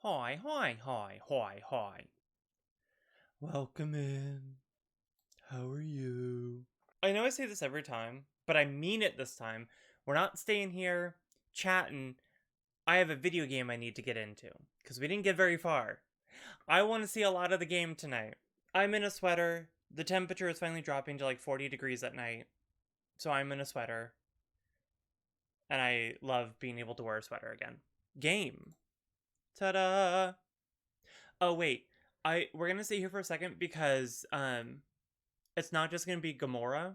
Hi, hi, hi, hi, hi. Welcome in. How are you? I know I say this every time, but I mean it this time. We're not staying here chatting. I have a video game I need to get into, because we didn't get very far. I want to see a lot of the game tonight. I'm in a sweater. The temperature is finally dropping to like 40 degrees at night, so I'm in a sweater. And I love being able to wear a sweater again. Game. Ta-da! Oh wait, we're gonna stay here for a second because it's not just gonna be Gamora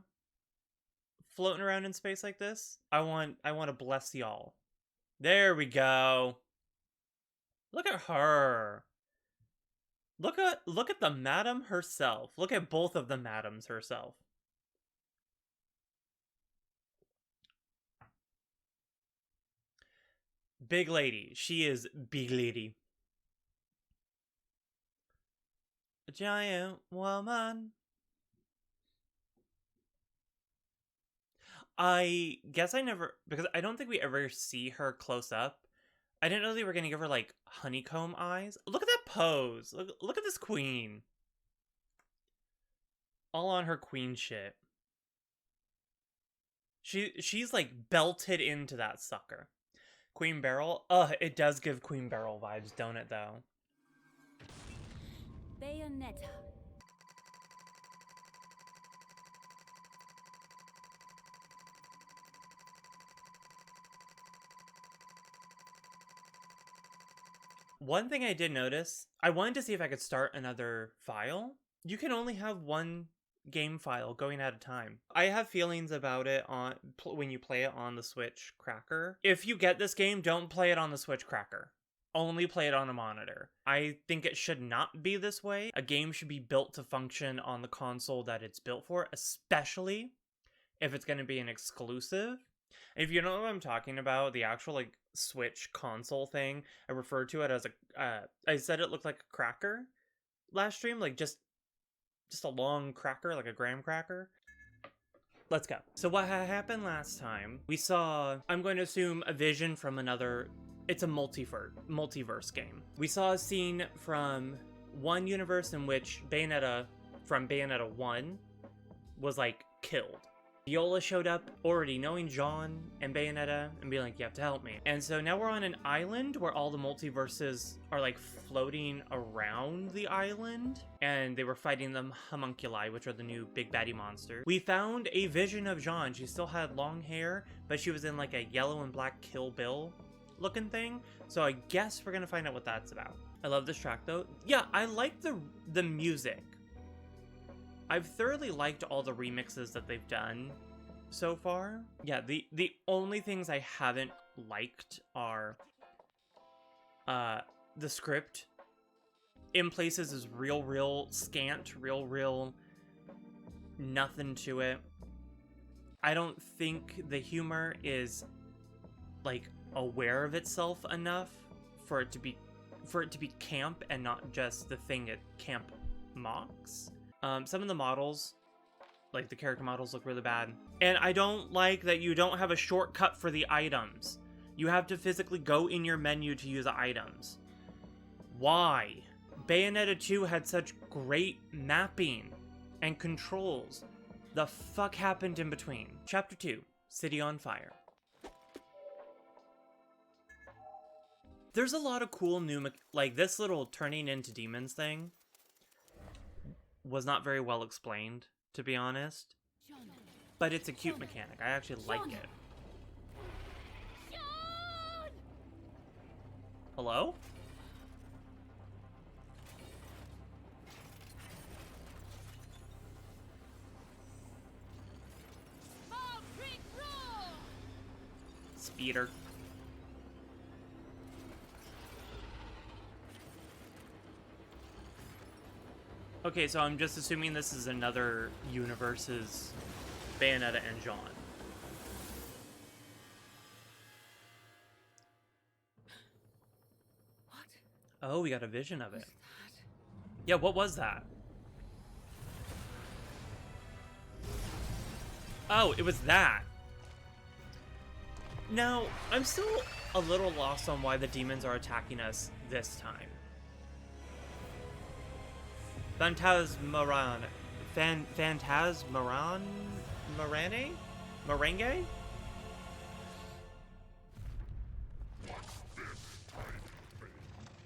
floating around in space like this. I want to bless y'all. There we go. Look at her. Look at the madam herself. Look at both of the madams herself. Big lady. She is big lady. A giant woman. I guess because I don't think we ever see her close up. I didn't know they were going to give her, like, honeycomb eyes. Look at that pose. Look at this queen. All on her queen shit. She's, like, belted into that sucker. Queen Beryl? Ugh, it does give Queen Beryl vibes, don't it, though? Bayonetta. One thing I did notice, I wanted to see if I could start another file. You can only have one game file going at a time. I have feelings about it when you play it on the Switch cracker. If you get this game, don't play it on the Switch cracker. Only play it on a monitor. I think it should not be this way. A game should be built to function on the console that it's built for, especially if it's going to be an exclusive. If you know what I'm talking about, the actual, like, Switch console thing, I referred to it as I said it looked like a cracker last stream, like just a long cracker, like a graham cracker. Let's go. So what happened last time, we saw, I'm going to assume, a vision from another, it's a multiverse game. We saw a scene from one universe in which Bayonetta, from Bayonetta 1, was, like, killed. Viola showed up already knowing John and Bayonetta and being like, you have to help me. And so now we're on an island where all the multiverses are, like, floating around the island, and they were fighting the homunculi, which are the new big baddie monster. We found a vision of John. She still had long hair, but she was in, like, a yellow and black Kill Bill looking thing. So I guess we're gonna find out what that's about. I love this track though. Yeah, I like the music. I've thoroughly liked all the remixes that they've done so far. Yeah, the only things I haven't liked are the script in places is real scant, real nothing to it. I don't think the humor is, like, aware of itself enough for it to be camp and not just the thing it camp mocks. Some of the models, like the character models, look really bad. And I don't like that you don't have a shortcut for the items. You have to physically go in your menu to use the items. Why? Bayonetta 2 had such great mapping and controls. The fuck happened in between? Chapter 2, City on Fire. There's a lot of cool new, like this little turning into demons thing was not very well explained, to be honest. But it's a cute mechanic. I actually like it. Hello? Speeder. Okay, so I'm just assuming this is another universe's Bayonetta and John. What? Oh, we got a vision of it. Yeah, what was that? Oh, it was that. Now, I'm still a little lost on why the demons are attacking us this time. Phantasmaran... Phantasmaran... Merengue?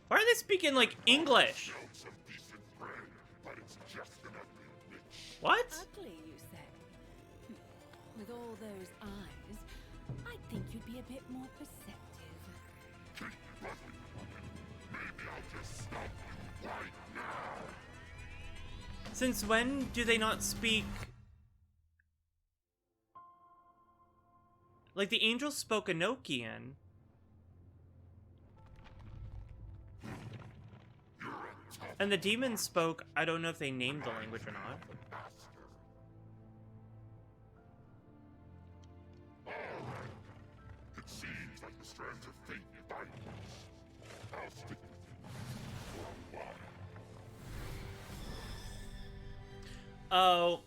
Why are they speaking, like, English? What? Ugly, you said. With all those eyes, I think you'd be a bit more perceptive. Maybe I'll just stop you right now. Since when do they not speak? Like, the angels spoke Enochian. And the demons spoke, I don't know if they named the language or not. It seems like the strands of fate unite us. I'll stick with you for a while. Oh.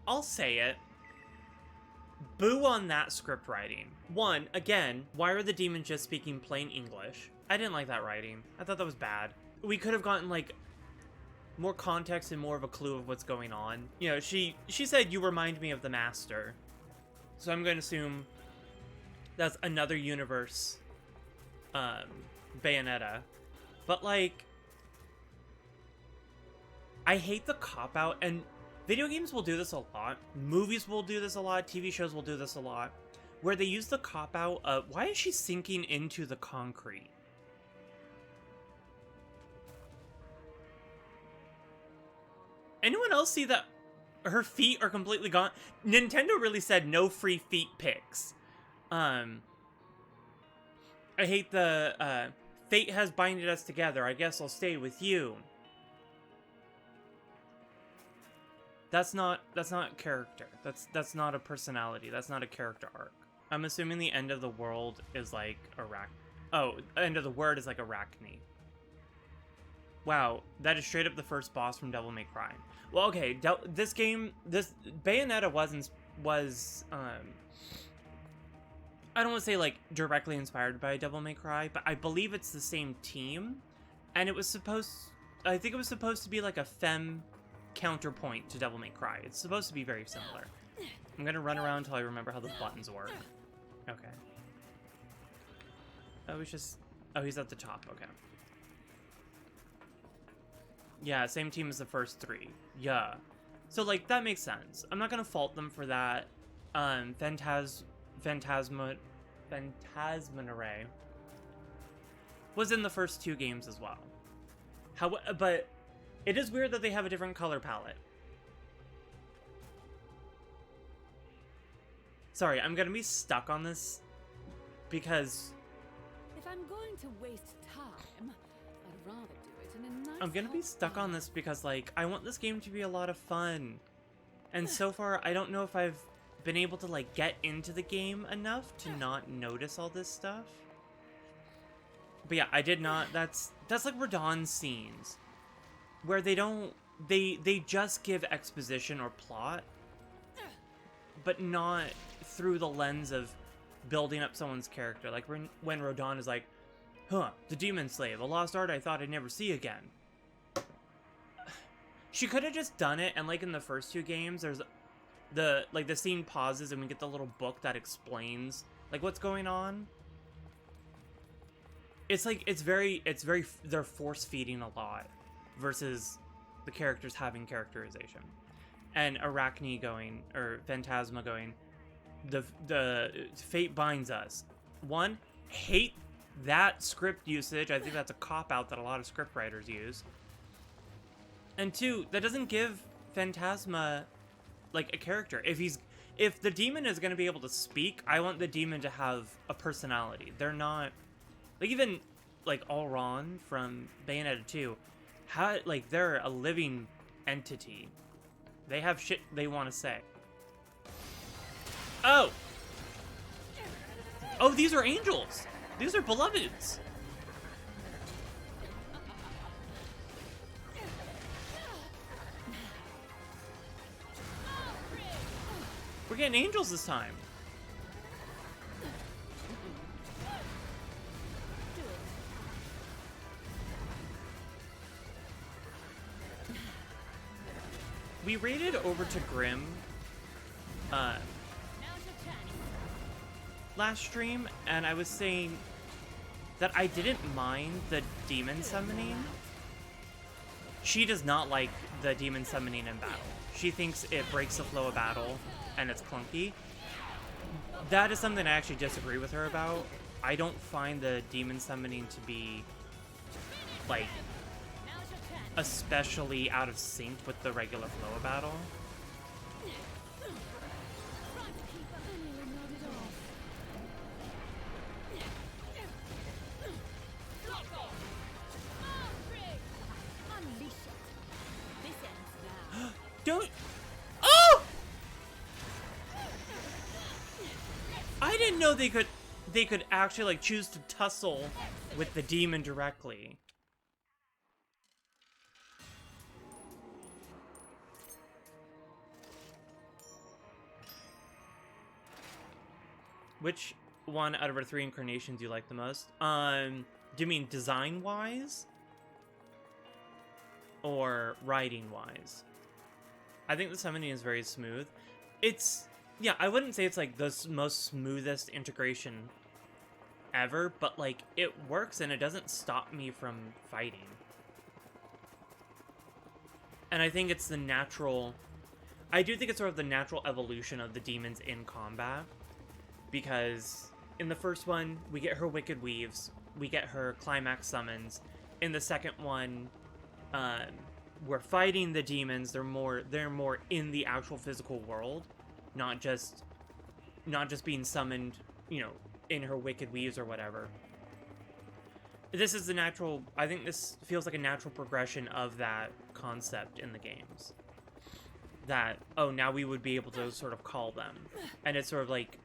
I'll say it. Boo on that script writing. One, again, why are the demons just speaking plain English? I didn't like that writing. I thought that was bad. We could have gotten, like, more context and more of a clue of what's going on. You know, she said, you remind me of the Master. So I'm going to assume that's another universe, Bayonetta. But, like, I hate the cop-out, and video games will do this a lot. Movies will do this a lot. TV shows will do this a lot. Where they use the cop-out of, why is she sinking into the concrete? Anyone else see that her feet are completely gone? Nintendo really said no free feet pics. I hate the, fate has binded us together. I guess I'll stay with you. That's not character. That's not a personality. That's not a character arc. I'm assuming the end of the world is like end of the word is like Arachne. Wow, that is straight up the first boss from Devil May Cry. Well, okay, this Bayonetta was I don't want to say like directly inspired by Devil May Cry, but I believe it's the same team, and I think it was supposed to be like a femme counterpoint to Devil May Cry. It's supposed to be very similar. I'm gonna run around until I remember how the buttons work. Okay. Oh, he's at the top, okay. Yeah, same team as the first three. Yeah. So, like, that makes sense. I'm not gonna fault them for that. Phantasmaray was in the first two games as well. But it is weird that they have a different color palette. Sorry, I'm gonna be stuck on this because If I'm going to waste time, I'd rather do it in a nice I'm gonna be stuck on this because, like, I want this game to be a lot of fun. And so far, I don't know if I've been able to, like, get into the game enough to not notice all this stuff. But yeah, I did not. That's like Radon's scenes, where they just give exposition or plot, but not through the lens of building up someone's character. Like when Rodon is like, huh, the demon slave, a lost art I thought I'd never see again. She could have just done it, and like in the first two games, there's the scene pauses and we get the little book that explains like what's going on. It's like they're force feeding a lot versus the characters having characterization. And Arachne going, or Phantasma going, the fate binds us. One, hate that script usage. I think that's a cop-out that a lot of script writers use. And two, that doesn't give Phantasma like a character. If the demon is going to be able to speak, I want the demon to have a personality. They're not, like, even like Alron from Bayonetta 2, they're a living entity. They have shit they want to say. Oh! Oh, these are angels! These are beloveds! getting angels this time. We raided over to Grim last stream, and I was saying that I didn't mind the demon summoning. She does not like the demon summoning in battle. She thinks it breaks the flow of battle and it's clunky. That is something I actually disagree with her about. I don't find the demon summoning to be, like, especially out of sync with the regular flow of battle. Don't... Oh! I didn't know they could actually, like, choose to tussle with the demon directly. Which one out of our 3 incarnations do you like the most? Do you mean design-wise? Or writing-wise? I think the summoning is very smooth. It's... yeah, I wouldn't say it's, like, the most smoothest integration ever, but, like, it works and it doesn't stop me from fighting. And I think it's the natural... I do think it's sort of the natural evolution of the demons in combat. Because in the first one, we get her Wicked Weaves, we get her Climax Summons. In the second one, we're fighting the demons. They're more in the actual physical world, not just being summoned, you know, in her Wicked Weaves or whatever. This is the natural... I think this feels like a natural progression of that concept in the games. That, oh, now we would be able to sort of call them. And it's sort of like...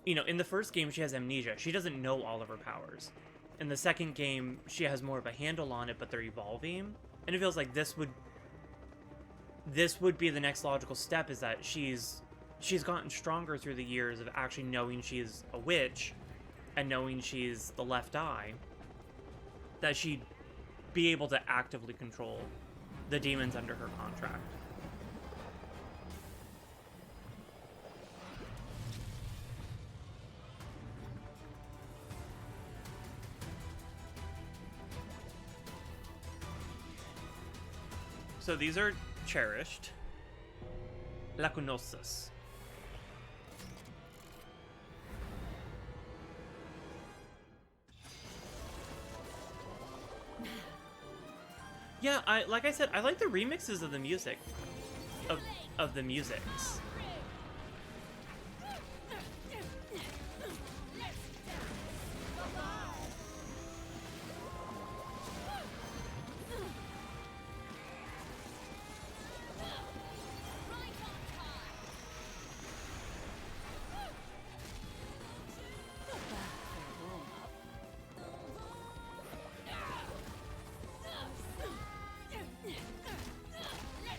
you know, in the first game, she has amnesia. She doesn't know all of her powers. In the second game, she has more of a handle on it, but they're evolving. And it feels like this would be the next logical step, is that she's gotten stronger through the years of actually knowing she's a witch and knowing she's the left eye, that she'd be able to actively control the demons under her contract. So these are cherished. Lacunosus. Yeah, like I said, I like the remixes of the music. Of the musics.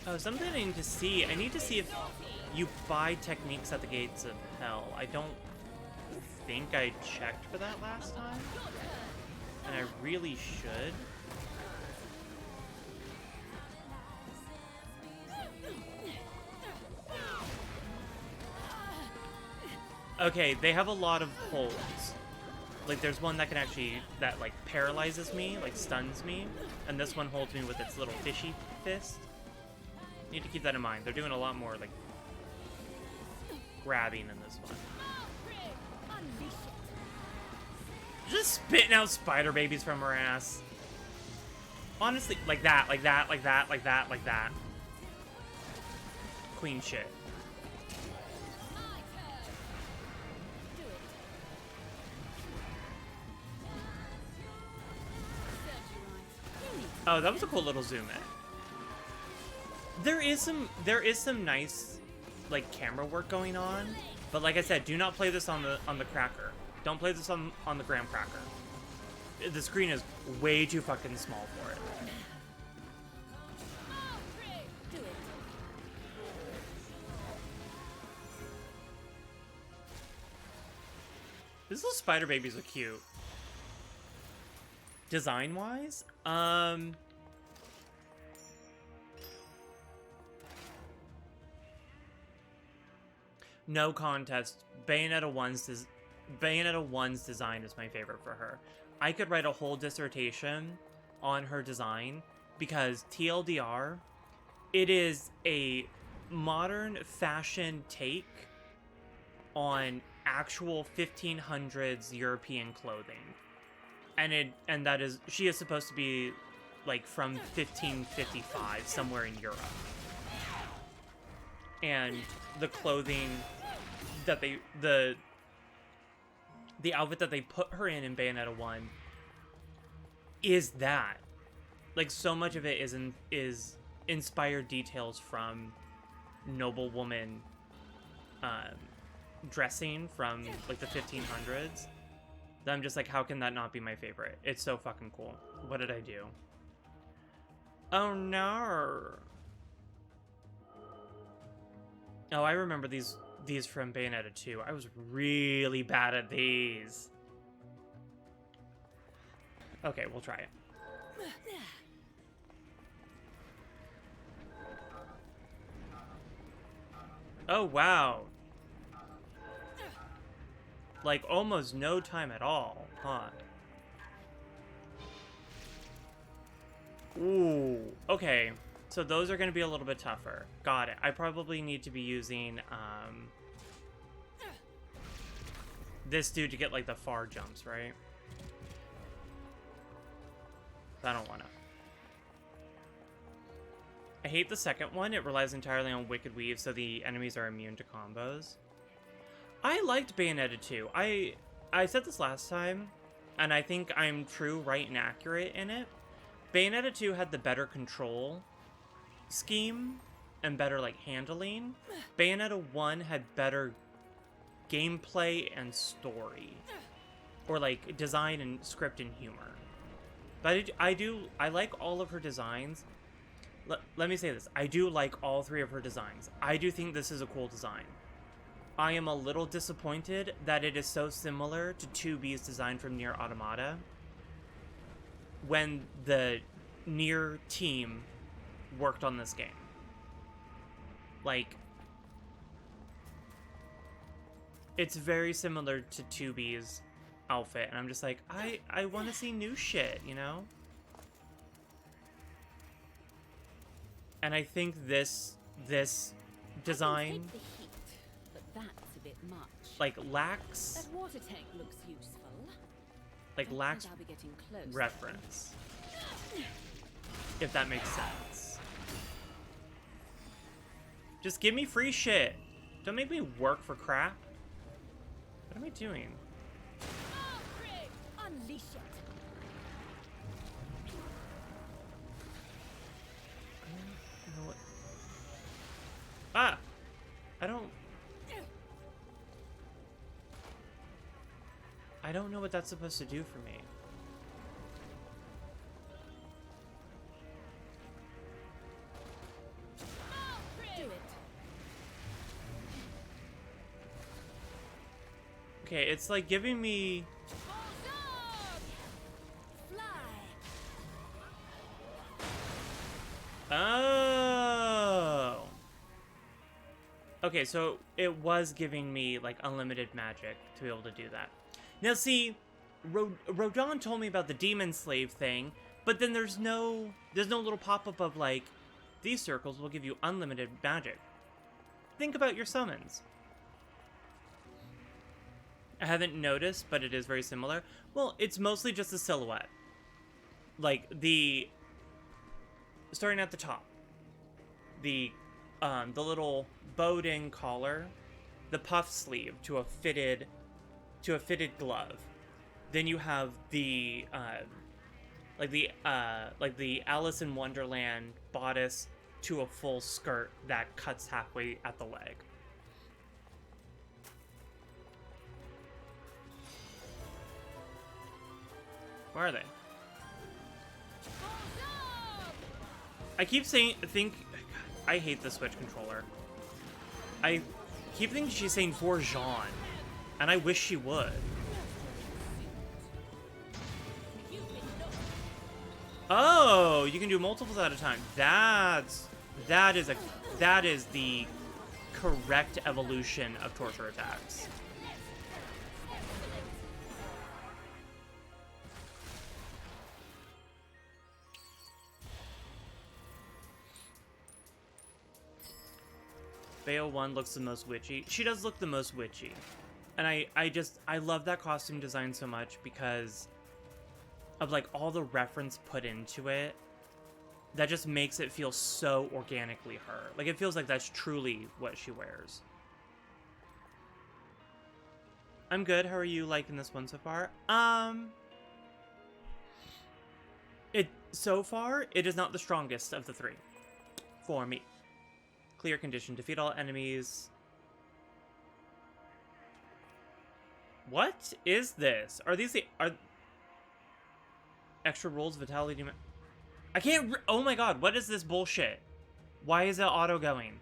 Oh, something I need to see. I need to see if you buy techniques at the gates of hell. I don't think I checked for that last time. And I really should. Okay, they have a lot of holds. Like, there's one that can actually, that, like, paralyzes me, like, stuns me. And this one holds me with its little fishy fist. Need to keep that in mind. They're doing a lot more, like, grabbing in this one. Just spitting out spider babies from her ass. Honestly, like that, like that, like that, like that, like that. Queen shit. Oh, that was a cool little zoom in. There is some nice, like, camera work going on, but like I said, do not play this on the cracker. Don't play this on the graham cracker. The screen is way too fucking small for it. These little spider babies are cute. Design-wise? No contest. Bayonetta 1's design is my favorite for her. I could write a whole dissertation on her design because TLDR, it is a modern fashion take on actual 1500s European clothing. And that is, she is supposed to be like from 1555 somewhere in Europe. And the clothing that the outfit that they put her in Bayonetta 1 is that. Like, so much of it is inspired details from noblewoman dressing from like the 1500s. That I'm just like, how can that not be my favorite? It's so fucking cool. What did I do? Oh no. Oh, I remember these from Bayonetta 2. I was really bad at these. Okay, we'll try it. Oh, wow. Like, almost no time at all, huh? Ooh, okay. So those are going to be a little bit tougher. Got it. I probably need to be using, this dude to get, like, the far jumps, right? I don't want to. I hate the second one. It relies entirely on Wicked Weave, so the enemies are immune to combos. I liked Bayonetta 2. I said this last time, and I think I'm true, right, and accurate in it. Bayonetta 2 had the better control scheme and better, like, handling. Bayonetta 1 had better gameplay and story. Or, like, design and script and humor. But I like all of her designs. Let me say this. I do like all three of her designs. I do think this is a cool design. I am a little disappointed that it is so similar to 2B's design from Nier Automata, when the Nier team worked on this game. Like, it's very similar to 2B's outfit, and I'm just like, I want to see new shit, you know? And I think this design, that's a bit much. like, lacks, That water tank looks useful. like, lacks I'll be getting close. reference, if that makes sense. Just give me free shit. Don't make me work for crap. What am I doing? Unleash it. You know what? Ah! I don't know what that's supposed to do for me. Do it. Okay, it's like giving me... Oh! Okay, so it was giving me, like, unlimited magic to be able to do that. Now, see, Rodon told me about the Demon Slave thing, but then there's no little pop-up of, like, these circles will give you unlimited magic. Think about your summons. I haven't noticed, but it is very similar. Well, it's mostly just the silhouette. Like, starting at the top. The little bowed-in collar, the puff sleeve to a fitted glove. Then you have the like the Alice in Wonderland bodice to a full skirt that cuts halfway at the leg. Where are they? I keep saying, I hate the Switch controller. I keep thinking she's saying for Jean, and I wish she would. Oh, you can do multiples at a time. That is the correct evolution of torture attacks. Bayo 1 looks the most witchy. She does look the most witchy. And I love that costume design so much because of like all the reference put into it. That just makes it feel so organically her. Like it feels like that's truly what she wears. I'm good. How are you liking this one so far? So far, it is not the strongest of the three for me. Clear condition. Defeat all enemies. What is this? Are these the... Extra rules, vitality... I can't... Oh my god, what is this bullshit? Why is it auto-going?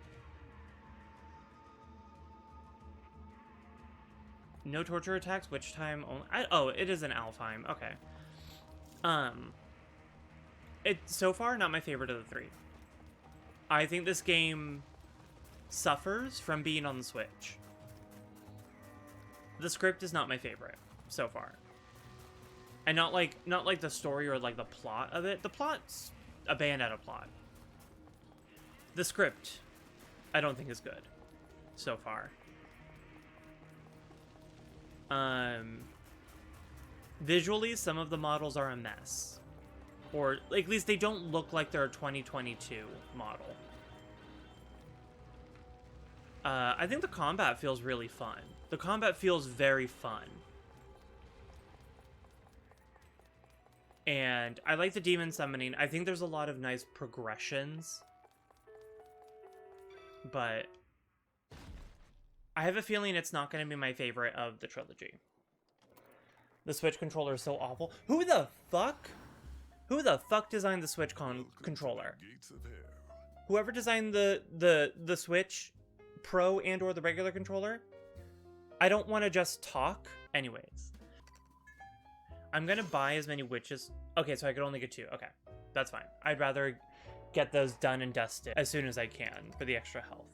No torture attacks, which time only... oh, it is an Alfheim. Okay. So far, not my favorite of the three. I think this game suffers from being on the Switch. The script is not my favorite so far. And not like the story or like the plot of it. The plot's a Bayonetta plot. The script, I don't think is good so far. Visually, some of the models are a mess. Or at least they don't look like they're a 2022 model. I think the combat feels really fun. The combat feels very fun. And I like the demon summoning. I think there's a lot of nice progressions. But I have a feeling it's not going to be my favorite of the trilogy. The Switch controller is so awful. Who the fuck designed the Switch controller? Whoever designed the Switch Pro and or the regular controller, I don't want to just talk. Anyways, I'm gonna buy as many witches. Okay, so I could only get 2. Okay, that's fine. I'd rather get those done and dusted as soon as I can for the extra health.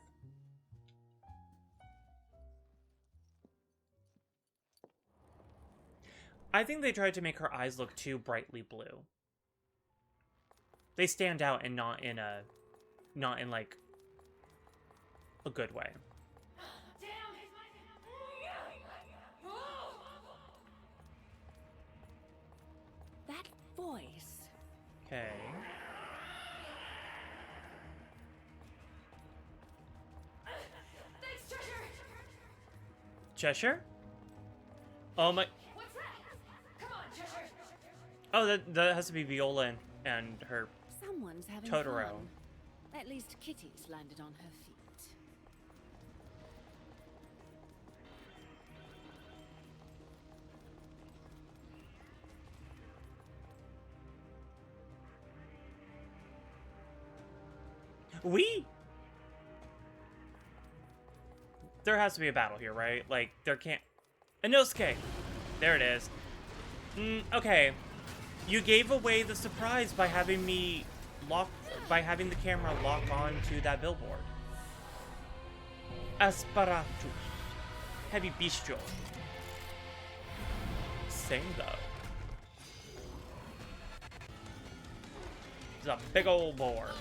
I think they tried to make her eyes look too brightly blue. They stand out and not in like a good way. That voice. Okay. Thanks, Cheshire. Cheshire? Oh my. What's that? Come on, Cheshire. Oh, that has to be Viola and her Someone's having Totoro. fun. At least Kitty's landed on her feet. There has to be a battle here, right? Like, there can't... Inosuke! There it is. Okay. You gave away the surprise by having me by having the camera lock on to that billboard. Asparatus. Heavy bistro. Same though. It's a big old board.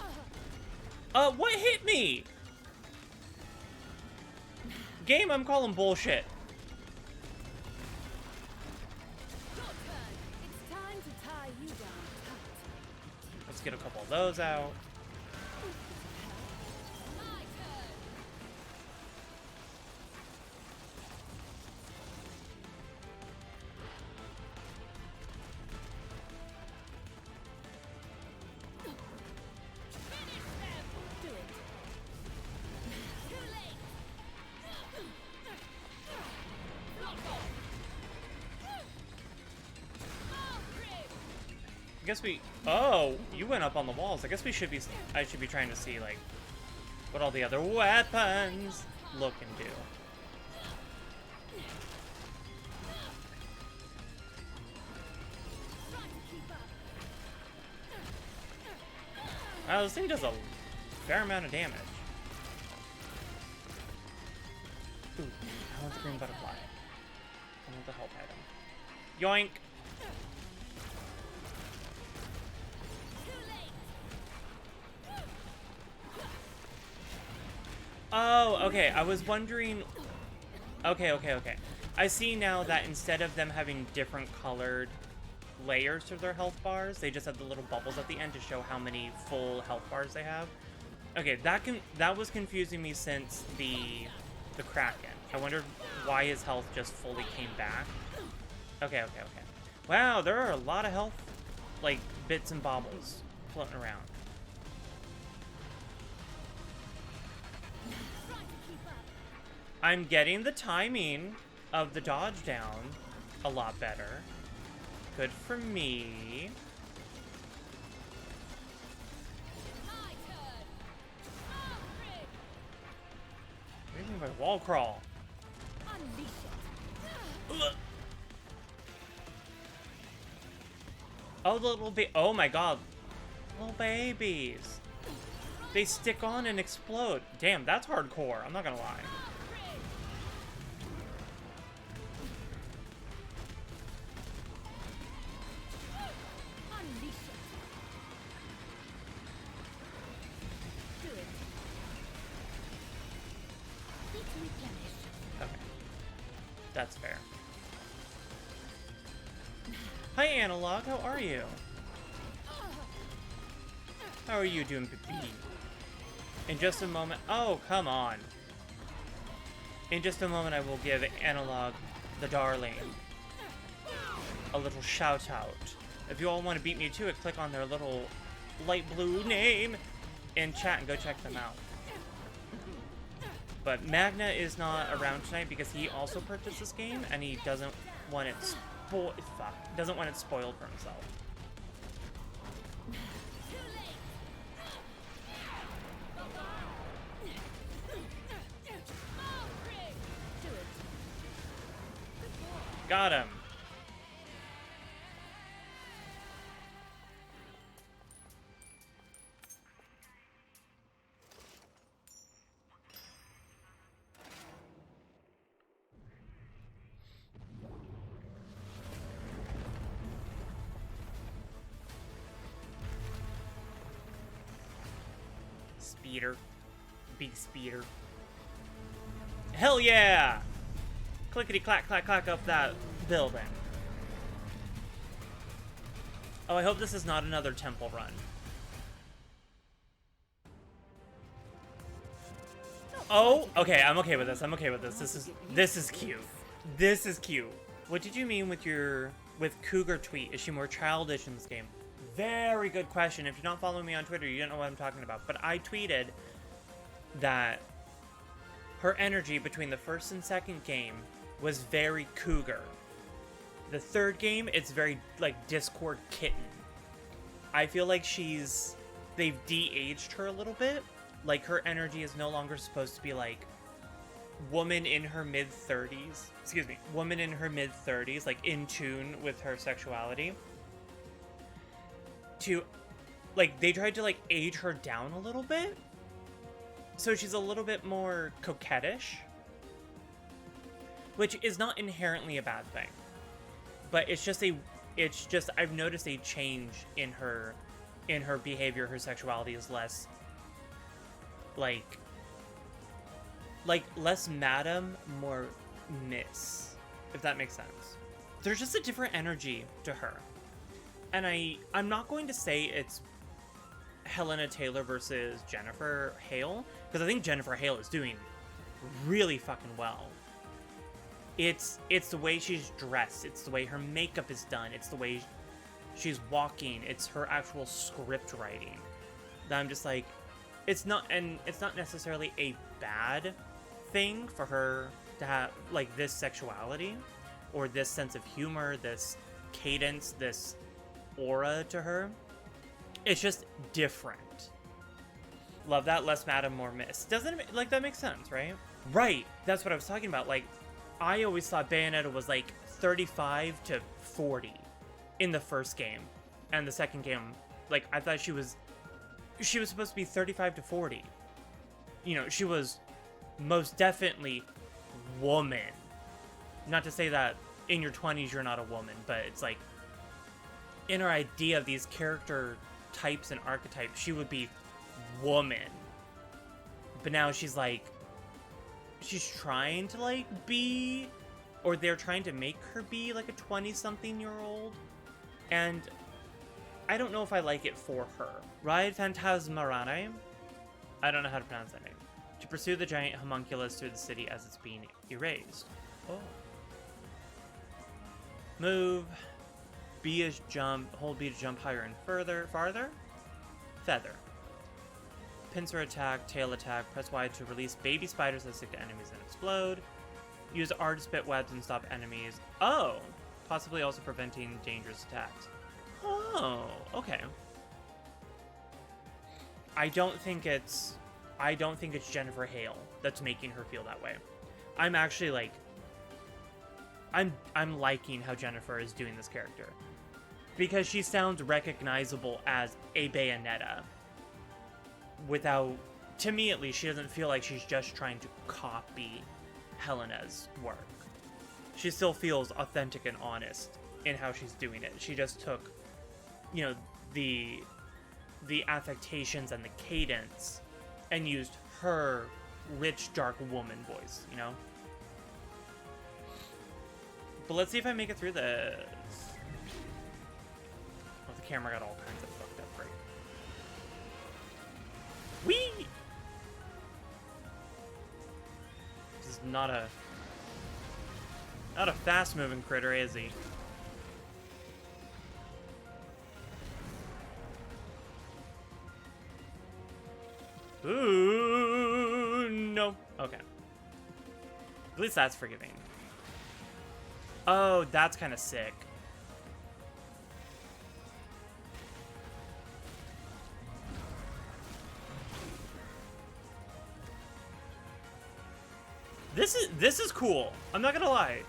What hit me? Game, I'm calling bullshit. Your turn. It's time to tie you down tight. Let's get a couple of those out. My turn. Finish them. Do it. Too late. I guess we... Oh, you went up on the walls. I guess we should be... I should be trying to see, like, what all the other weapons look and do. Try to keep up. Wow, this thing does a fair amount of damage. Ooh, I want the green butterfly. I want the health item. Yoink! Oh, okay. I was wondering... Okay. I see now that instead of them having different colored layers to their health bars, they just have the little bubbles at the end to show how many full health bars they have. Okay, that was confusing me since the Kraken. I wondered why his health just fully came back. Okay. Wow, there are a lot of health, like, bits and bobbles floating around. I'm getting the timing of the dodge down a lot better. Good for me. What do you mean by wall crawl? Oh, the little oh my god. Little babies. They stick on and explode. Damn, that's hardcore. I'm not gonna lie. Okay. That's fair. Hi, Analog. How are you? How are you doing, baby? In just a moment... Oh, come on. In just a moment, I will give Analog, the darling, a little shout-out. If you all want to beat me to it, click on their little light blue name in chat and go check them out. But Magna is not around tonight because he also purchased this game, and he doesn't want it spoiled for himself. Got him. Speeder. Big speeder. Hell yeah! Clickety clack clack clack up that building. Oh, I hope this is not another temple run. Oh, okay, I'm okay with this. I'm okay with this. This is cute. This is cute. What did you mean with Cougar tweet? Is she more childish in this game? Very good question. If you're not following me on Twitter, you don't know what I'm talking about. But I tweeted that her energy between the first and second game was very Cougar. The third game, it's very, like, Discord kitten. I feel like they've de-aged her a little bit. Like, her energy is no longer supposed to be, like, woman in her mid-30s. Excuse me. Woman in her mid-30s, like, in tune with her sexuality. They tried to, like, age her down a little bit. So she's a little bit more coquettish. Which is not inherently a bad thing. But it's just I've noticed a change in her behavior. Her sexuality is less, like less madam, more miss, if that makes sense. There's just a different energy to her. And I'm not going to say it's Helena Taylor versus Jennifer Hale, because I think Jennifer Hale is doing really fucking well. It's the way she's dressed, it's the way her makeup is done, it's the way she's walking, it's her actual script writing. That I'm just like, it's not necessarily a bad thing for her to have, like, this sexuality, or this sense of humor, this cadence, this aura to her. It's just different. Love that. Less madam, more miss. Doesn't it, like, that makes sense, right? Right. That's what I was talking about. Like, I always thought Bayonetta was, like, 35 to 40 in the first game. And the second game, like, I thought she was she was supposed to be 35 to 40. You know, she was most definitely woman. Not to say that in your 20s you're not a woman, but it's like in her idea of these character types and archetypes, she would be woman. But now she's like, she's trying to like be, or they're trying to make her be like a 20-something-year-old. And I don't know if I like it for her. Ride Phantasmarane? I don't know how to pronounce that name. To pursue the giant homunculus through the city as it's being erased. Oh. Move. B is jump. Hold B to jump higher and farther. Feather. Pincer attack, tail attack. Press Y to release baby spiders that stick to enemies and explode. Use R to spit webs and stop enemies. Oh! Possibly also preventing dangerous attacks. Oh, okay. I don't think it's Jennifer Hale that's making her feel that way. I'm actually like, I'm liking how Jennifer is doing this character, because she sounds recognizable as a Bayonetta without, to me at least, she doesn't feel like she's just trying to copy Helena's work. She still feels authentic and honest in how she's doing it. She just took, you know, the affectations and the cadence and used her rich, dark woman voice, you know? But let's see if I make it through this. Oh, the camera got all kinds of fucked up, right? Whee! This is not a fast-moving critter, is he? Ooh, no. Okay. At least that's forgiving. Oh, that's kind of sick. This is cool. I'm not gonna lie.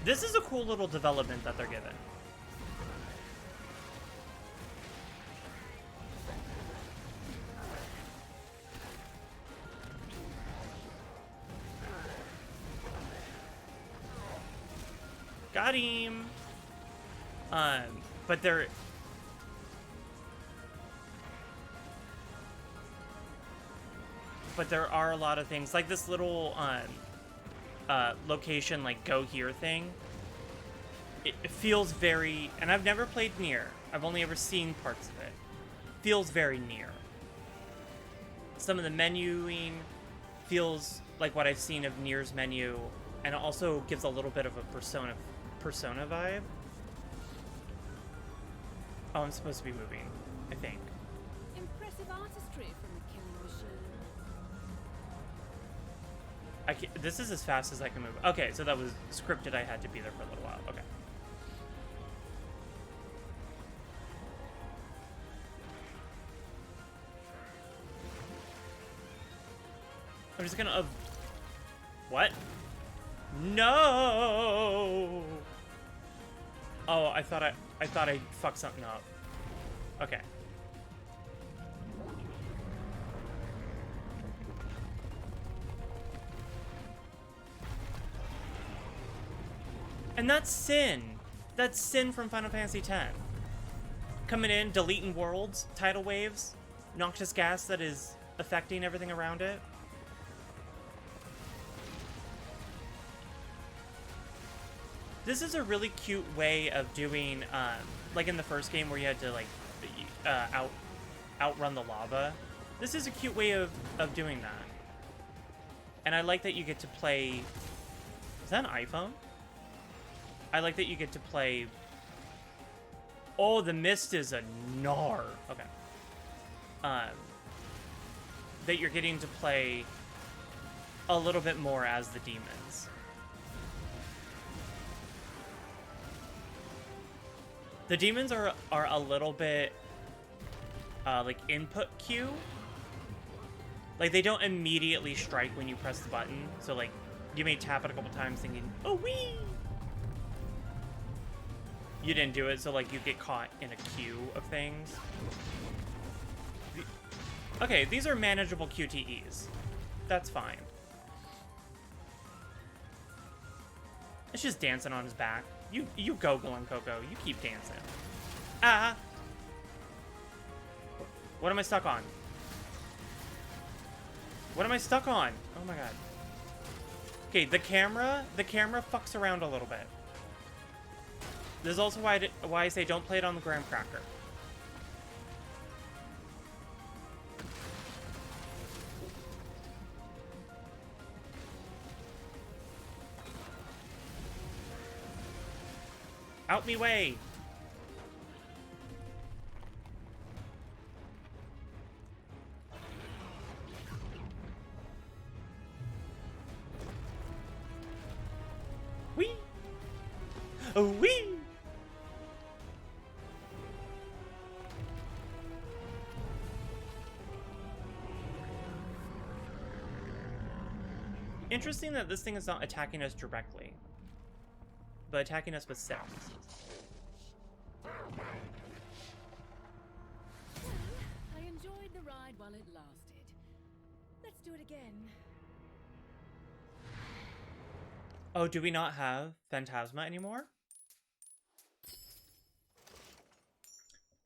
This is a cool little development that they're given. Got him. But there are a lot of things like this little location, like go here thing. It feels very, and I've never played Nier. I've only ever seen parts of it. Feels very Nier. Some of the menuing feels like what I've seen of Nier's menu, and it also gives a little bit of a Persona vibe. Oh, I'm supposed to be moving, I think. Impressive artistry from the killing machine. This is as fast as I can move. Okay, so that was scripted. I had to be there for a little while. Okay. I'm just gonna... what? No! Oh, I thought I fucked something up. Okay. And that's Sin. That's Sin from Final Fantasy X. Coming in, deleting worlds, tidal waves, noxious gas that is affecting everything around it. This is a really cute way of doing, like in the first game where you had to, like, outrun the lava. This is a cute way of doing that. And I like that you get to play... Is that an iPhone? I like that you get to play... Oh, the mist is a gnar. Okay. That you're getting to play a little bit more as the demons. The demons are a little bit, like, input queue. Like, they don't immediately strike when you press the button. So, like, you may tap it a couple times thinking, oh, wee! You didn't do it, so, like, you get caught in a queue of things. Okay, these are manageable QTEs. That's fine. It's just dancing on his back. You go, Coco. You keep dancing. Ah! What am I stuck on? What am I stuck on? Oh my god. Okay, the camera fucks around a little bit. This is also why I say don't play it on the graham cracker. Out me way! Whee! Oh, whee! Interesting that this thing is not attacking us directly, but attacking us with steps. I enjoyed the ride while it lasted. Let's do it again. Oh, do we not have Phantasma anymore?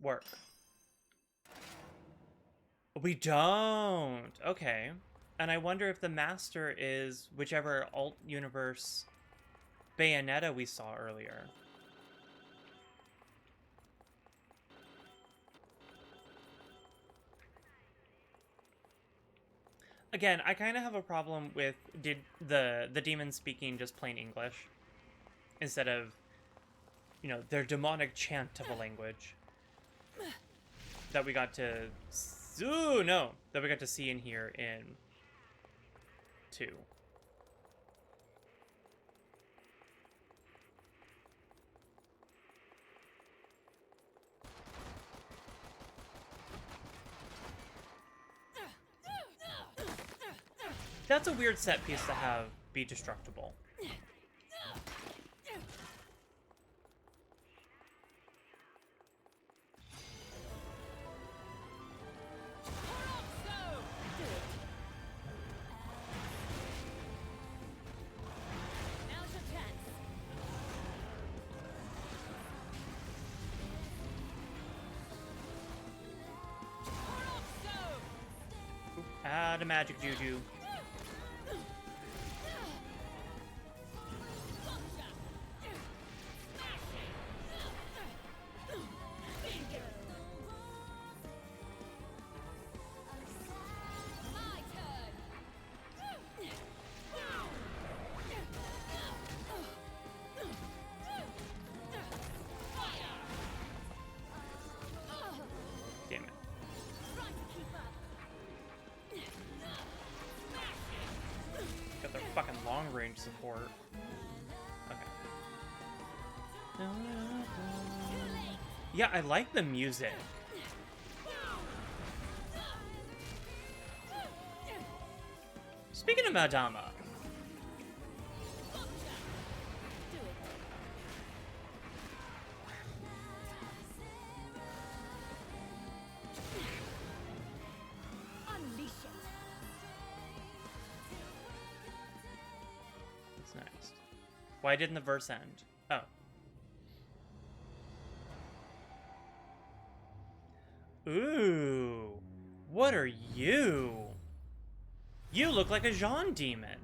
Work. We don't! Okay. And I wonder if the master is whichever alt-universe Bayonetta we saw earlier. Again, I kind of have a problem with the demons speaking just plain English instead of, you know, their demonic chant of a language that we got to that we got to see and hear in 2. That's a weird set piece to have be destructible. The magic juju. Damn it. Got their fucking long range support. Okay. Yeah, I like the music. Speaking of Madama. That's nice. Why didn't the verse end? Oh. Ooh. What are you? You look like a Jean demon.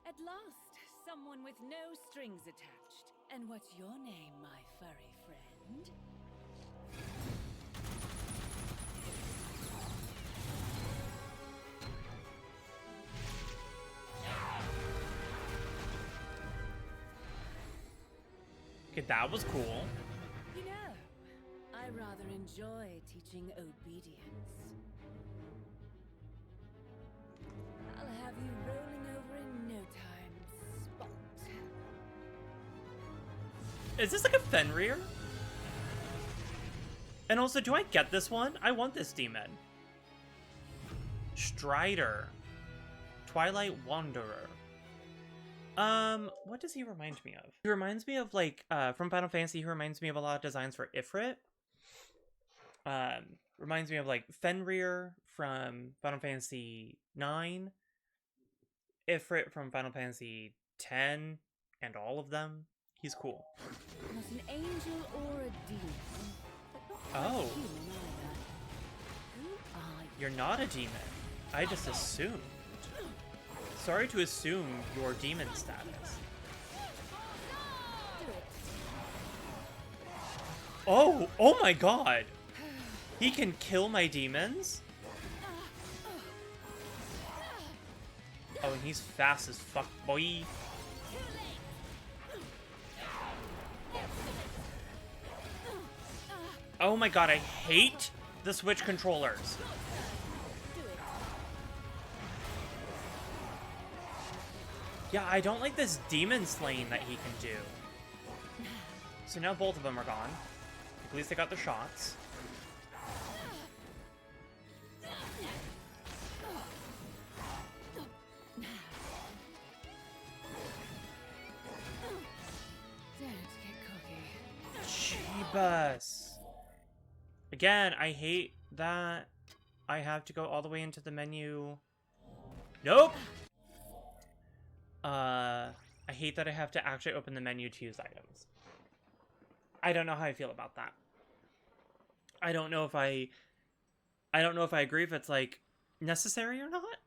At last, someone with no strings attached. And what's your name, my furry friend? Okay, that was cool. You know, I rather enjoy teaching obedience. I'll have you rolling over in no time, Spot. Is this like a Fenrir? And also, do I get this one? I want this demon. Strider. Twilight Wanderer. What does he remind me of? He reminds me of, like, from Final Fantasy, he reminds me of a lot of designs for Ifrit. Reminds me of like Fenrir from Final Fantasy 9, Ifrit from Final Fantasy 10, and all of them. He's cool. Not an angel or a demon, but not quite Oh. human either. Who are you? You're not a demon. I just assumed. Sorry to assume your demon status. Do it. Oh my god! He can kill my demons? Oh, and he's fast as fuck, boy. Oh my god, I hate the Switch controllers. Yeah, I don't like this demon slaying that he can do. So now both of them are gone. At least they got their shots. Don't get cocky. Jeebus. Again, I hate that I have to go all the way into the menu. Nope! I hate that I have to actually open the menu to use items. I don't know how I feel about that. I don't know if I agree if it's, like, necessary or not.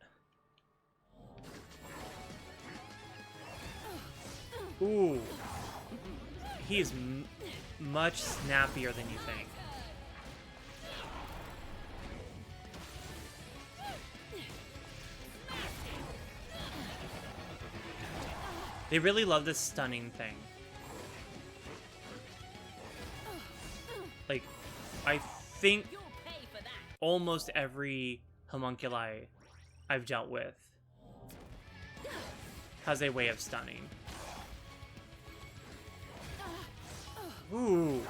Ooh. He is much snappier than you think. They really love this stunning thing. Like, I think You'll pay for that. almost every homunculi I've dealt with has a way of stunning. Ooh.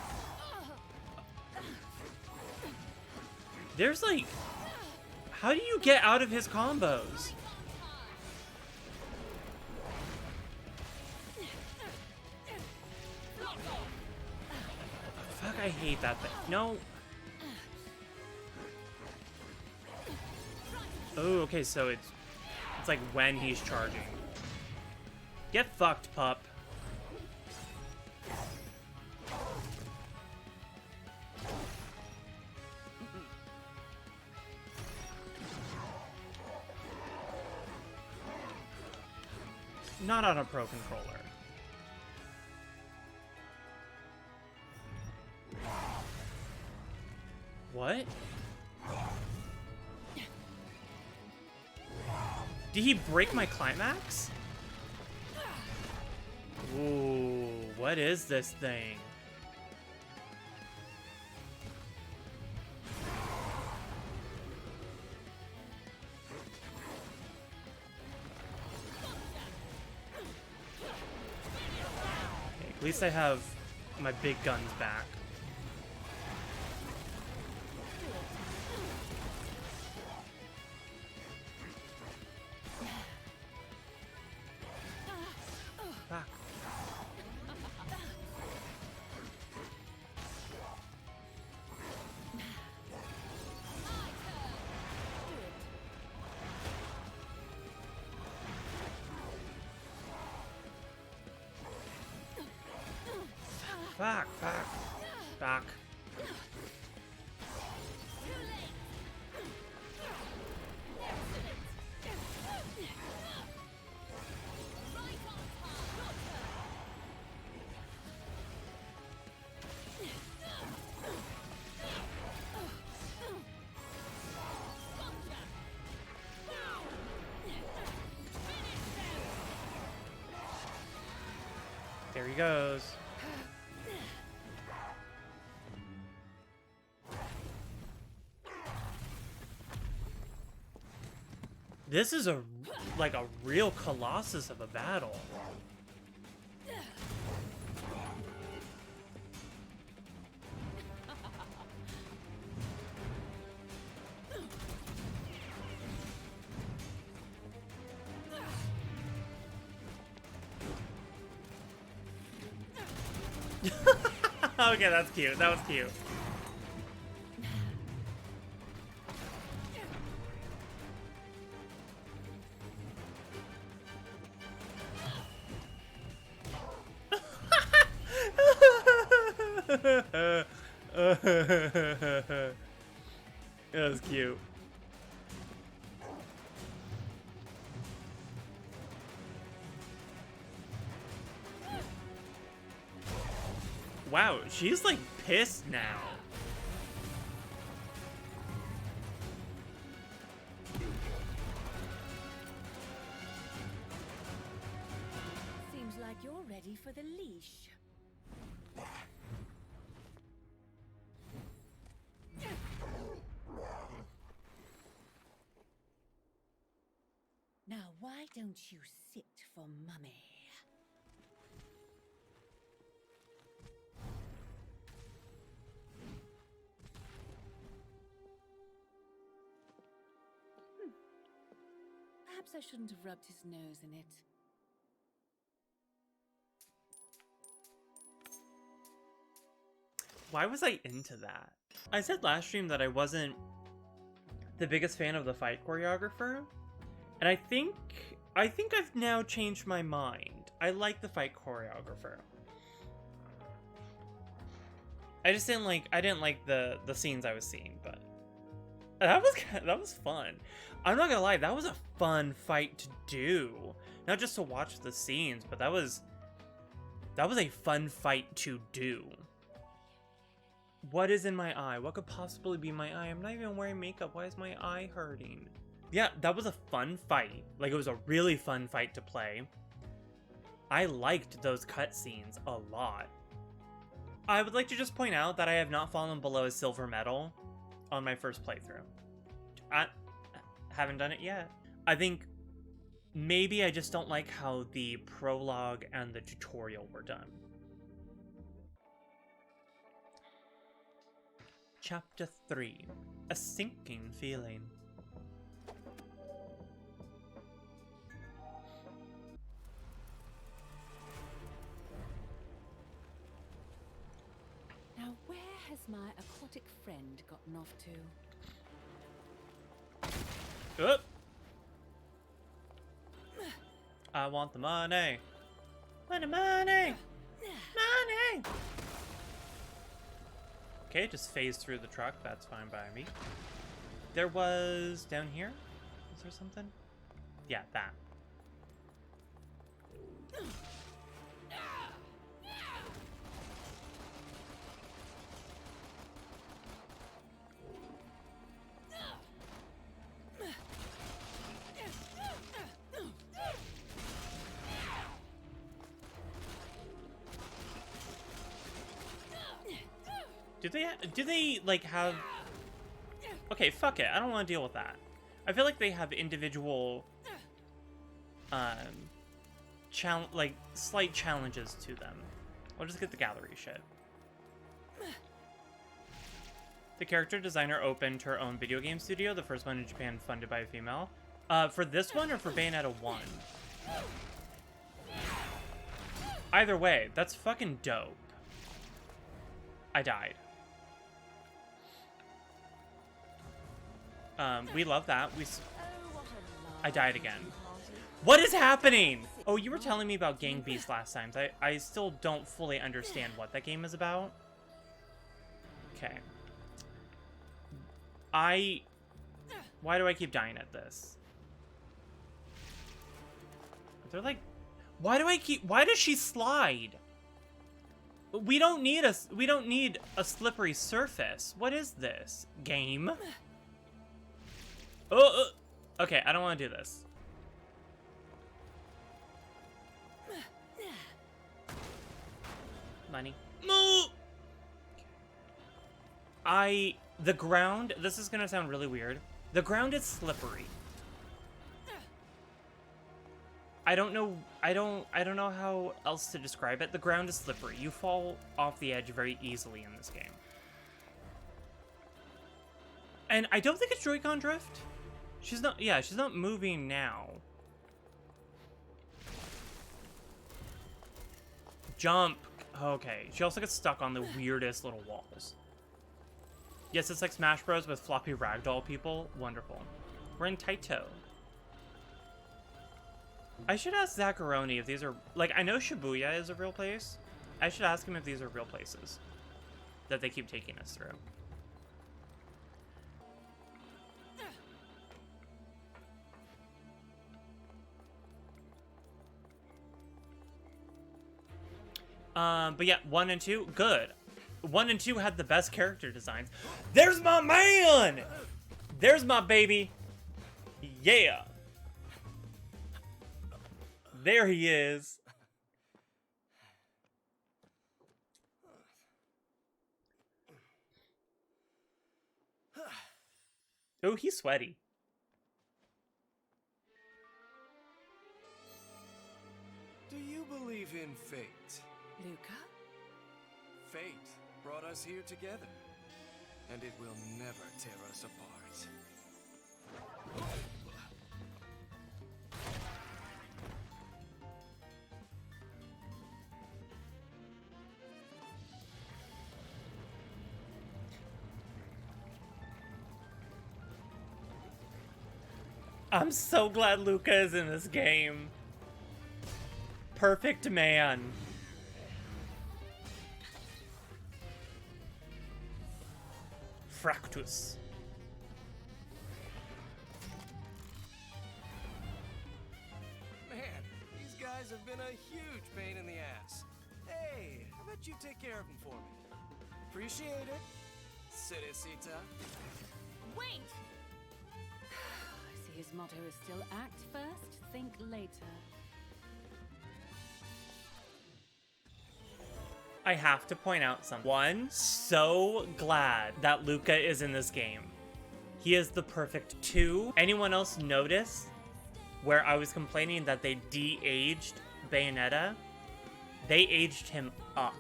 There's like... How do you get out of his combos? Fuck, I hate that thing. No. Oh, okay, so it's like when he's charging. Get fucked, pup. Not on a pro controller. What? Did he break my climax? Ooh, what is this thing? Okay, at least I have my big guns back. Back. Back, back, back. There he goes. This is like a real colossus of a battle. Okay, that's cute. That was cute. It was cute. Wow, she's like pissed now. Seems like you're ready for the leash. Now, why don't you sit for Mummy? Perhaps I shouldn't have rubbed his nose in it. Why was I into that? I said last stream that I wasn't the biggest fan of the fight choreographer, and I think I've now changed my mind. I like the fight choreographer. I didn't like the scenes I was seeing, but that was fun. I'm not gonna lie, that was a fun fight to do. Not just to watch the scenes, but that was a fun fight to do. What is in my eye? What could possibly be my eye? I'm not even wearing makeup. Why is my eye hurting? Yeah, that was a fun fight. Like, it was a really fun fight to play. I liked those cutscenes a lot. I would like to just point out that I have not fallen below a silver medal on my first playthrough. I haven't done it yet. I think maybe I just don't like how the prologue and the tutorial were done. Chapter 3. A sinking feeling. Now, where has my aquatic friend gotten off to? Oop. I want the money. Money, money. Money. Okay, just phase through the truck. That's fine by me. There was down here. Is there something? Yeah, that. Do they like have? Okay, fuck it. I don't want to deal with that. I feel like they have individual, like slight challenges to them. I'll just get the gallery shit. The character designer opened her own video game studio, the first one in Japan funded by a female. For this one or for Bayonetta 1? Either way, that's fucking dope. I died. We love that. I died again. What is happening? Oh, you were telling me about Gang Beasts last time. I still don't fully understand what that game is about. Okay. Why do I keep dying at this? They're like, why does she slide? We don't need a slippery surface. What is this? Game? Oh, okay, I don't want to do this. Money. Move! The ground, this is gonna sound really weird. The ground is slippery. I don't know how else to describe it. The ground is slippery. You fall off the edge very easily in this game. And I don't think it's Joy-Con drift. She's not moving now. Jump. Okay. She also gets stuck on the weirdest little walls. Yes, it's like Smash Bros. With floppy ragdoll people. Wonderful. We're in Taito. I should ask Zacharoni if these are... Like, I know Shibuya is a real place. I should ask him if these are real places. that they keep taking us through. But yeah, 1 and 2, good. 1 and 2 had the best character designs. There's my man! There's my baby. Yeah. There he is. Oh, he's sweaty. Do you believe in fate? Luca? Fate brought us here together, and it will never tear us apart. I'm so glad Luca is in this game. Perfect man. Fractus. Man, these guys have been a huge pain in the ass. Hey, how about you take care of them for me? Appreciate it, Cerecita. Wait! I see his motto is still act first, think later. I have to point out something. One, so glad that Luca is in this game. He is the perfect. 2, anyone else notice where I was complaining that they de-aged Bayonetta? They aged him up.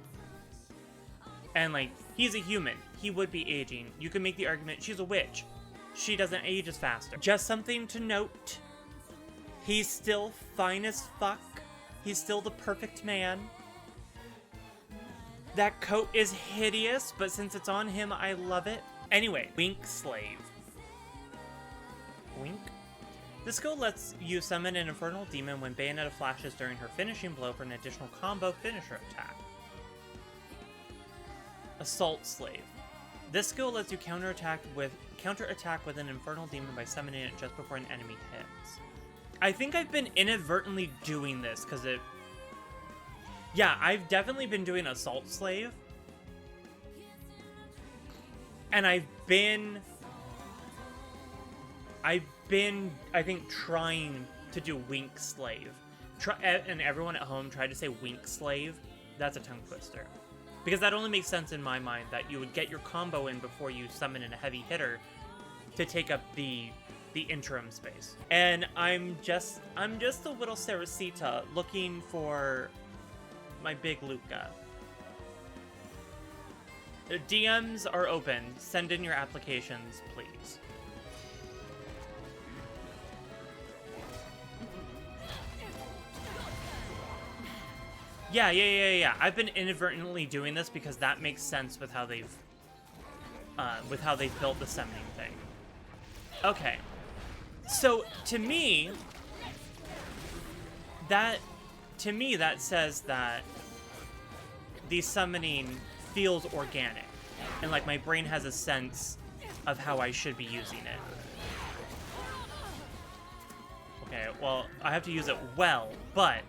And like, he's a human. He would be aging. You can make the argument she's a witch. She doesn't age as faster. Just something to note. He's still fine as fuck. He's still the perfect man. That coat is hideous, but since it's on him, I love it. Anyway, Wink Slave. Wink? This skill lets you summon an infernal demon when Bayonetta flashes during her finishing blow for an additional combo finisher attack. Assault Slave. This skill lets you counterattack with an infernal demon by summoning it just before an enemy hits. I think I've been inadvertently doing this because it... Yeah, I've definitely been doing Assault Slave. And I've been, I think, trying to do Wink Slave. And everyone at home tried to say Wink Slave. That's a tongue twister. Because that only makes sense in my mind, that you would get your combo in before you summon in a heavy hitter to take up the interim space. And I'm just a little Cerecita looking for my big Luca. The DMs are open. Send in your applications, please. Yeah. I've been inadvertently doing this because that makes sense with how they've built the summoning thing. Okay. So to me that says that the summoning feels organic, and like my brain has a sense of how I should be using it. Okay, well, I have to use it well, but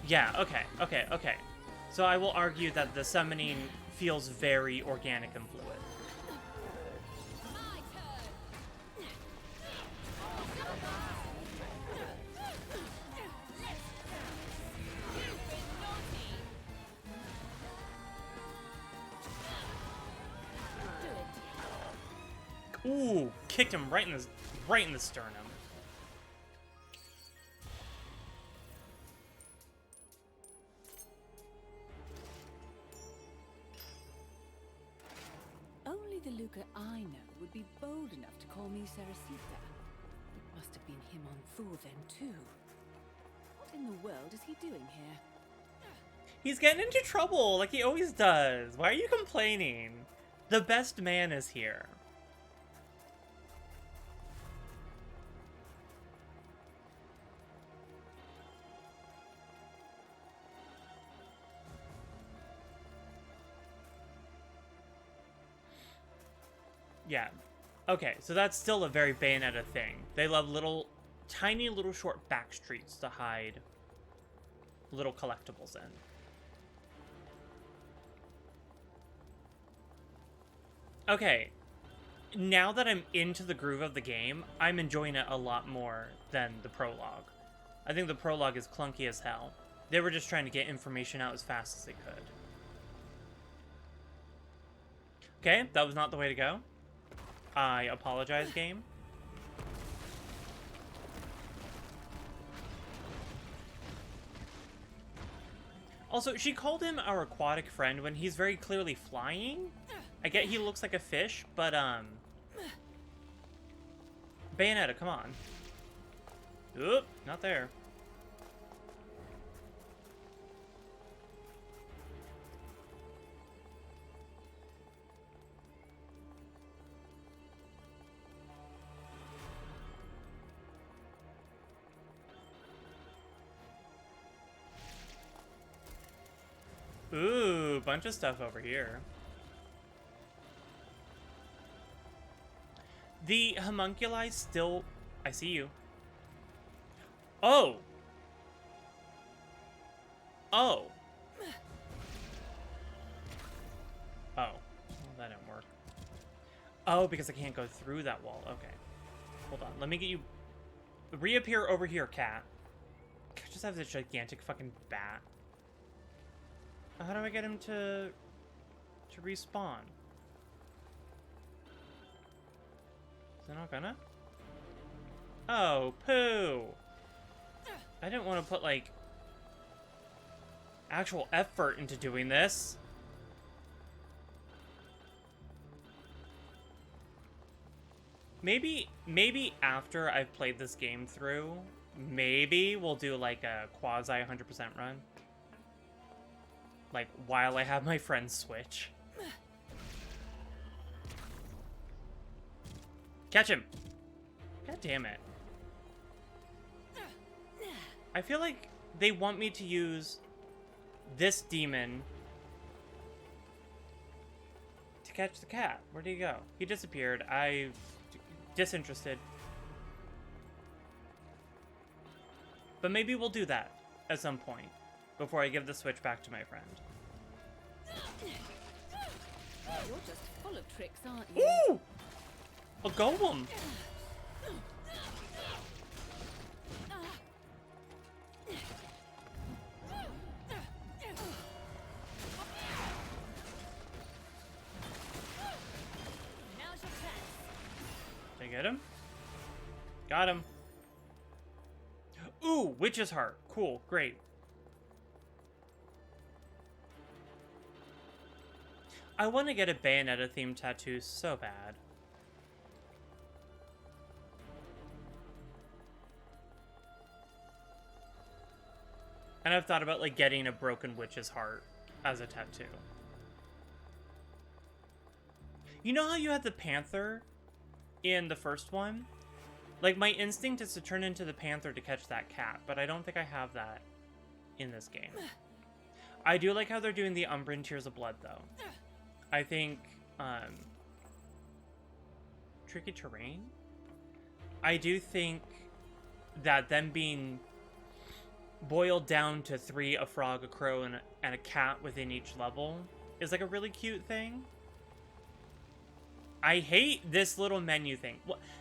yeah, okay. So I will argue that the summoning feels very organic and fluid. Ooh, kicked him right in the sternum. Only the Luca I know would be bold enough to call me Cerecita. It must have been him on Thor then too. What in the world is he doing here? He's getting into trouble like he always does. Why are you complaining? The best man is here. Yeah. Okay, so that's still a very Bayonetta thing. They love little, tiny little short back streets to hide little collectibles in. Okay, now that I'm into the groove of the game, I'm enjoying it a lot more than the prologue. I think the prologue is clunky as hell. They were just trying to get information out as fast as they could. Okay, that was not the way to go. I apologize, game. Also, she called him our aquatic friend when he's very clearly flying. I get he looks like a fish, but, Bayonetta, come on. Oop, not there. Ooh, bunch of stuff over here. The homunculi still... I see you. Oh! Oh! Oh. Well, that didn't work. Oh, because I can't go through that wall. Okay. Hold on. Let me get you... Reappear over here, cat. I just have this gigantic fucking bat. How do I get him to respawn? Is it not gonna? Oh, poo! I didn't want to put, like, actual effort into doing this. Maybe after I've played this game through, maybe we'll do, like, a quasi 100% run. Like, while I have my friends switch. Catch him! God damn it. I feel like they want me to use this demon to catch the cat. Where'd he go? He disappeared. I'm disinterested. But maybe we'll do that at some point before I give the switch back to my friend. You're just full of tricks, aren't you? Ooh! A golem! Now's your chance. Did I get him? Got him. Ooh, witch's heart. Cool, great. I want to get a Bayonetta themed tattoo so bad. And I've thought about, like, getting a broken witch's heart as a tattoo. You know how you had the panther in the first one? Like, my instinct is to turn into the panther to catch that cat, but I don't think I have that in this game. I do like how they're doing the Umbran Tears of Blood, though. I think, tricky terrain? I do think that them being boiled down to 3, a frog, a crow, and a cat within each level is, like, a really cute thing. I hate this little menu thing.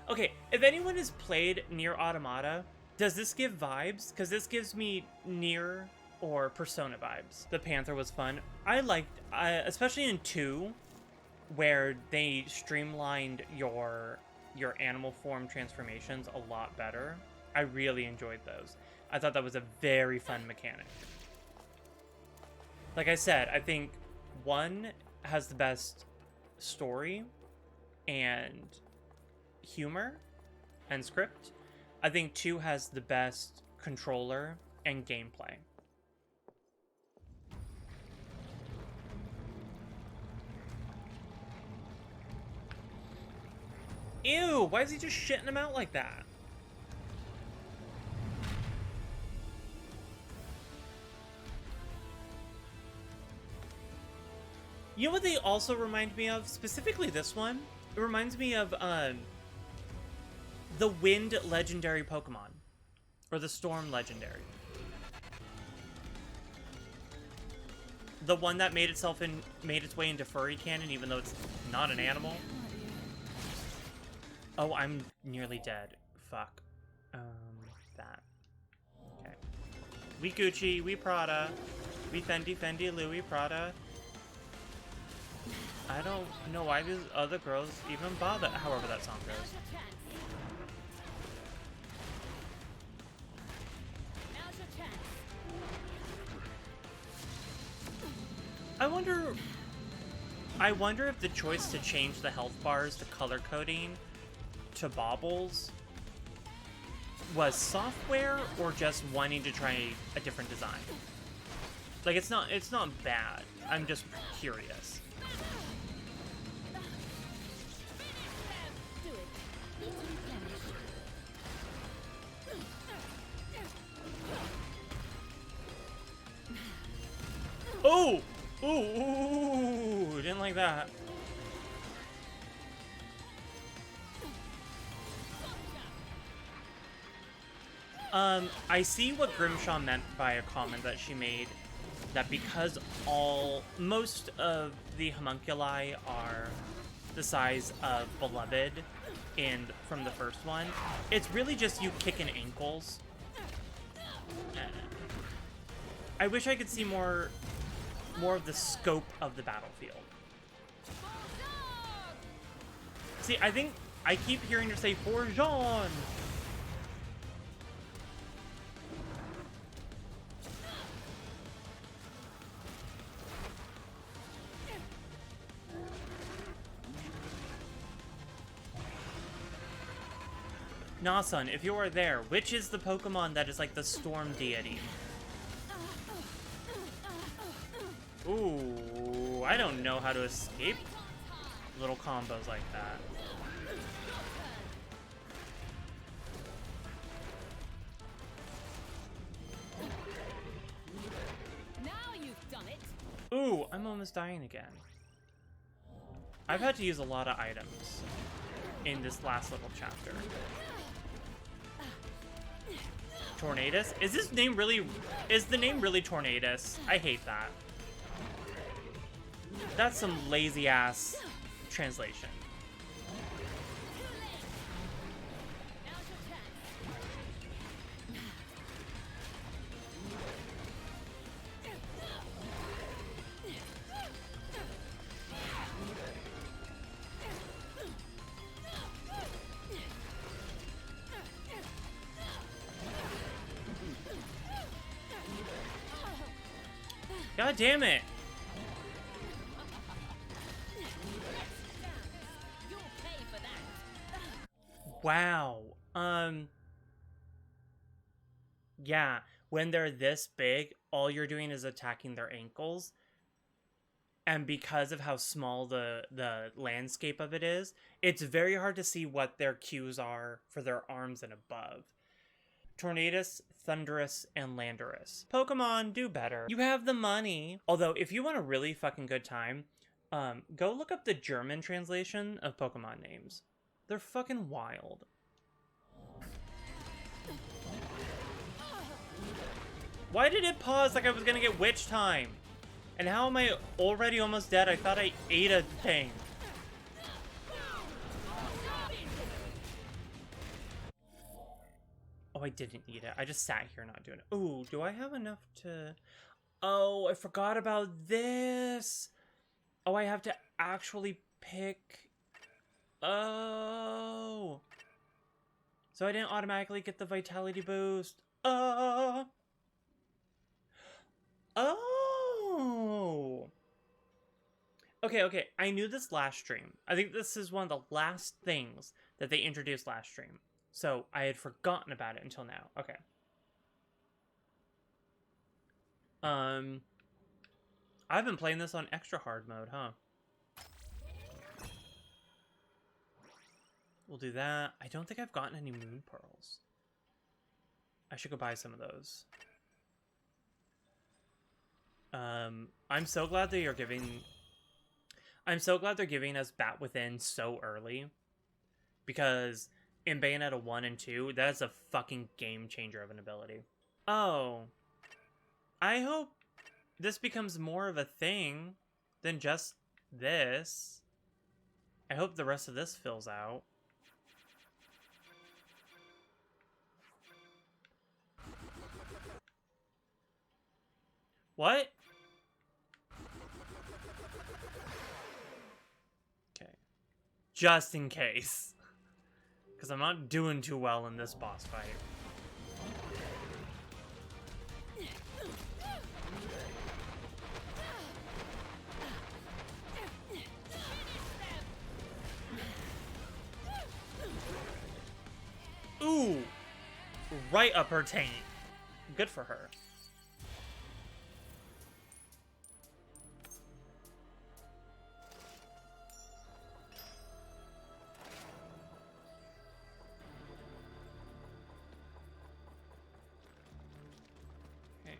Okay, if anyone has played Nier Automata, does this give vibes? Because this gives me Nier or Persona vibes. The Panther was fun. I liked, especially in 2, where they streamlined your animal form transformations a lot better. I really enjoyed those. I thought that was a very fun mechanic. Like I said, I think 1 has the best story and humor and script. I think 2 has the best controller and gameplay. Ew, why is he just shitting him out like that? You know what they also remind me of? Specifically this one? It reminds me of the Wind legendary Pokemon. Or the Storm legendary. The one that made its way into furry canon, even though it's not an animal. Oh, I'm nearly dead. Fuck. That. Okay. We Gucci, we Prada, we Fendi, Louis, Prada. I don't know why these other girls even bother. However that song goes. I wonder if the choice to change the health bars to color coding to baubles was software or just wanting to try a different design. Like it's not bad. I'm just curious. Oh! Ooh, didn't like that. I see what Grimshaw meant by a comment that she made, that because most of the homunculi are the size of Beloved from the first one, it's really just you kicking ankles. I wish I could see more of the scope of the battlefield. See, I think I keep hearing her say "For Jean." Nah, son, if you are there, which is the Pokemon that is like the storm deity? Ooh, I don't know how to escape little combos like that. Now you've done it. Ooh, I'm almost dying again. I've had to use a lot of items in this last little chapter. Tornadus? Is the name really Tornadus? I hate that. That's some lazy ass translation. God damn it! Wow. Yeah, when they're this big, all you're doing is attacking their ankles. And because of how small the landscape of it is, it's very hard to see what their cues are for their arms and above. Tornadus, Thundurus, and Landorus. Pokemon, do better. You have the money. Although, if you want a really fucking good time, go look up the German translation of Pokemon names. They're fucking wild. Why did it pause like I was gonna get witch time? And how am I already almost dead? I thought I ate a thing. Oh, I didn't eat it. I just sat here not doing it. Ooh, do I have enough to... Oh, I forgot about this. Oh, I have to actually pick... Oh. So I didn't automatically get the vitality boost. Oh. Okay. I knew this last stream. I think this is one of the last things that they introduced last stream. So I had forgotten about it until now. Okay. I've been playing this on extra hard mode, huh? We'll do that. I don't think I've gotten any moon pearls. I should go buy some of those. I'm so glad that you're giving... I'm so glad they're giving us Bat Within so early. Because in Bayonetta 1 and 2, that is a fucking game changer of an ability. Oh. I hope this becomes more of a thing than just this. I hope the rest of this fills out. What? Okay. Just in case. Because I'm not doing too well in this boss fight. Ooh! Right up her taint. Good for her. Okay.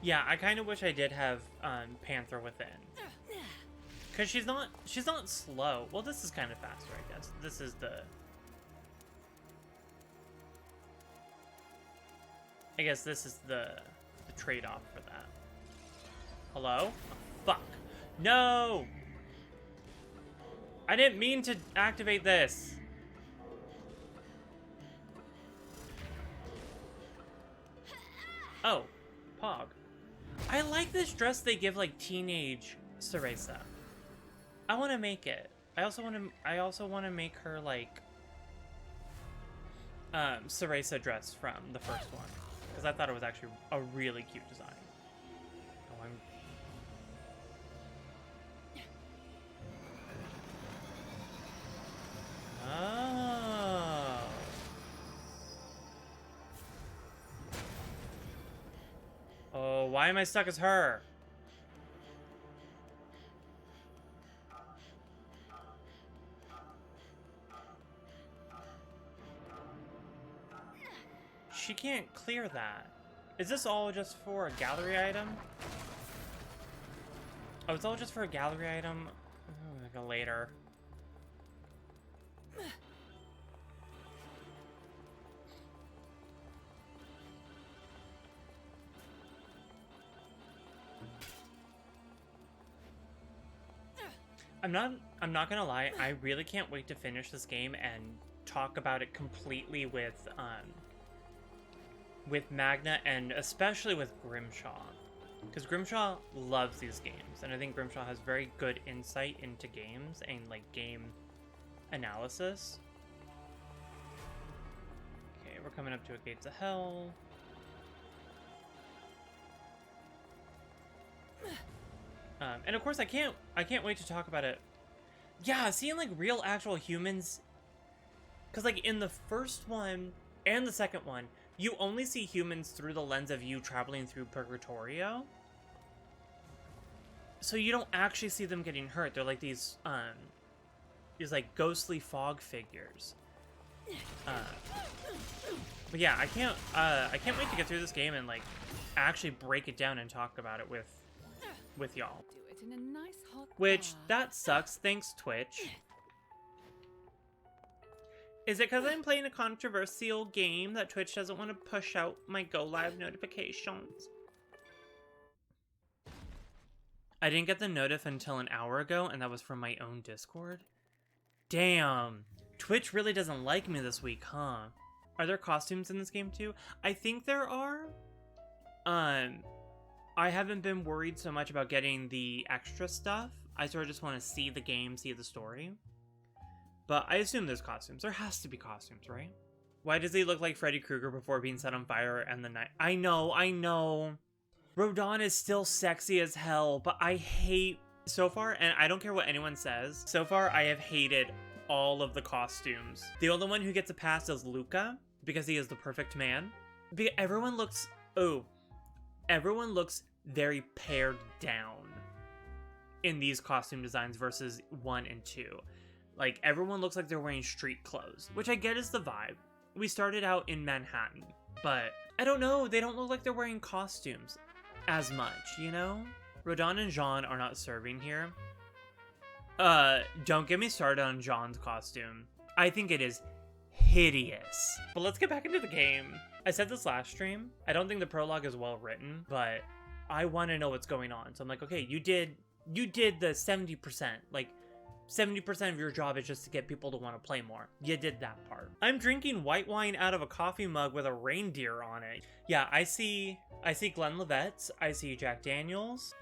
Yeah, I kind of wish I did have Panther Within. Cause she's not slow. Well, this is kind of faster, I guess. This is the I guess this is the trade-off for that. Hello? Oh, fuck. No! I didn't mean to activate this. Oh, Pog. I like this dress they give like teenage Cereza. I want to make it. I also want to make her like Cereza dress from the first one because I thought it was actually a really cute design. Oh, Oh. Oh, why am I stuck as her? She can't clear that. Is this all just for a gallery item? Oh, it's all just for a gallery item? Oh, like a later. I'm not gonna lie, I really can't wait to finish this game and talk about it completely with Magna and especially with Grimshaw. Because Grimshaw loves these games, and I think Grimshaw has very good insight into games and like game analysis. Okay, we're coming up to a Gates of Hell. And of course, I can't wait to talk about it. Yeah, seeing like real actual humans, because like in the first one and the second one, you only see humans through the lens of you traveling through Purgatorio. So you don't actually see them getting hurt. They're like these like ghostly fog figures. But yeah, I can't wait to get through this game and like actually break it down and talk about it with y'all. Do it in a nice hot Which, bath. that sucks, thanks Twitch. Is it because I'm playing a controversial game that Twitch doesn't want to push out my Go Live notifications? I didn't get the notif until an hour ago, and that was from my own Discord. Damn. Twitch really doesn't like me this week, huh? Are there costumes in this game too? I think there are. I haven't been worried so much about getting the extra stuff. I sort of just want to see the game, see the story. But I assume there's costumes. There has to be costumes, right? Why does he look like Freddy Krueger before being set on fire and the night? I know. Rodon is still sexy as hell, but I hate... So far, and I don't care what anyone says, so far I have hated all of the costumes. The only one who gets a pass is Luca, because he is the perfect man. Everyone looks very pared down in these costume designs versus 1 and 2. Like, everyone looks like they're wearing street clothes, which I get is the vibe. We started out in Manhattan, but I don't know, they don't look like they're wearing costumes as much, you know? Rodin and Jean are not serving here. Don't get me started on Jean's costume. I think it is hideous. But let's get back into the game. I said this last stream, I don't think the prologue is well written, but I want to know what's going on. So I'm like, okay, you did the 70%, like 70% of your job is just to get people to want to play more. You did that part. I'm drinking white wine out of a coffee mug with a reindeer on it. Yeah, I see Glenlivet's, I see Jack Daniels.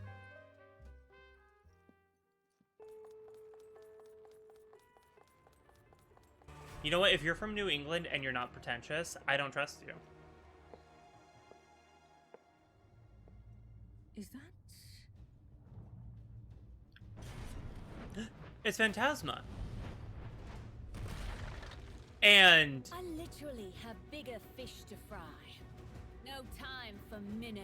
You know what? If you're from New England and you're not pretentious, I don't trust you. Is that... It's Phantasma. And I literally have bigger fish to fry. No time for minnows.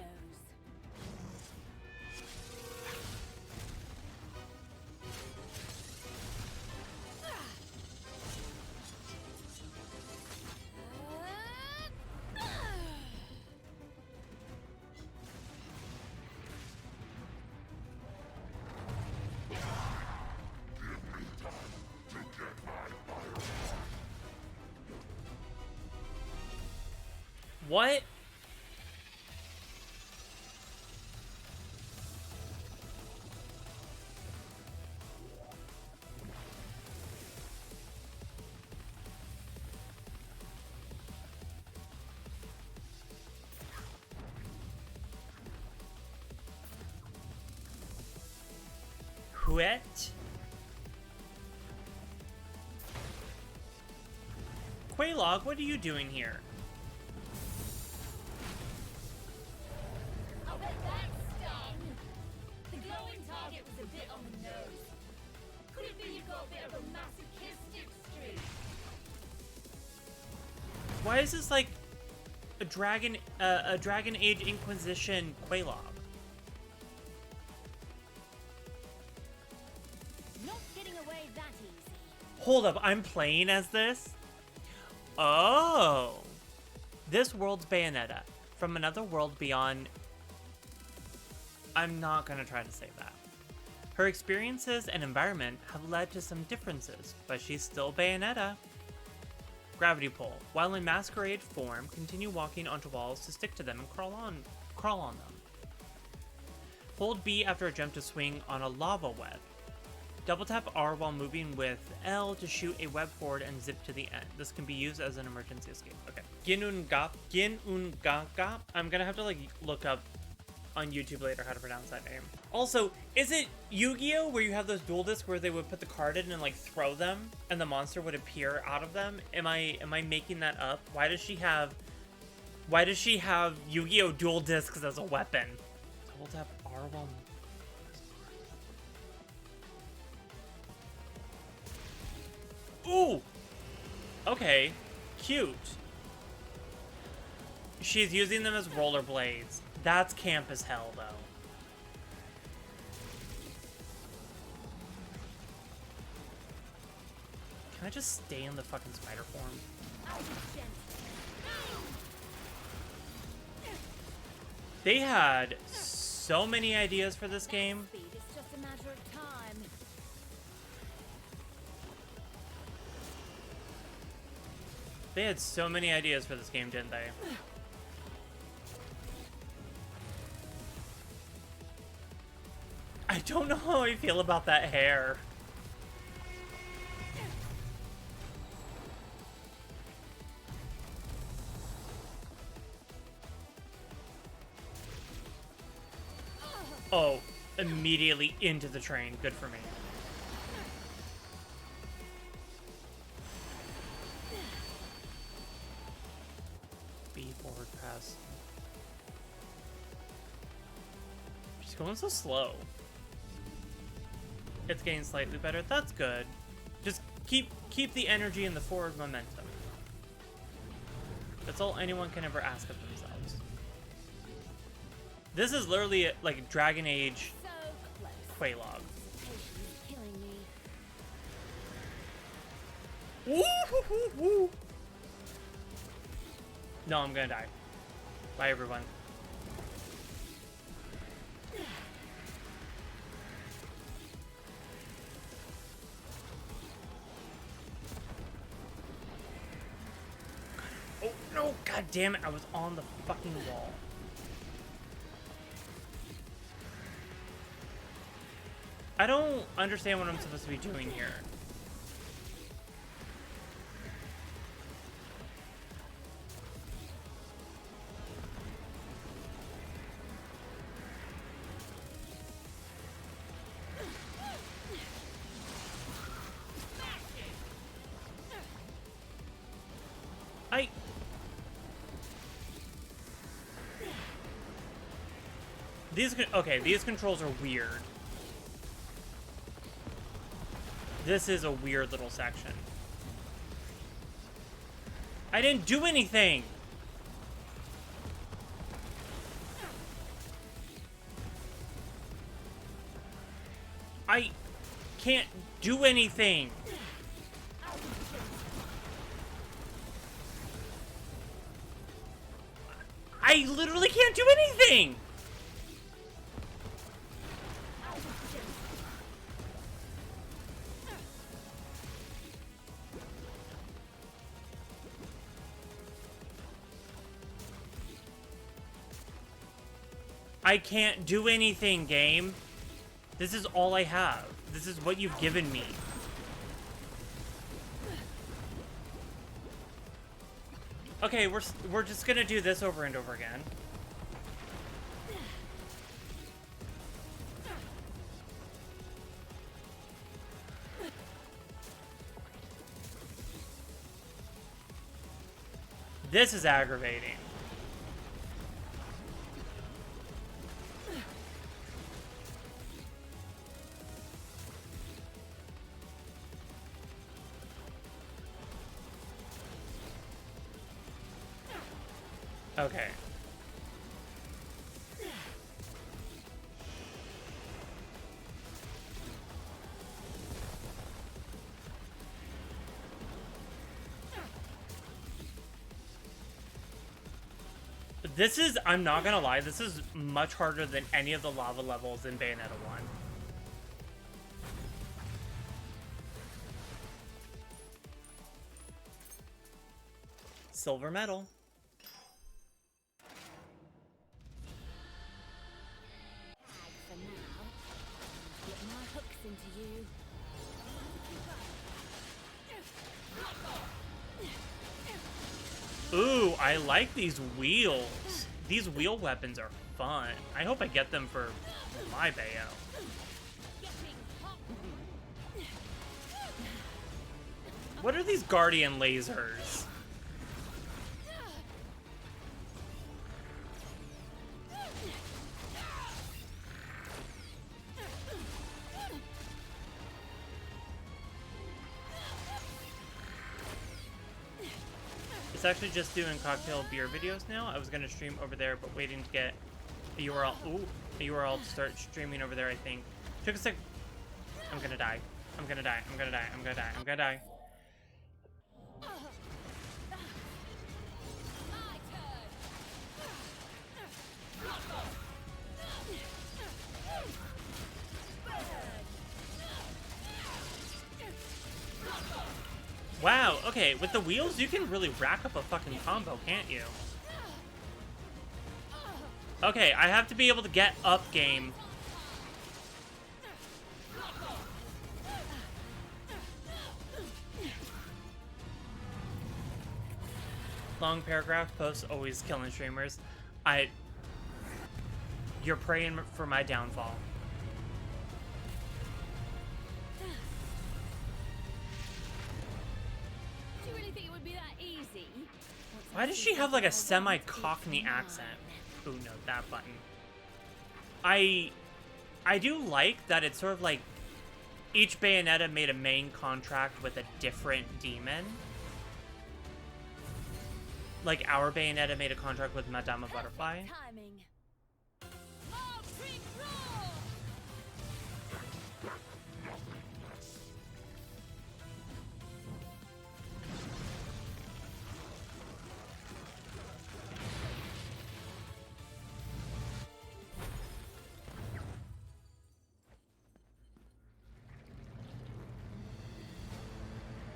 what? What? Quelaag, what are you doing here? I'll bet that stung. The glowing target was a bit on the nose. Could it be you've got a bit of a masochistic streak? Why is this like a Dragon Age Inquisition Quelaag? Not getting away that easy. Hold up, I'm playing as this? Oh. This world's Bayonetta. From another world beyond... I'm not gonna try to say that. Her experiences and environment have led to some differences, but she's still Bayonetta. Gravity pull. While in masquerade form, continue walking onto walls to stick to them and crawl on them. Hold B after a jump to swing on a lava web. Double tap R while moving with L to shoot a web forward and zip to the end. This can be used as an emergency escape. Okay. Ginungaka. I'm gonna have to like look up on YouTube later how to pronounce that name. Also, is it Yu-Gi-Oh where you have those duel discs where they would put the card in and like throw them and the monster would appear out of them? Am I making that up? Why does she have Yu-Gi-Oh dual discs as a weapon? Double tap R while... Ooh! Okay. Cute. She's using them as rollerblades. That's camp as hell, though. Can I just stay in the fucking spider form? They had so many ideas for this game. It's just a matter of time. They had so many ideas for this game, didn't they? I don't know how I feel about that hair. Oh, immediately into the train. Good for me. B forward pass. She's going so slow. It's getting slightly better. That's good. Just keep the energy and the forward momentum. That's all anyone can ever ask of themselves. This is literally like Dragon Age So close. Quelaag. Hesitation is killing me. Woo-hoo-hoo-hoo. No, I'm gonna die. Bye, everyone. Oh, no! God damn it! I was on the fucking wall. I don't understand what I'm supposed to be doing here. These controls are weird. This is a weird little section. I didn't do anything! I can't do anything! I literally can't do anything! I can't do anything, game. This is all I have. This is what you've given me. Okay, we're just gonna do this over and over again. This is aggravating. Okay. This is, I'm not gonna lie, this is much harder than any of the lava levels in Bayonetta 1. Silver medal. For now, get my hooks into you. Ooh, I like these wheels. These wheel weapons are fun. I hope I get them for my Bayo. What are these guardian lasers? It's actually just doing cocktail beer videos now. I was gonna stream over there, but waiting to get a URL. Ooh, a URL to start streaming over there, I think. Took a sec. I'm gonna die. I'm gonna die. I'm gonna die. I'm gonna die. I'm gonna die. Wow, okay, with the wheels, you can really rack up a fucking combo, can't you? Okay, I have to be able to get up game. Long paragraph posts always killing streamers. You're praying for my downfall. Do you really think it would be that easy? Why does she have like a semi-Cockney accent? Ooh, no, that button. I do like that it's sort of like each Bayonetta made a main contract with a different demon. Like, our Bayonetta made a contract with Madame Butterfly. Timing.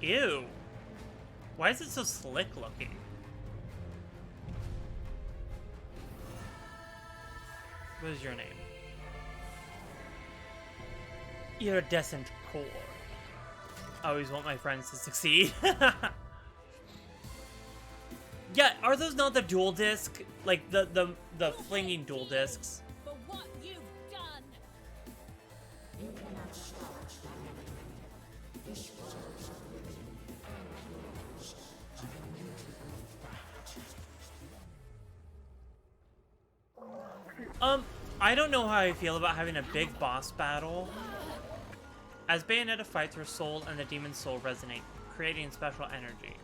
Ew. Why is it so slick looking? What is your name? Iridescent Core. I always want my friends to succeed. Yeah, are those not the dual disc? Like the flinging dual discs? For what you've done. I don't know how I feel about having a big boss battle. As Bayonetta fights, her soul and the demon's soul resonate, creating special energy.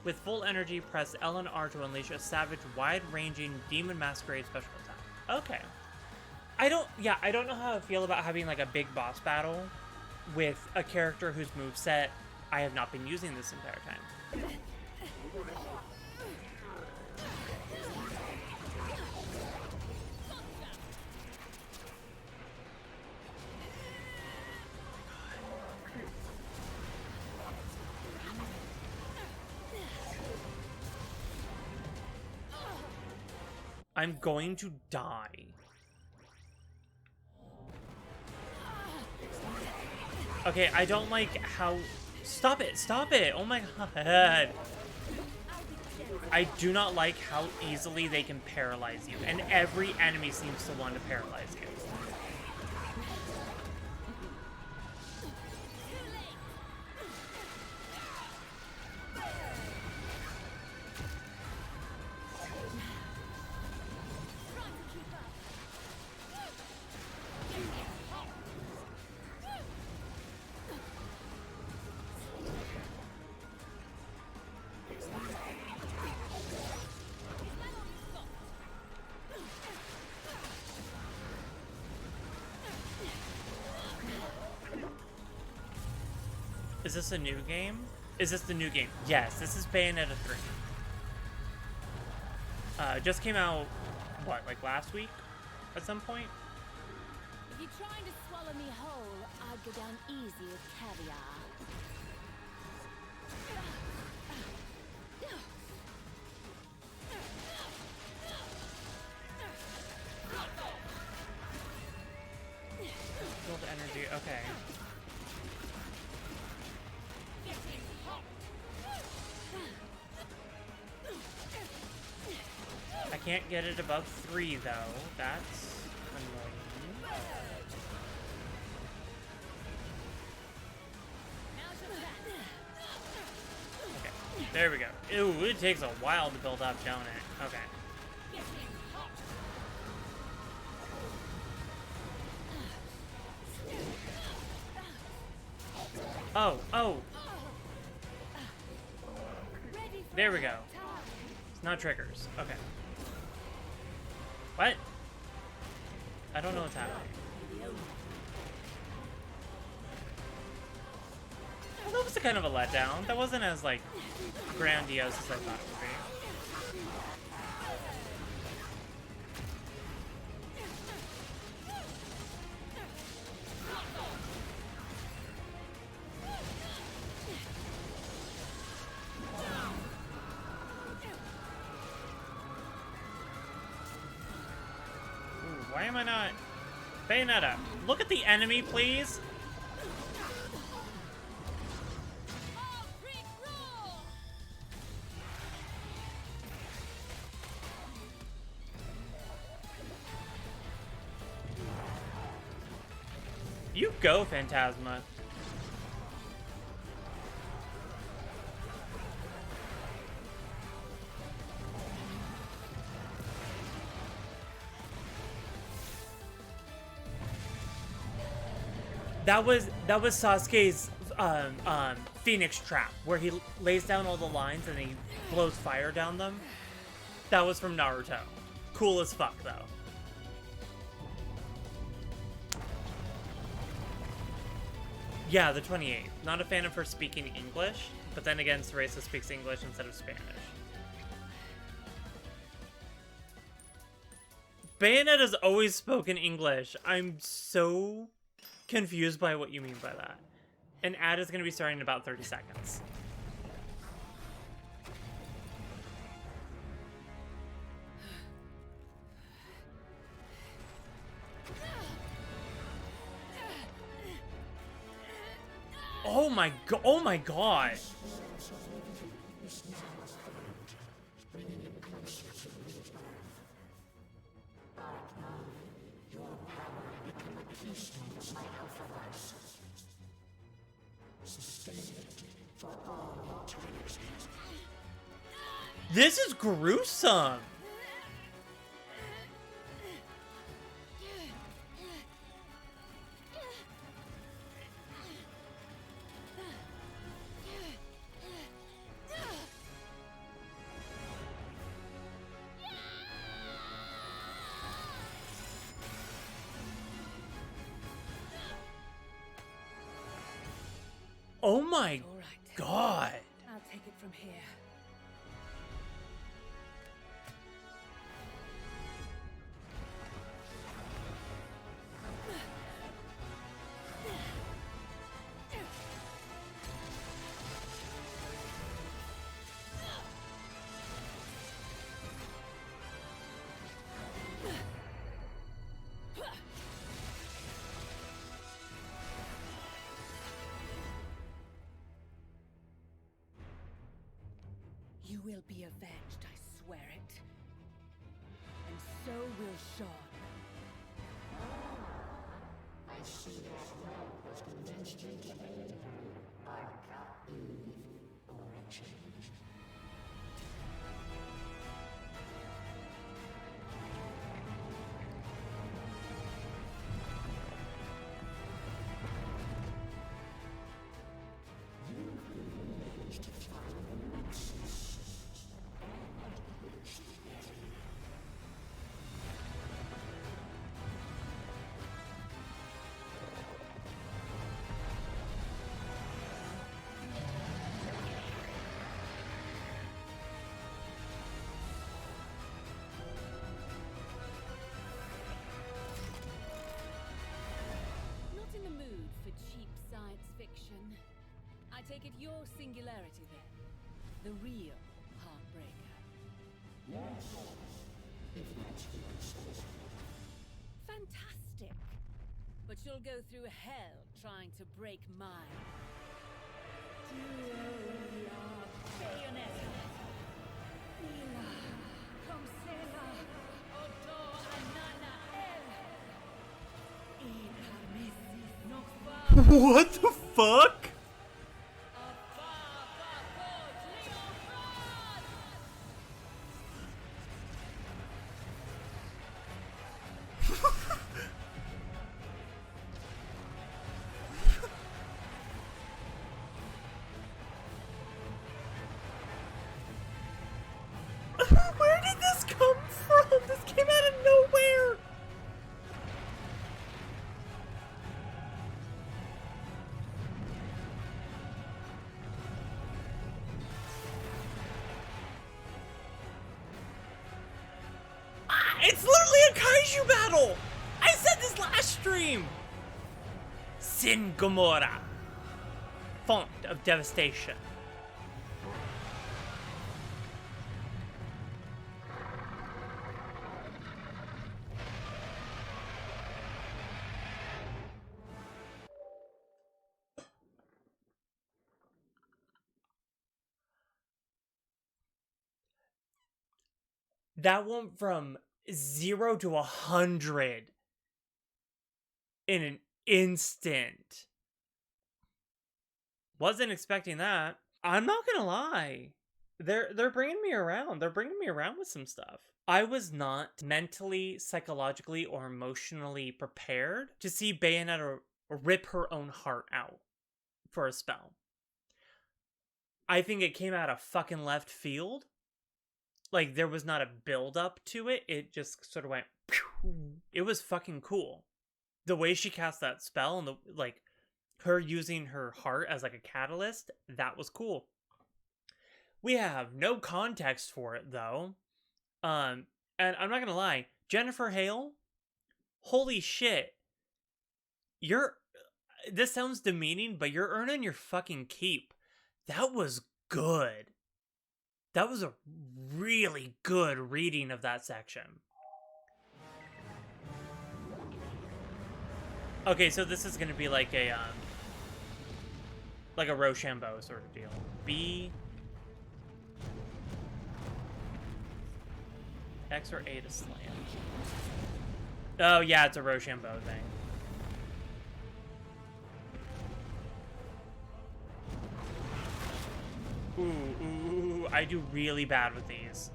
With full energy, press L and R to unleash a savage, wide-ranging demon masquerade special attack. Okay. I don't know how I feel about having like a big boss battle with a character whose moveset I have not been using this entire time. I'm going to die. Okay, I don't like how... Stop it! Stop it! Oh my god! I do not like how easily they can paralyze you, and every enemy seems to want to paralyze you. Is this a new game? Is this the new game? Yes, this is Bayonetta 3. Just came out, what, like last week? At some point? If you're trying to swallow me whole, I'd go down easy with caviar. Build energy, okay. I can't get it above 3 though. That's annoying. Okay, there we go. Ew, it takes a while to build up, don't it? Okay. Oh! There we go. It's not triggers. Okay. What? I don't know what's happening. Well, that was a kind of a letdown. That wasn't as, like, grandiose as I thought it would be. Why am I not... Bayonetta, look at the enemy, please! You go, Phantasma. that was Sasuke's Phoenix trap, where he lays down all the lines and he blows fire down them. That was from Naruto. Cool as fuck, though. Yeah, the 28th. Not a fan of her speaking English, but then again, Cereza speaks English instead of Spanish. Bayonetta's always spoken English. I'm so confused by what you mean by that. An ad is going to be starting in about 30 seconds. Oh my god! Oh my god! This is gruesome! Oh my All right. god! I'll take it from here. You will be avenged, I swear it. And so will Sean. I see that rope has convinced you to aid her. I can't leave or change. Not in the mood for cheap science fiction. I take it your singularity then. The real Heartbreaker. Yes, if that's what you say. Fantastic. But you'll go through hell trying to break mine. Bayonetta. Mila. Comsela. Odo Anana El. Icarmesis Nokva. What the fuck? Where did this come from? This came out of nowhere. It's literally a kaiju battle! I said this last stream! Sin Gomorrah. Font of devastation. That went from 0 to 100 in an instant. Wasn't expecting that. I'm not gonna lie. They're bringing me around. They're bringing me around with some stuff. I was not mentally, psychologically, or emotionally prepared to see Bayonetta rip her own heart out for a spell. I think it came out of fucking left field. Like, there was not a build up to it. It just sort of went, pew. It was fucking cool. The way she cast that spell and her using her heart as like a catalyst, that was cool. We have no context for it though. And I'm not gonna lie, Jennifer Hale, holy shit. This sounds demeaning, but you're earning your fucking keep. That was good. That was a really good reading of that section. Okay, so this is gonna be like a Rochambeau sort of deal. B X or A to slam. Oh yeah, it's a Rochambeau thing. Ooh, I do really bad with these.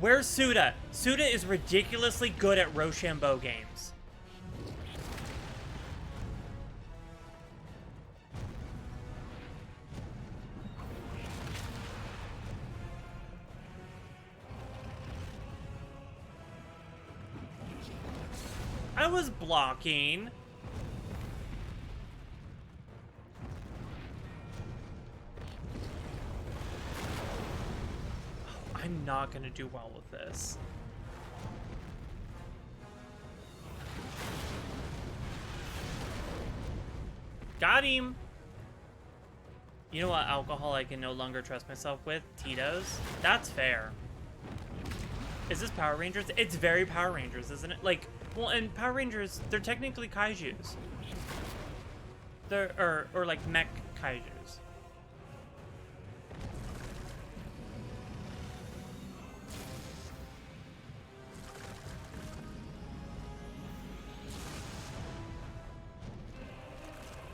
Where's Suda? Suda is ridiculously good at Rochambeau games. I was blocking. I'm not gonna do well with this. Got him! You know what alcohol I can no longer trust myself with? Tito's? That's fair. Is this Power Rangers? It's very Power Rangers, isn't it? Like, well, and Power Rangers, they're technically kaijus. They're, or like mech kaijus.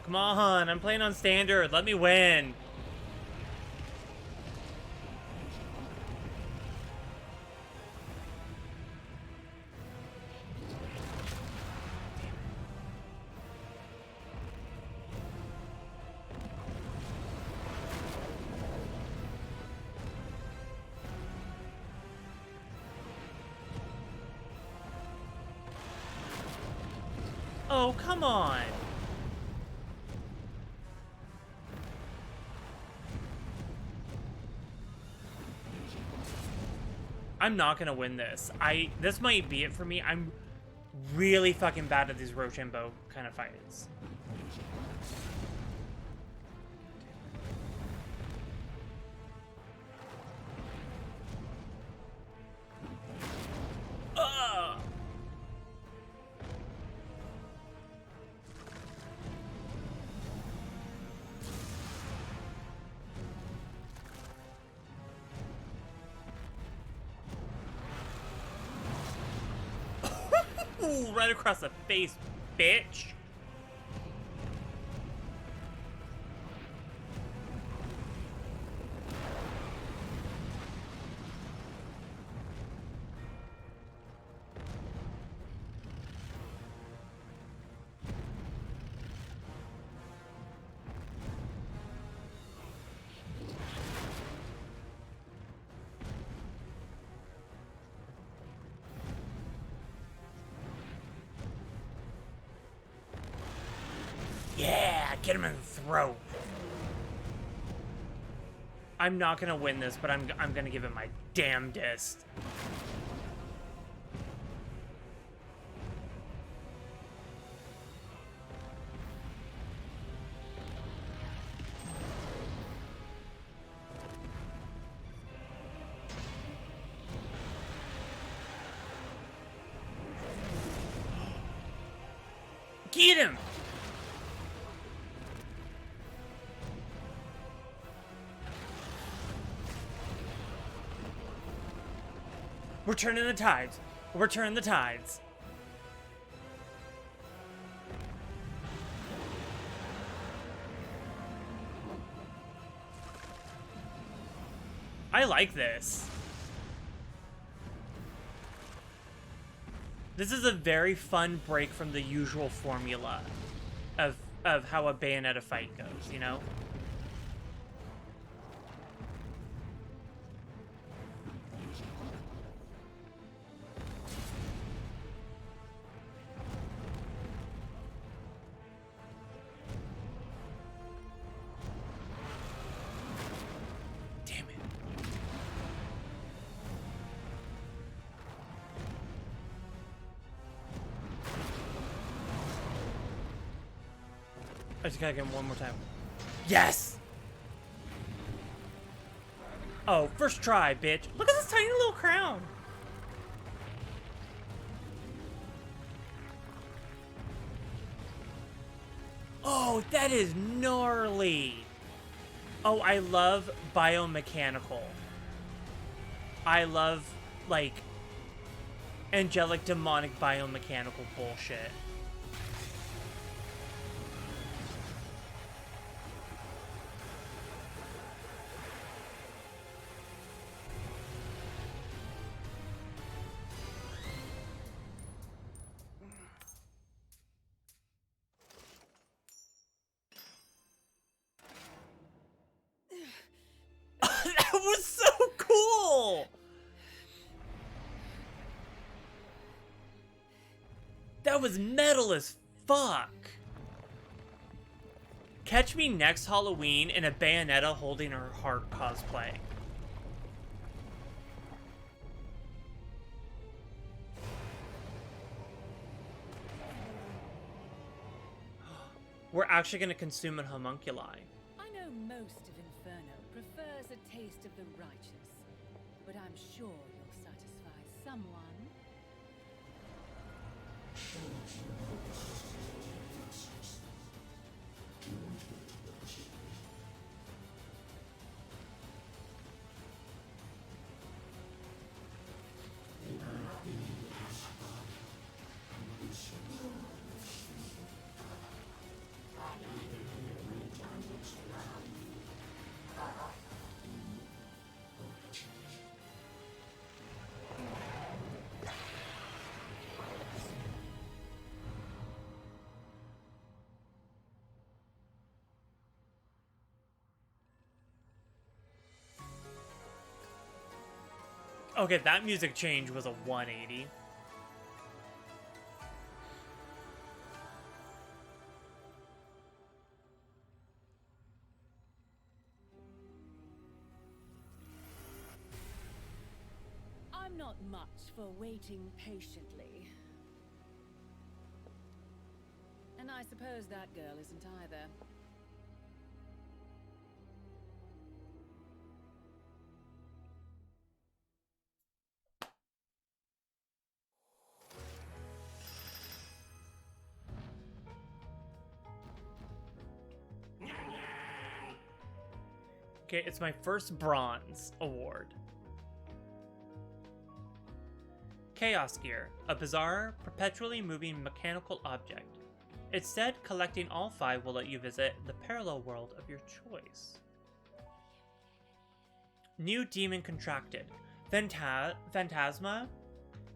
Come on, I'm playing on standard. Let me win. Oh, come on. I'm not gonna win this. This might be it for me. I'm really fucking bad at these Rochambeau kind of fights. Ugh! Ooh, right across the face, bitch. Yeah, get him in the throat. I'm not gonna win this, but I'm gonna give it my damnedest. Get him! We're turning the tides. We're turning the tides. I like this. This is a very fun break from the usual formula of how a Bayonetta fight goes, you know? Damn it. I just gotta get him one more time. Yes! Oh, first try, bitch. Look at this tiny little crown. Oh, that is gnarly. Oh, I love biomechanical. I love, like, angelic demonic biomechanical bullshit. That was so cool! That was metal as fuck! Catch me next Halloween in a Bayonetta holding her heart cosplay. We're actually gonna consume an homunculi. I know most of Inferno prefers a taste of the righteous, but I'm sure you'll satisfy someone. Okay, that music change was a 180. I'm not much for waiting patiently. And I suppose that girl isn't either. Okay, it's my first bronze award. Chaos Gear, a bizarre, perpetually moving mechanical object. Instead, collecting all 5 will let you visit the parallel world of your choice. New demon contracted. Phantasma.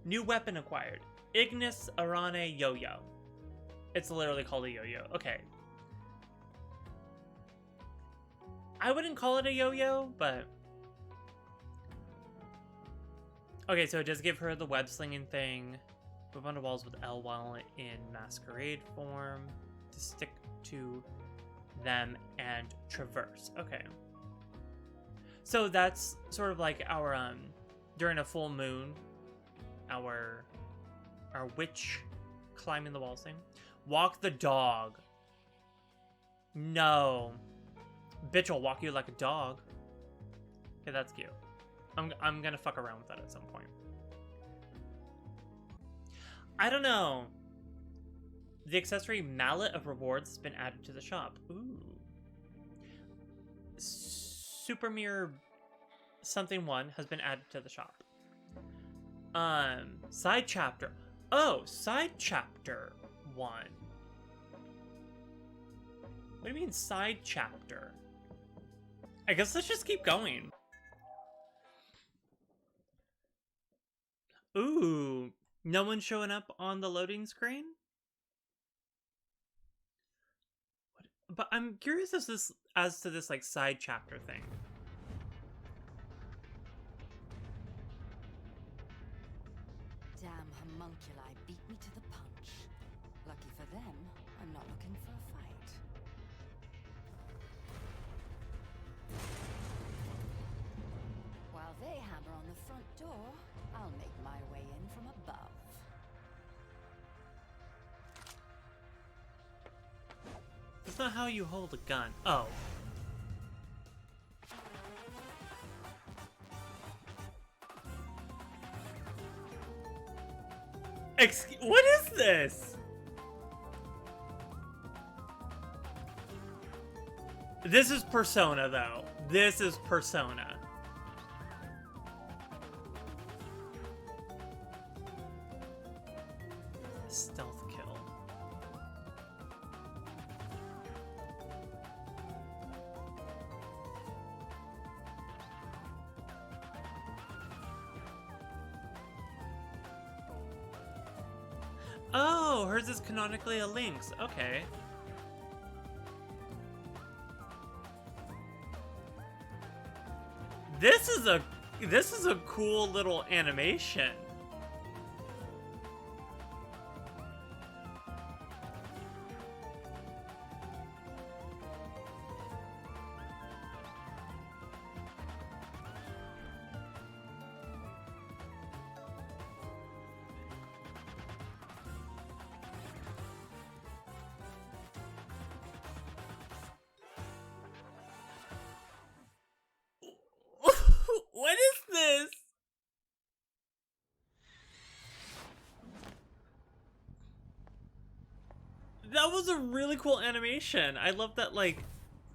New weapon acquired. Ignis Arane Yo-Yo. It's literally called a yo-yo. Okay. I wouldn't call it a yo-yo, but... Okay, so it does give her the web-slinging thing. Move onto walls with L while in masquerade form. To stick to them and traverse. Okay. So that's sort of like our, during a full moon, our witch climbing the walls thing. Walk the dog. No. Bitch will walk you like a dog. Okay, that's cute. I'm gonna fuck around with that at some point. I don't know. The accessory Mallet of Rewards has been added to the shop. Ooh. Super Mirror something 1 has been added to the shop. Side chapter. Oh, side chapter 1. What do you mean side chapter? I guess let's just keep going. Ooh, No one's showing up on the loading screen? But I'm curious as to this like side chapter thing. Damn homunculi beat me to the punch. Lucky for them, I'm not looking for a fight. While they hammer on the front door, I'll make my way in from above. That's not how you hold a gun. Oh. What is this? This is Persona, though. This is Persona. Stealth kill. Oh, hers is canonically a Lynx. Okay. This is a cool little animation. What is this? That was a really cool animation. I love that, like,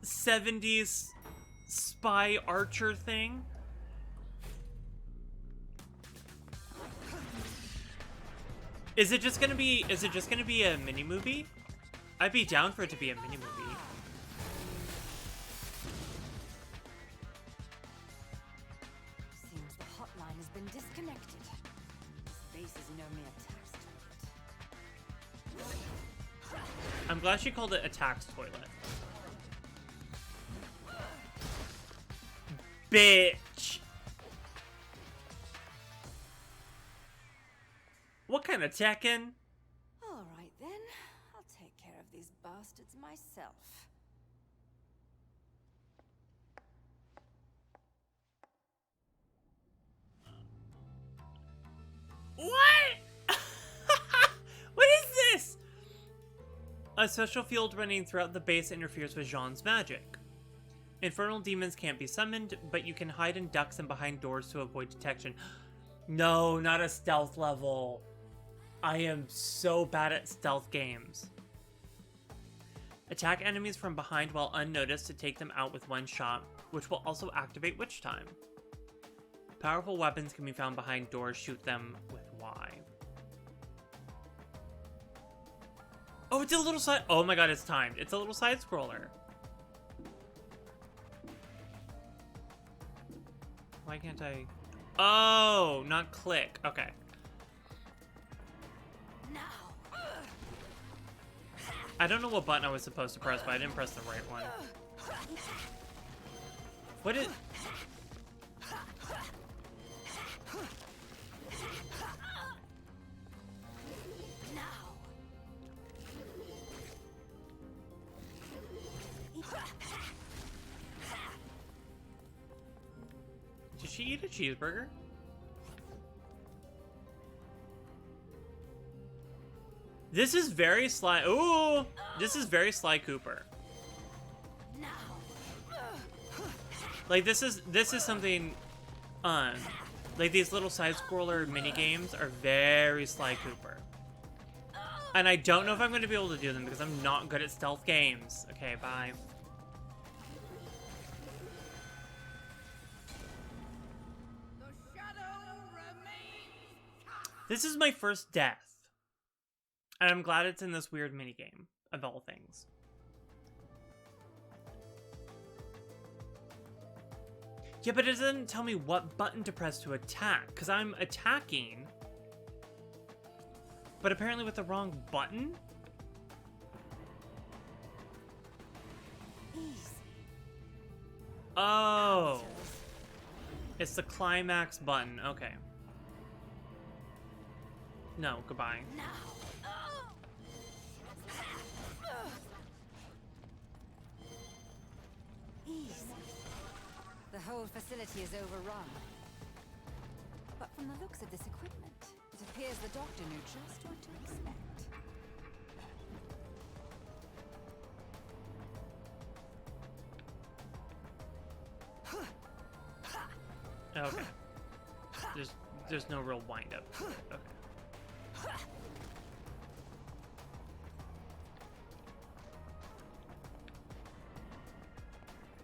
70s spy archer thing. Is it just gonna be a mini movie? I'd be down for it to be a mini movie. Seems the hotline has been disconnected. Space is no mere tax toilet. I'm glad she called it a tax toilet. Bitch! What kind of Tekken? All right then, I'll take care of these bastards myself. What? What is this? A special field running throughout the base interferes with Jean's magic. Infernal demons can't be summoned, but you can hide in ducts and behind doors to avoid detection. No, not a stealth level. I am so bad at stealth games. Attack enemies from behind while unnoticed to take them out with one shot, which will also activate Witch Time. Powerful weapons can be found behind doors. Shoot them with Y. Oh, it's a little side. Oh my god, it's timed. It's a little side scroller. Why can't I? Oh, not click. Okay. Now. I don't know what button I was supposed to press, but I didn't press the right one. What is? Did she eat a cheeseburger? This is very Sly. Ooh, this is very Sly Cooper. Like this is something, like these little side scroller mini games are very Sly Cooper. And I don't know if I'm going to be able to do them because I'm not good at stealth games. Okay, bye. This is my first death. And I'm glad it's in this weird minigame, of all things. Yeah, but it doesn't tell me what button to press to attack, because I'm attacking. but apparently with the wrong button? Easy. Oh. It's the climax button. Okay. No, goodbye. Now. Easy. The whole facility is overrun. But from the looks of this equipment, it appears the doctor knew just what to expect. Okay. There's no real wind up. Okay.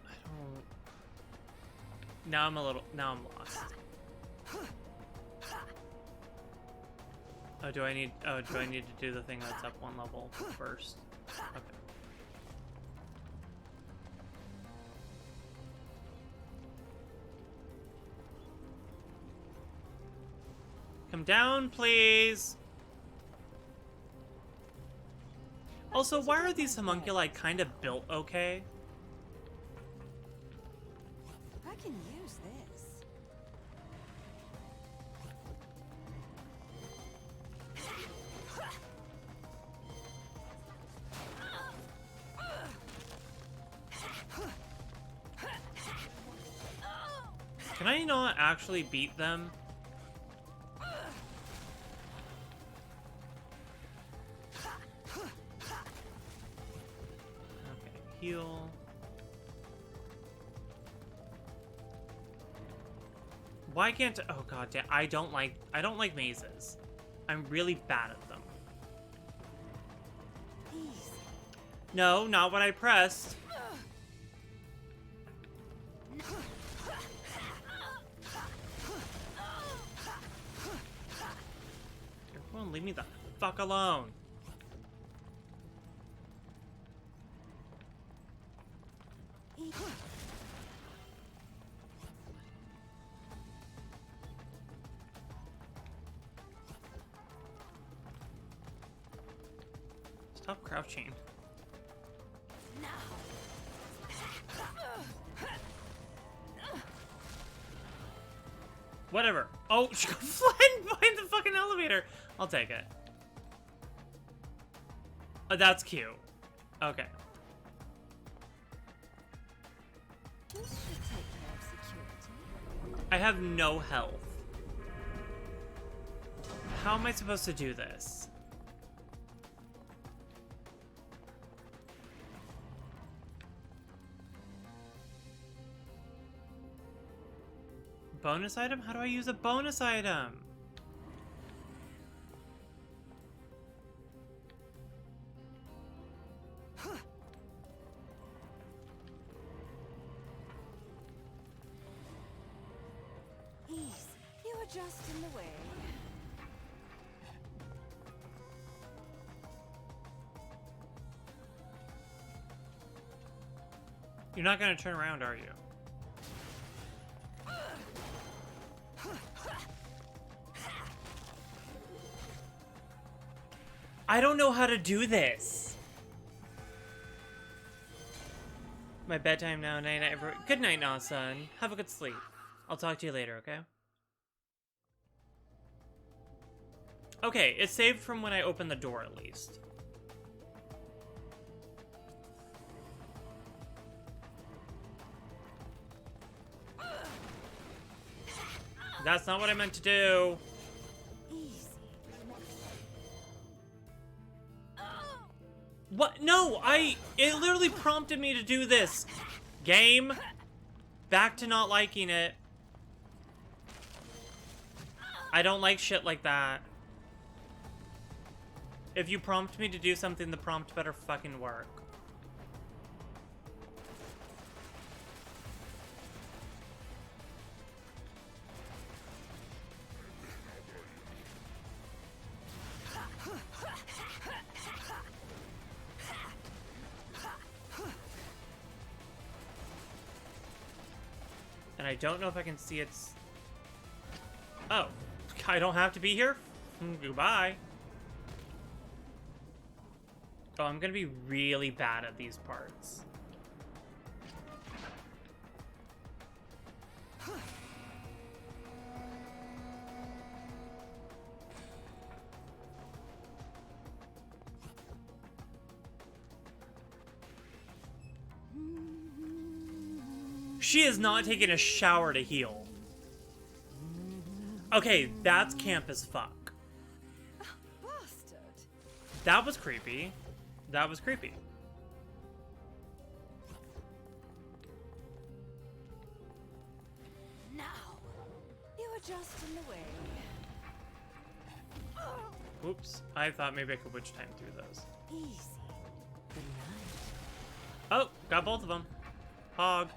I don't. Now I'm lost. Oh, do I need to do the thing that's up one level first? Okay. Come down, please. Also, why are these homunculi kind of built okay? I can use this. Can I not actually beat them? Okay, heal. Why can't oh god damn, I don't like mazes. I'm really bad at them. Easy. No, not what I pressed. Everyone leave me the fuck alone. Easy. Stop crouching. Whatever. Oh, she got flying behind the fucking elevator. I'll take it. Oh, that's cute. Okay. This should take care of security. I have no health. How am I supposed to do this? Bonus item? How do I use a bonus item? Easy. You were just in the way. You're not gonna turn around, are you? I don't know how to do this. My bedtime now. Night night. Good night now, son. Have a good sleep. I'll talk to you later, okay? Okay, it's saved from when I opened the door, at least. That's not what I meant to do. What? No, it literally prompted me to do this. Game. Back to not liking it. I don't like shit like that. If you prompt me to do something, the prompt better fucking work. And I don't know if I can see its... Oh. I don't have to be here? Goodbye. Oh, I'm gonna be really bad at these parts. She is not taking a shower to heal. Okay, that's camp as fuck. Bastard! That was creepy. That was creepy. Now, you were just in the way. Oops, I thought maybe I could witch time through those. Easy. Good night. Oh, got both of them. Hog.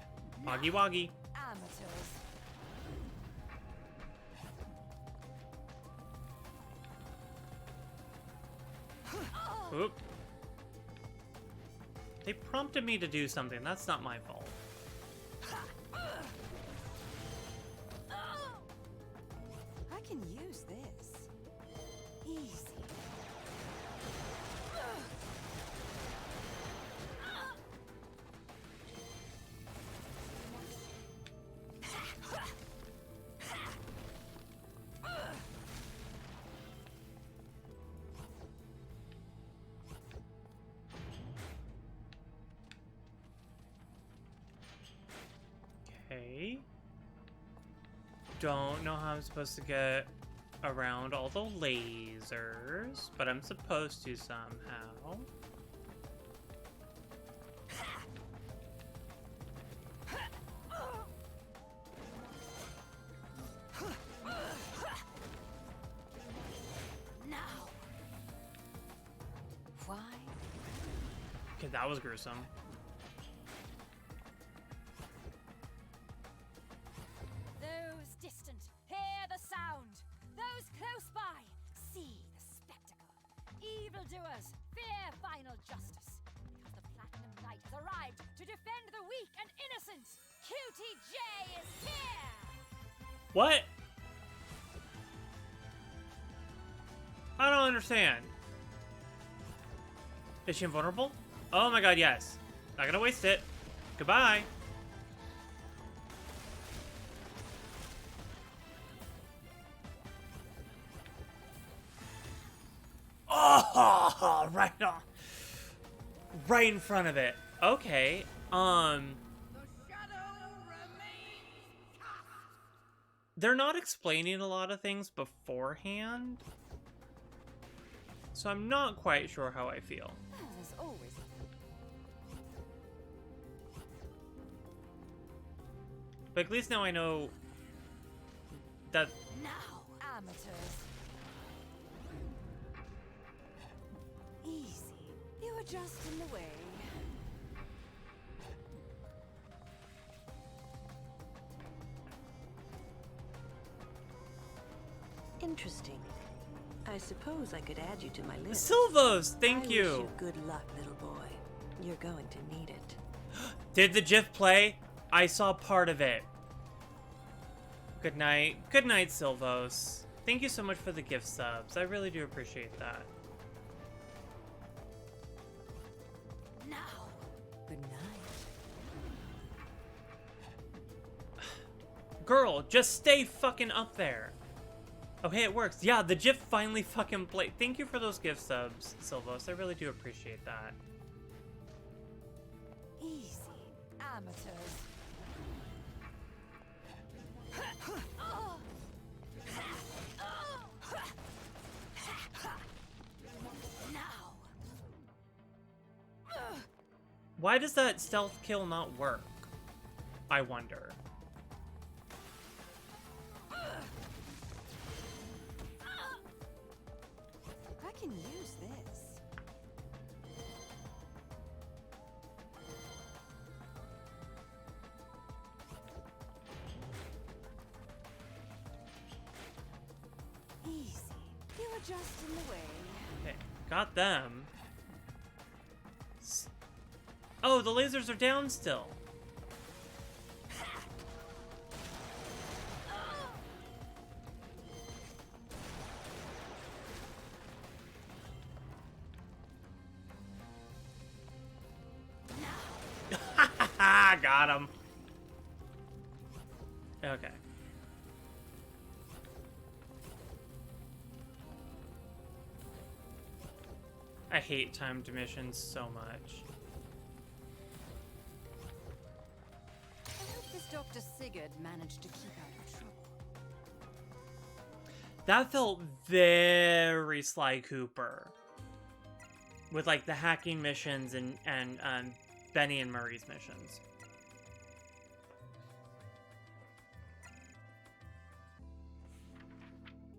Hoggy woggy. Amateurs. Oop. They prompted me to do something. That's not my fault. I can use this. Easy. Okay. Don't know how I'm supposed to get around all the lasers, but I'm supposed to somehow. Now. Why? Okay, that was gruesome. Those distant, hear the sound. Those close by, see the spectacle. Evildoers, fear final justice. Because the Platinum Knight has arrived to defend the weak and innocent. QTJ is here! What? I don't understand. Is she invulnerable? Oh my god, yes. Not gonna waste it. Goodbye. Oh, right on. Right in front of it. Okay. They're not explaining a lot of things beforehand, so I'm not quite sure how I feel. As always. But at least now I know that. Now, amateurs. Easy. You were just in the way. Interesting. I suppose I could add you to my list. Silvos, I thank wish you. Good luck, little boy. You're going to need it. Did the GIF play? I saw part of it. Good night. Good night, Silvos. Thank you so much for the gift subs. I really do appreciate that. Now. Good night. Girl, just stay fucking up there. Okay, it works. Yeah, the GIF finally fucking played. Thank you for those gift subs, Silvos. I really do appreciate that. Easy, amateurs. Now. Why does that stealth kill not work? I wonder. I can use this. Easy. You were just in the way. Okay, got them. Oh, the lasers are down still. Got him. Okay. I hate timed missions so much. I hope this Dr. Sigurd managed to keep out of trouble. That felt very Sly Cooper. With like the hacking missions and Benny and Murray's missions.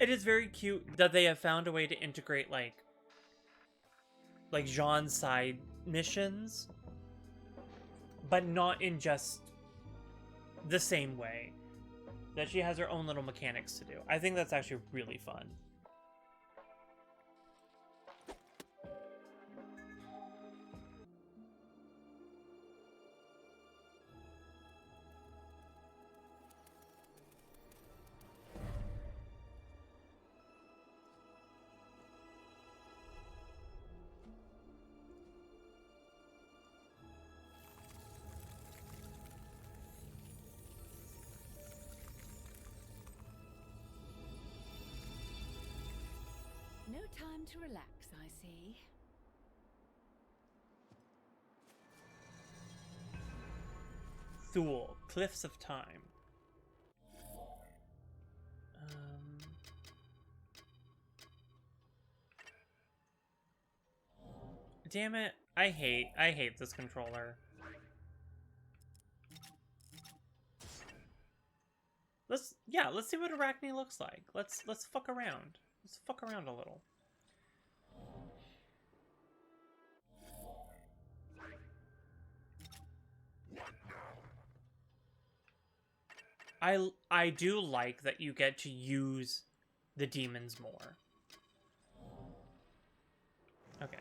It is very cute that they have found a way to integrate like Jean's side missions, but not in just the same way. That she has her own little mechanics to do. I think that's actually really fun. No time to relax, I see. Thule, Cliffs of Time. Damn it. I hate this controller. Let's see what Arachne looks like. Let's fuck around. Let's fuck around a little. I do like that you get to use the demons more. Okay.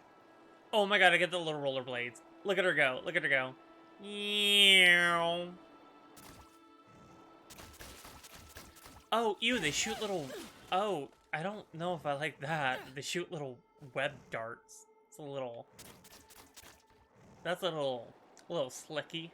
Oh my god, I get the little rollerblades. Look at her go. Look at her go. Meow. Oh, ew, they shoot little... Oh, I don't know if I like that. They shoot little web darts. It's a little... That's a little slicky.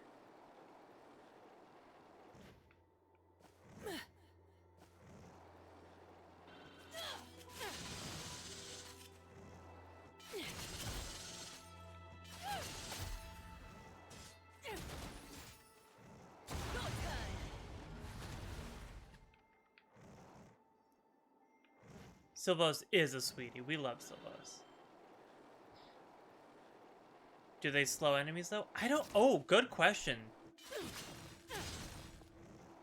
Sylvos is a sweetie. We love Sylvos. Do they slow enemies, though? I don't... Oh, good question.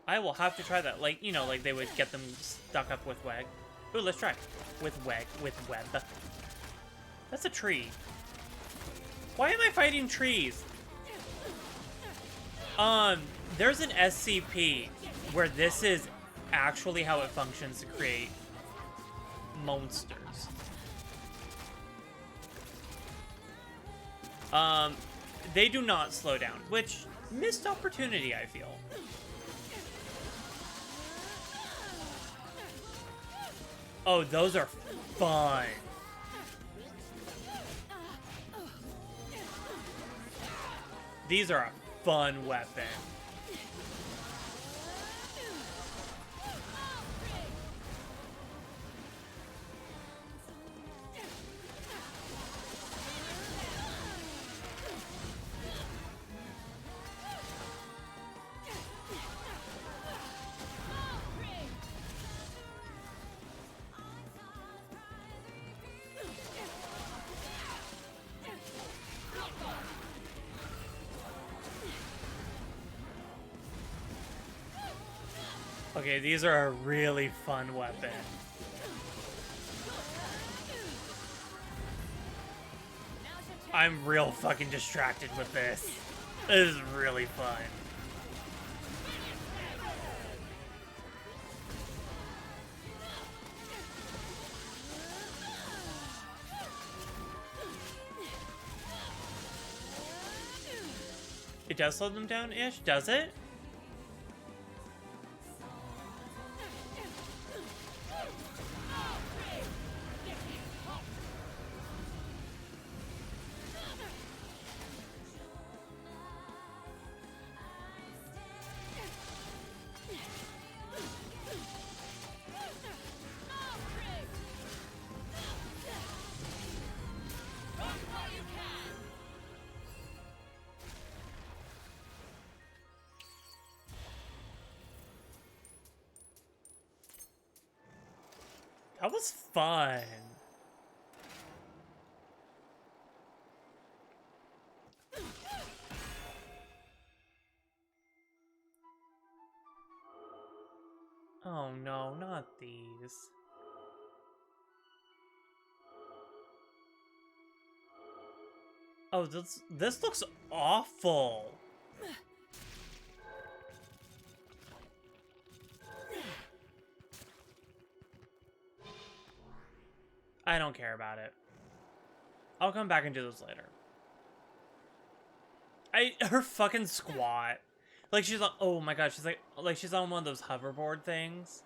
I will have to try that. Like, you know, like they would get them stuck up with Weg. Ooh, let's try. With Weg. With Web. That's a tree. Why am I fighting trees? There's an SCP where this is actually how it functions to create monsters. They do not slow down, which missed opportunity, I feel. Oh, those are fun. These are a fun weapon. Okay, these are a really fun weapon. I'm real fucking distracted with this. This is really fun. It does slow them down-ish, does it? That was fun. Oh no, not these. Oh, this looks awful. I don't care about it. I'll come back and do those later. Her fucking squat. Like she's on, oh my god, she's like she's on one of those hoverboard things.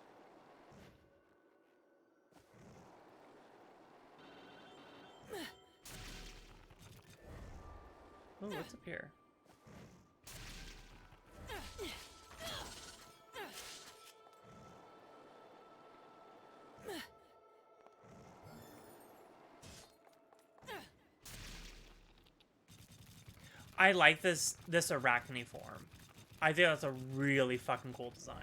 Oh, what's up here? I like this arachne form. I think that's a really fucking cool design.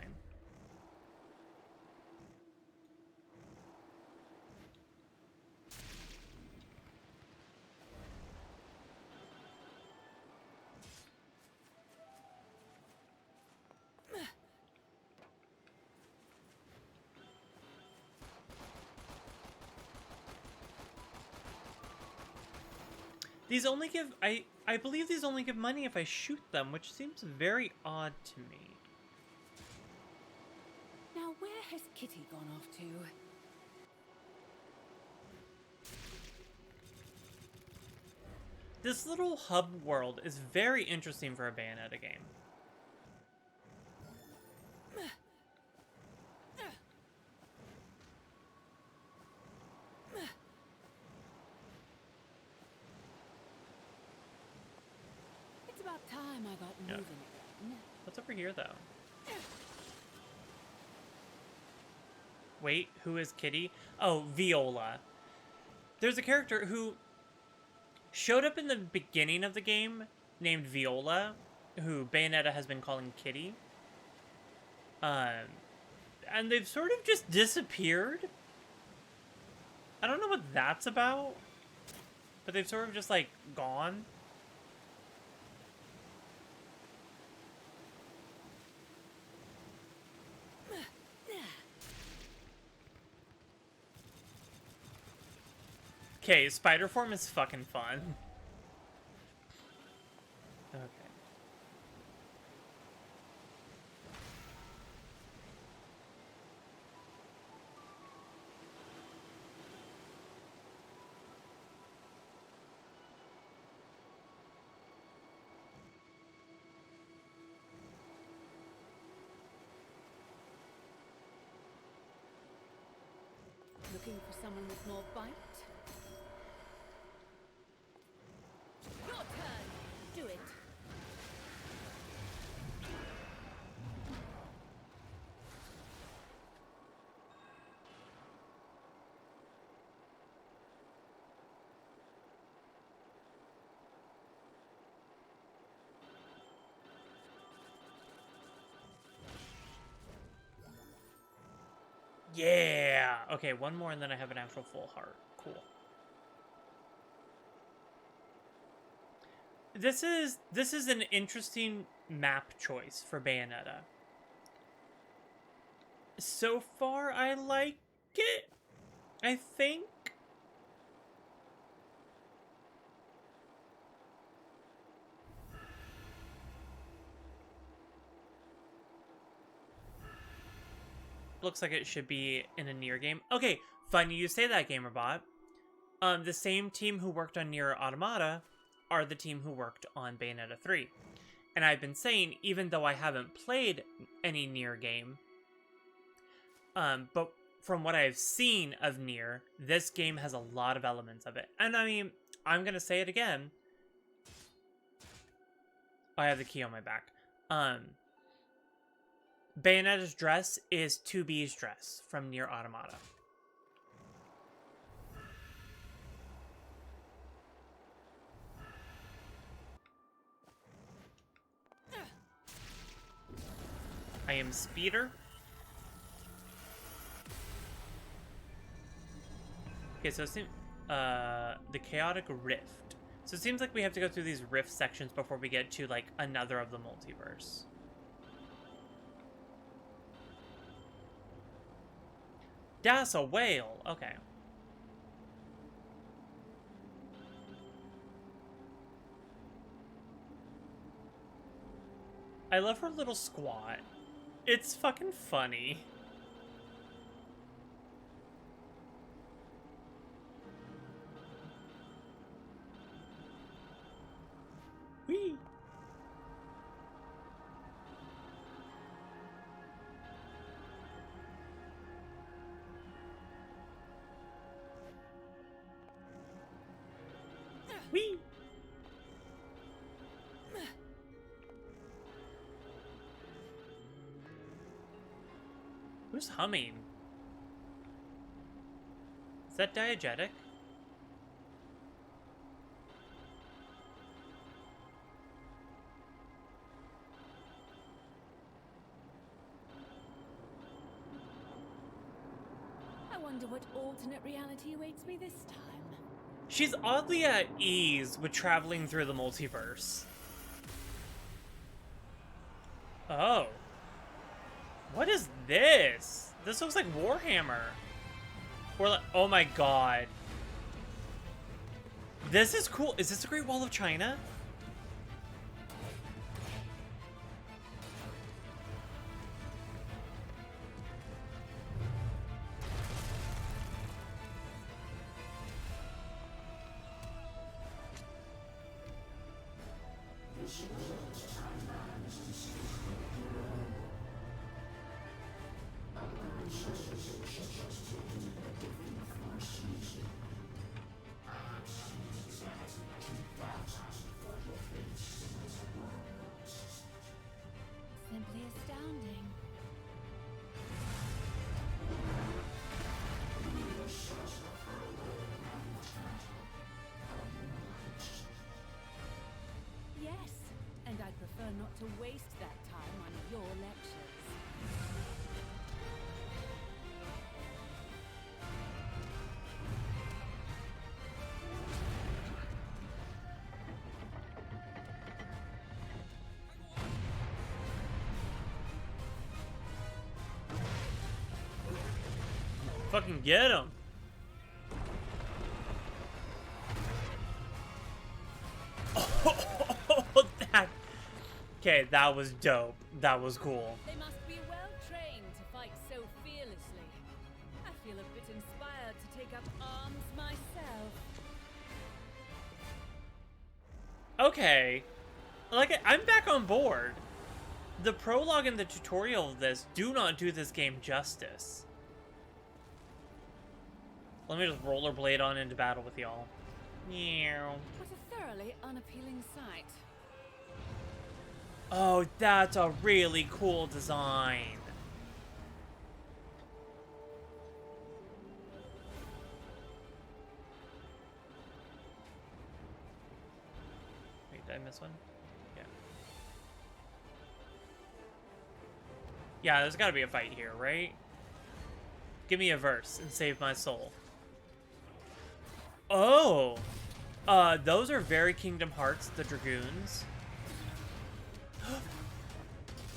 These only give I believe these only give money if I shoot them, which seems very odd to me. Now, where has Kitty gone off to? This little hub world is very interesting for a Bayonetta game. It's about time I got moving again. What's over here, though? Wait, who is Kitty? Oh, Viola. There's a character who showed up in the beginning of the game named Viola, who Bayonetta has been calling Kitty. And they've sort of just disappeared. I don't know what that's about, but they've sort of just, like, gone. Okay, spider form is fucking fun. Okay. Looking for someone with more bite? Your turn. Do it. Yeah! Okay, one more and then I have an actual full heart. Cool. This is an interesting map choice for Bayonetta. So far, I like it, I think. Looks like it should be in a Nier game. Okay, funny you say that, GamerBot. The same team who worked on Nier Automata are the team who worked on Bayonetta 3. And I've been saying, even though I haven't played any Nier game, but from what I've seen of Nier, this game has a lot of elements of it. And I mean, I'm gonna say it again. I have the key on my back. Bayonetta's dress is 2B's dress from Nier Automata. I am Speeder. Okay, so it seems the chaotic rift. So it seems like we have to go through these rift sections before we get to like another of the multiverse. That's a whale. Okay. I love her little squat. It's fucking funny. Whee! Whee! Who's humming? Is that diegetic? I wonder what alternate reality awaits me this time. She's oddly at ease with traveling through the multiverse. Oh. What is this? This looks like Warhammer. Or like, oh my god. This is cool. Is this the Great Wall of China? Simply astounding. Yes, and I'd prefer not to waste that time on your lectures. Fucking get him. Oh, that. Okay, that was dope. That was cool. They must be well trained to fight so fearlessly. I feel a bit inspired to take up arms myself. Okay. Like, I'm back on board. The prologue and the tutorial of this do not do this game justice. Let me just rollerblade on into battle with y'all. Meow. What a thoroughly unappealing sight. Oh, that's a really cool design. Wait, did I miss one? Yeah. Yeah, there's gotta be a fight here, right? Give me a verse and save my soul. Oh! Those are very Kingdom Hearts, the Dragoons.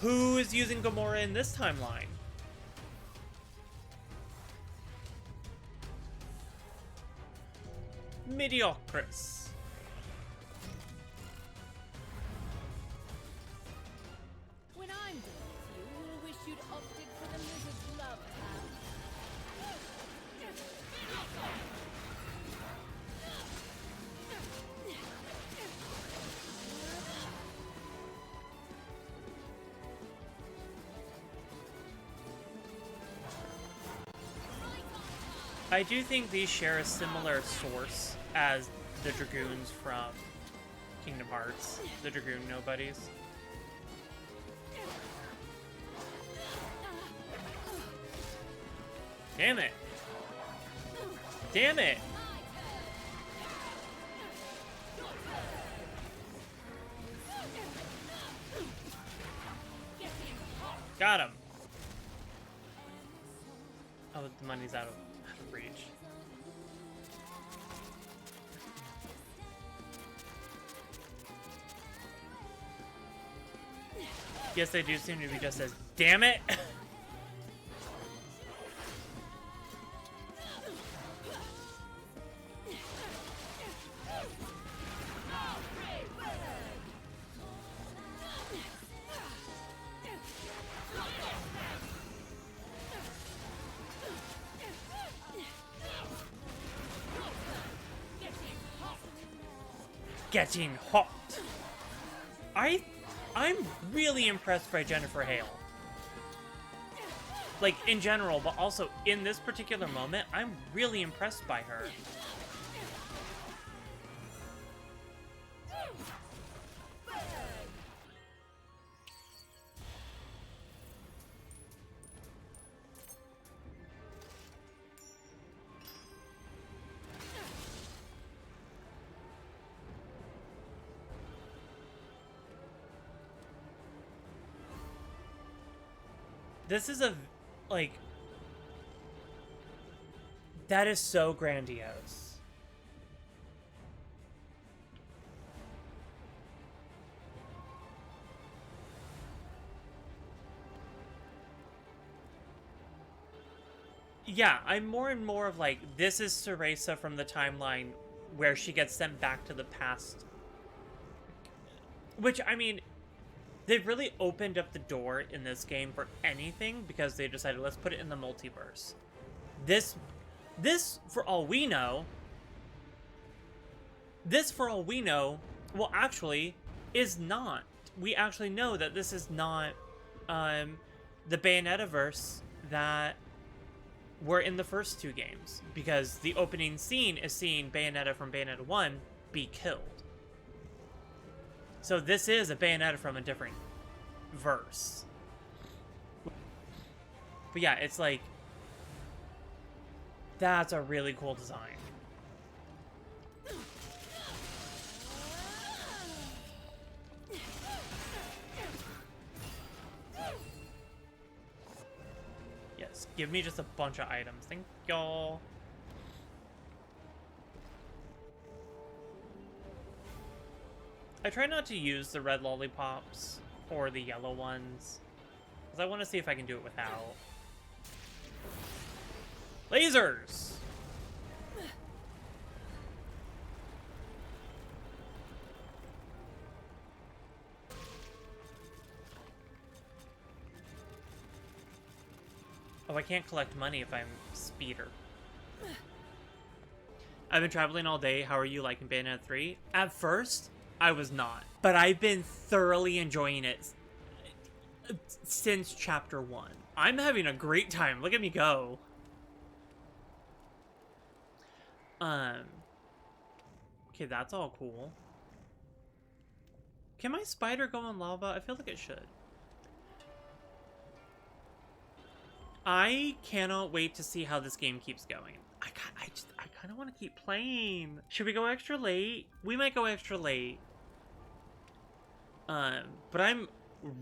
Who is using Gamora in this timeline? Mediocris. When I'm done with you, you'll wish you'd opted for the lizard's love tab. I do think these share a similar source as the Dragoons from Kingdom Hearts, the Dragoon Nobodies. Damn it! Damn it! Got him! Oh, the money's out of reach. Yes, they do seem to be just as damn it. Getting hot. I'm really impressed by Jennifer Hale. Like, in general, but also in this particular moment, I'm really impressed by her. This is a, like, that is so grandiose. Yeah, I'm more and more of like, this is Cereza from the timeline where she gets sent back to the past. Which, I mean, they've really opened up the door in this game for anything because they decided, let's put it in the multiverse. This, for all we know, well, actually, is not. We actually know that this is not the Bayonetta-verse that were in the first two games, because the opening scene is seeing Bayonetta from Bayonetta 1 be killed. So this is a Bayonetta from a different verse. But yeah, it's like, that's a really cool design. Yes, give me just a bunch of items. Thank y'all. I try not to use the red lollipops or the yellow ones, because I want to see if I can do it without. Lasers! Oh, I can't collect money if I'm speeder. I've been traveling all day. How are you liking Bayonetta 3? At first, I was not. But I've been thoroughly enjoying it since Chapter 1. I'm having a great time. Look at me go. Okay, that's all cool. Can my spider go in lava? I feel like it should. I cannot wait to see how this game keeps going. I kind of want to keep playing. Should we go extra late? We might go extra late. But I'm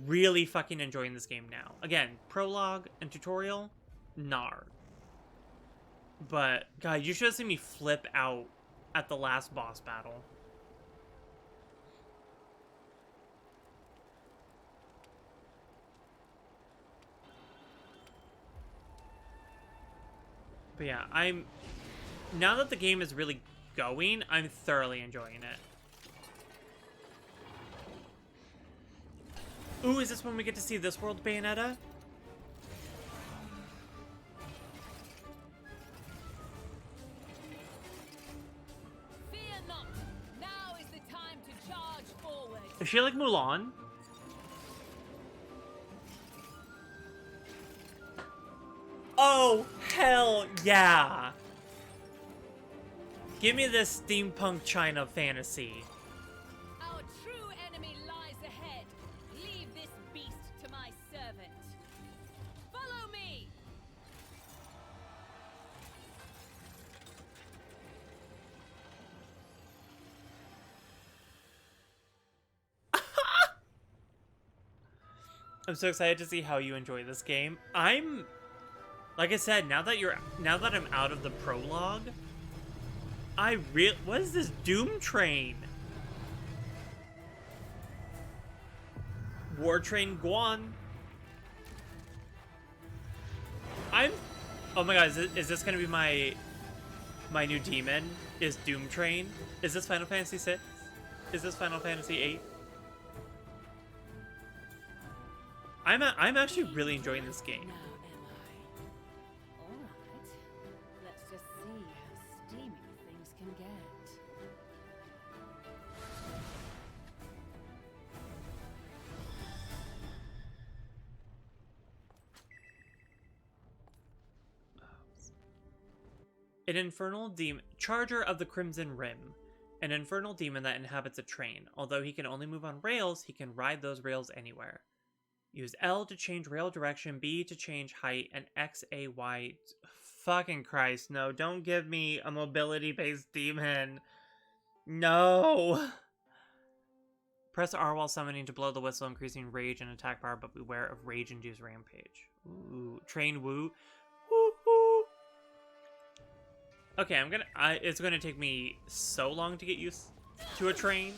really fucking enjoying this game now. Again, prologue and tutorial, nar. But, God, you should have seen me flip out at the last boss battle. But yeah, now that the game is really going, I'm thoroughly enjoying it. Ooh, is this when we get to see this world, Bayonetta? Fear not. Now is the time to charge forward. Is she like Mulan? Oh, hell yeah! Give me this steampunk China fantasy. Our true enemy lies ahead. Leave this beast to my servant. Follow me. I'm so excited to see how you enjoy this game. Like I said, now that I'm out of the prologue, what is this Doom Train? War Train Guan. Oh my god, is this gonna be my new demon? Is Doom Train? Is this Final Fantasy VI? Is this Final Fantasy VIII? I'm actually really enjoying this game. Now am I? All right. Let's just see how steamy things can get. An infernal demon, Charger of the Crimson Rim, an infernal demon that inhabits a train. Although he can only move on rails, he can ride those rails anywhere. Use L to change rail direction, B to change height, and X, A, Y. Fucking Christ, no, don't give me a mobility-based demon. No! Press R while summoning to blow the whistle, increasing rage and attack power, but beware of rage-induced rampage. Ooh, train woo. Woo-hoo. Okay, it's gonna take me so long to get used to a train.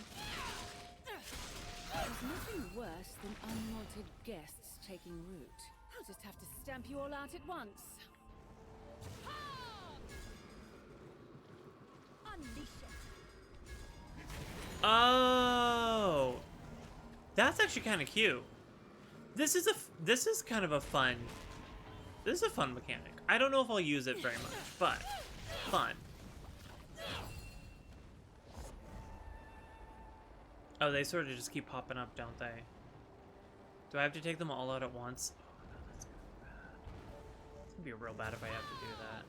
There's nothing worse than unwanted guests taking root. I'll just have to stamp you all out at once. Unleash it. Oh, that's actually kind of cute. This is kind of a fun. This is a fun mechanic. I don't know if I'll use it very much, but fun. Oh, they sort of just keep popping up, don't they? Do I have to take them all out at once? Oh, no, that's gonna be bad. It's gonna be real bad if I have to do that.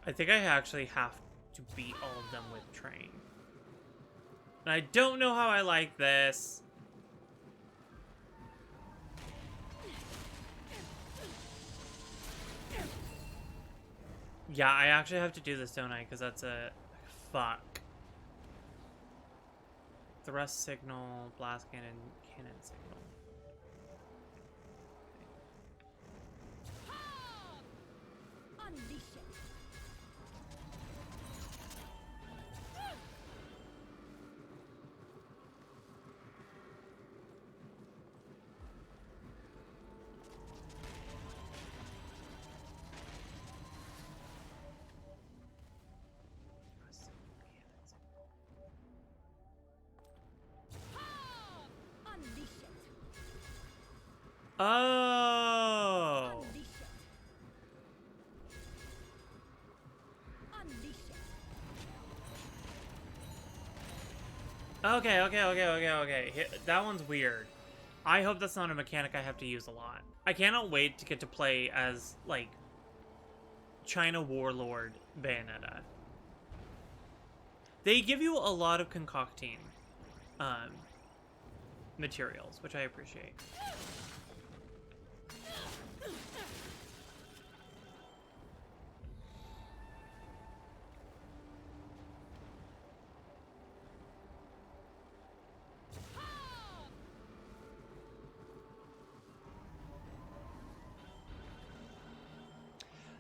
I think I actually have to beat all of them with train. And I don't know how I like this. Yeah, I actually have to do this, don't I? Because that's a... Fuck. Thrust signal, blast cannon, cannon signal. Unleash it. Unleash it. Oh! Unleash it. Unleash it. Okay. That one's weird. I hope that's not a mechanic I have to use a lot. I cannot wait to get to play as, like, China Warlord Bayonetta. They give you a lot of concocting materials, which I appreciate.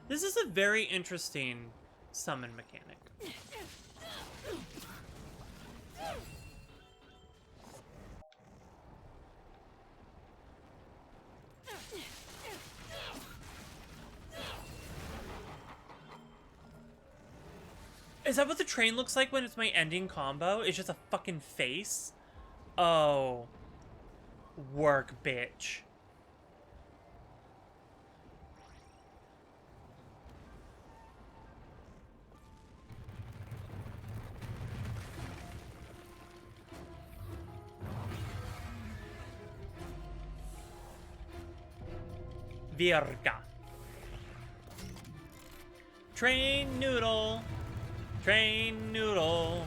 This is a very interesting summon mechanic. Is that what the train looks like when it's my ending combo? It's just a fucking face? Oh. Work, bitch. Virga. Train noodle. Train noodle.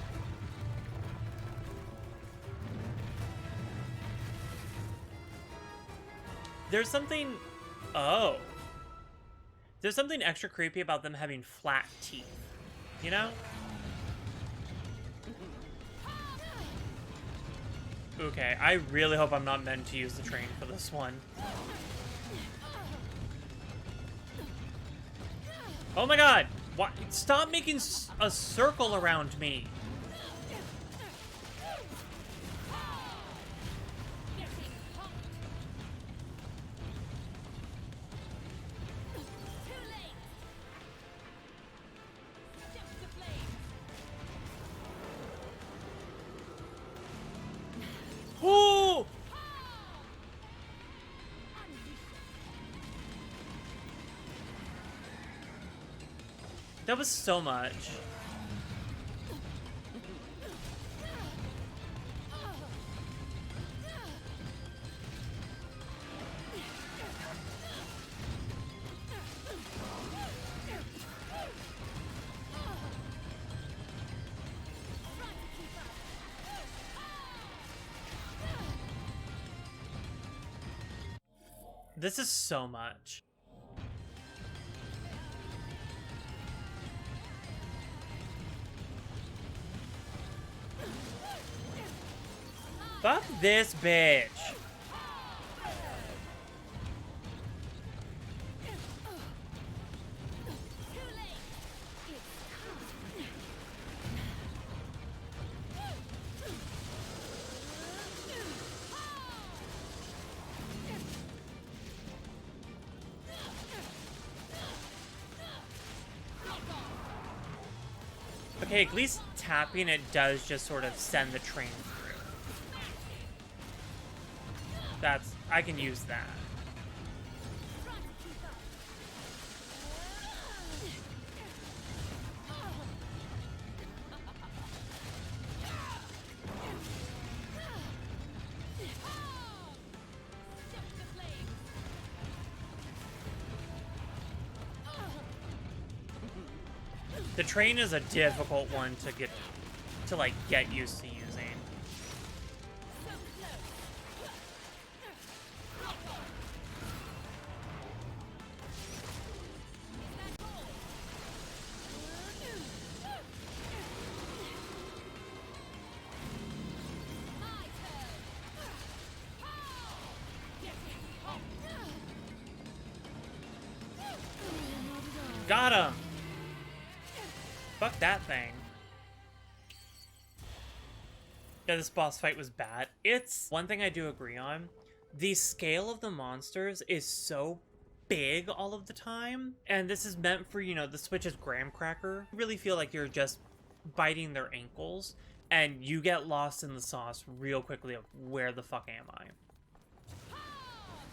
There's something... Oh. There's something extra creepy about them having flat teeth, you know? Okay, I really hope I'm not meant to use the train for this one. Oh my god! What? Stop making a circle around me! Ooh! That was so much. This is so much. Fuck this bitch. Okay, at least tapping it does just sort of send the train through. That's... I can use that. The train is a difficult one to get used to using. Got him! Fuck that thing. Yeah, this boss fight was bad. It's one thing I do agree on. The scale of the monsters is so big all of the time. And this is meant for, you know, the Switch's graham cracker. You really feel like you're just biting their ankles. And you get lost in the sauce real quickly of where the fuck am I?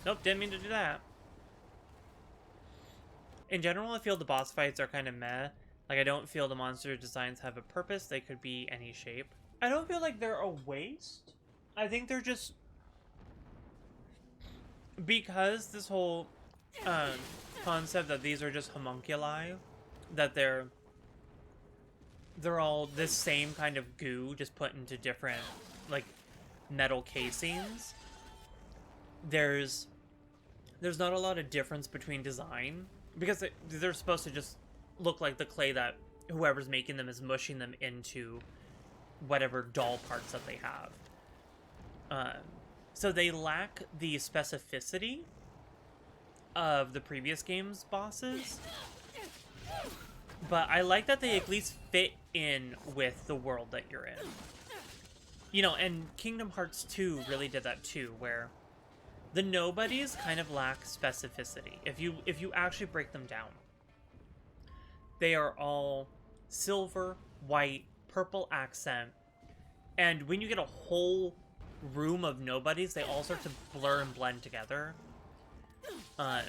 Nope, didn't mean to do that. In general, I feel the boss fights are kind of meh. Like, I don't feel the monster designs have a purpose. They could be any shape. I don't feel like they're a waste. I think they're just... Because this whole concept that these are just homunculi, that they're all this same kind of goo, just put into different, like, metal casings. There's not a lot of difference between design. Because they're supposed to just look like the clay that whoever's making them is mushing them into whatever doll parts that they have. So they lack the specificity of the previous game's bosses. But I like that they at least fit in with the world that you're in. You know, and Kingdom Hearts 2 really did that too, where the nobodies kind of lack specificity. If you actually break them down, they are all silver, white, purple accent, and when you get a whole room of nobodies, they all start to blur and blend together. And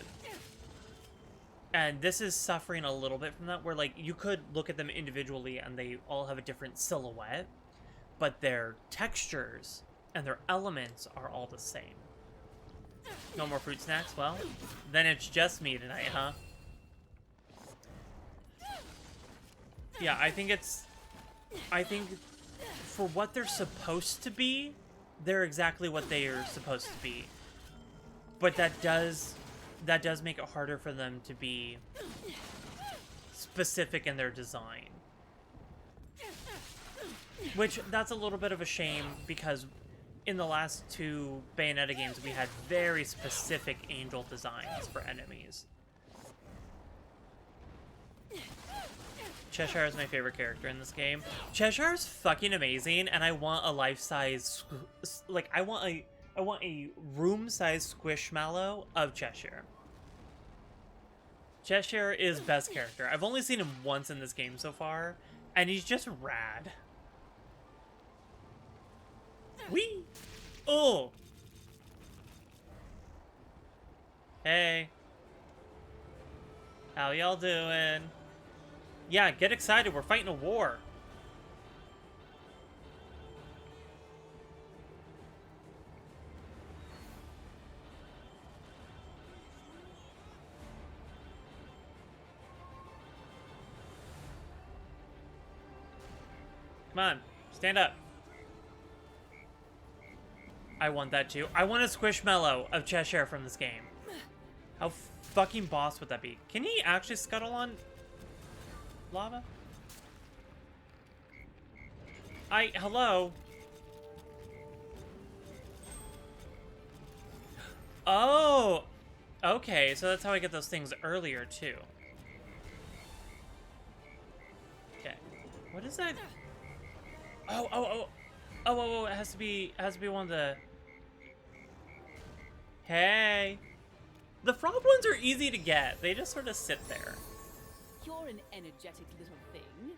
this is suffering a little bit from that, where like you could look at them individually and they all have a different silhouette, but their textures and their elements are all the same. No more fruit snacks? Well, then it's just me tonight, huh? Yeah, I think for what they're supposed to be, they're exactly what they are supposed to be. But that does that does make it harder for them to be specific in their design. Which, that's a little bit of a shame, because in the last 2 Bayonetta games, we had very specific angel designs for enemies. Cheshire is my favorite character in this game. Cheshire is fucking amazing, and I want a life-size, like, I want a room-size squishmallow of Cheshire. Cheshire is best character. I've only seen him once in this game so far, and he's just rad. Whee! Oh! Hey. How y'all doing? Yeah, get excited. We're fighting a war. Come on. Stand up. I want that too. I want a squishmallow of Cheshire from this game. How fucking boss would that be? Can he actually scuttle on lava? Hello? Oh! Okay, so that's how I get those things earlier too. Okay. What is that? Oh, it has to be one of the... Hey! The frog ones are easy to get. They just sort of sit there. You're an energetic little thing.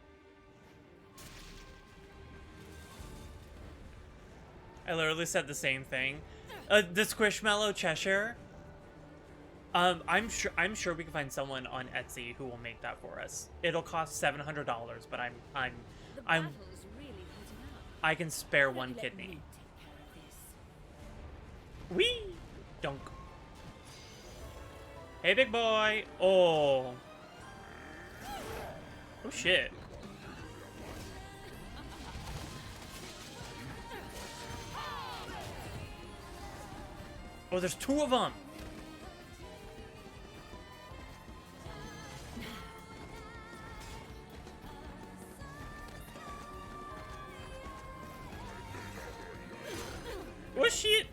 I literally said the same thing. The Squishmallow Cheshire. I'm sure we can find someone on Etsy who will make that for us. It'll cost $700, but The I'm battle's really heating up. I can spare one Let kidney. me take care of this. Whee! Dunk. Hey, big boy. Oh. Oh shit. Oh, there's 2 of them. Oh shit.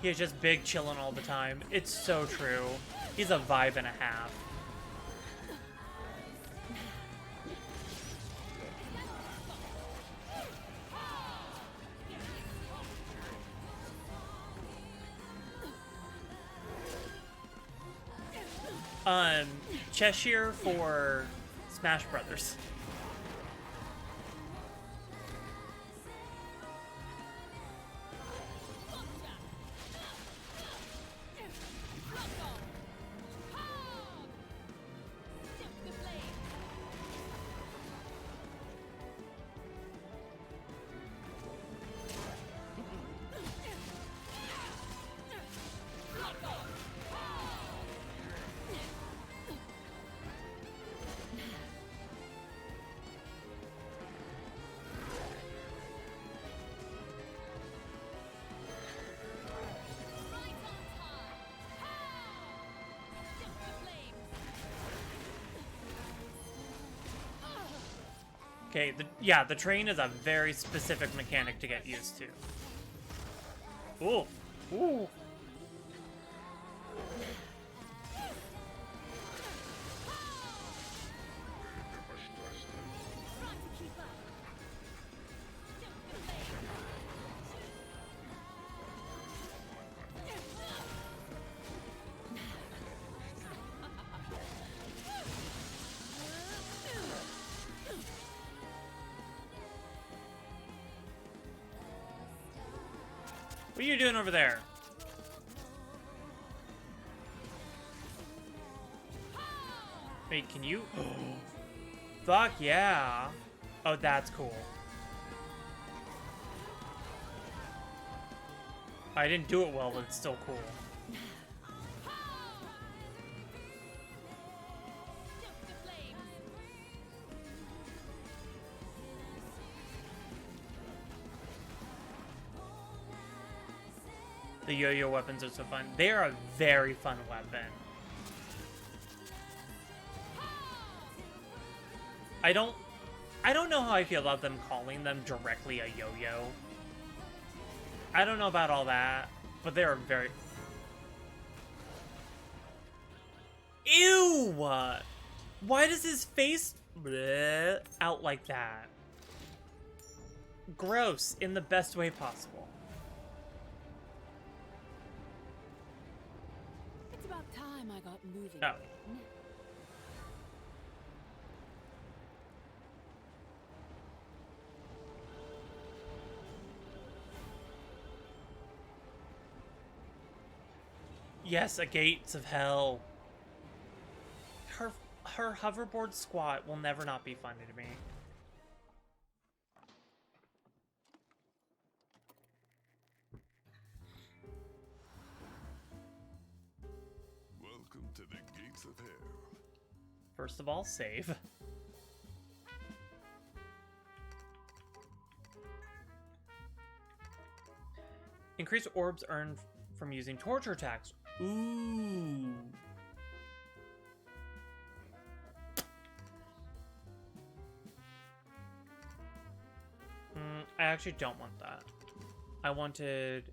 He's just big chilling all the time. It's so true. He's a vibe and a half. Cheshire for Smash Brothers. Okay, the train is a very specific mechanic to get used to. Ooh. Ooh. What are you doing over there? Wait, can you? Fuck yeah. Oh, that's cool. I didn't do it well, but it's still cool. The yo-yo weapons are so fun. They are a very fun weapon. I don't know how I feel about them calling them directly a yo-yo. I don't know about all that, but they are very... Ew! Why does his face bleh, out like that? Gross, in the best way possible. It's about time I got moving Oh. again. Yes, a gates of hell. Her hoverboard squat will never not be funny to me. Welcome to the gates of hell. First of all, save. Increase orbs earned from using torture attacks. Ooh. I actually don't want that. I wanted...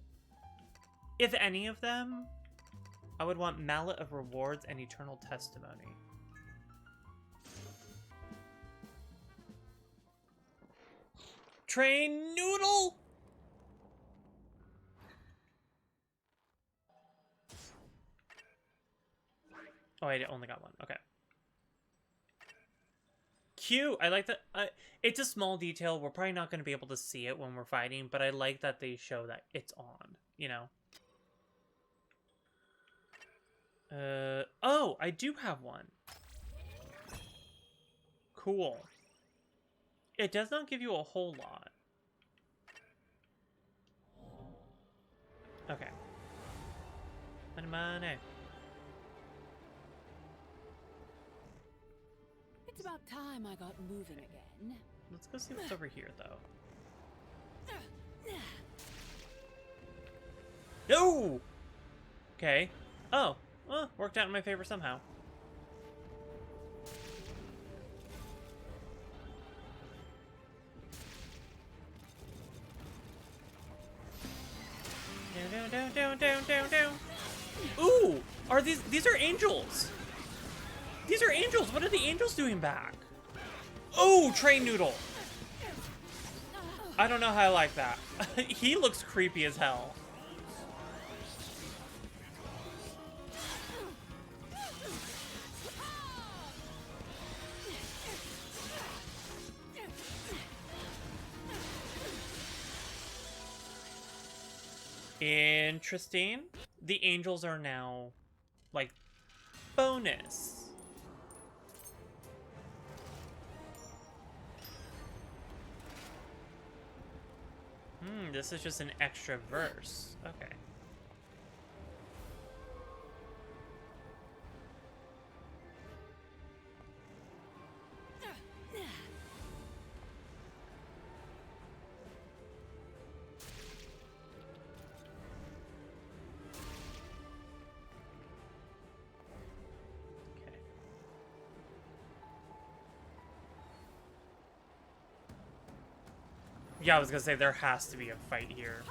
If any of them, I would want Mallet of Rewards and Eternal Testimony. Train Noodle! Oh, I only got one. Okay. Cute. I like that. It's a small detail. We're probably not going to be able to see it when we're fighting, but I like that they show that it's on, you know? Oh, I do have one. Cool. It does not give you a whole lot. Okay. Money, money. It's about time I got moving again. Let's go see what's over here, though. No! Okay. Oh. Well, worked out in my favor somehow. Down. Ooh! Are these are angels! These are angels! What are the angels doing back? Oh, train noodle! I don't know how I like that. He looks creepy as hell. Interesting. The angels are now, like, bonus. This is just an extra verse. Okay. Yeah, I was gonna say there has to be a fight here.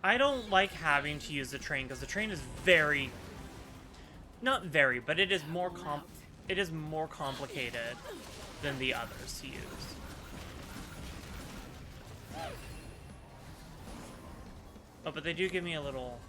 I don't like having to use the train because the train is very... Not very, but it is more It is more complicated than the others to use. Oh, but they do give me a little...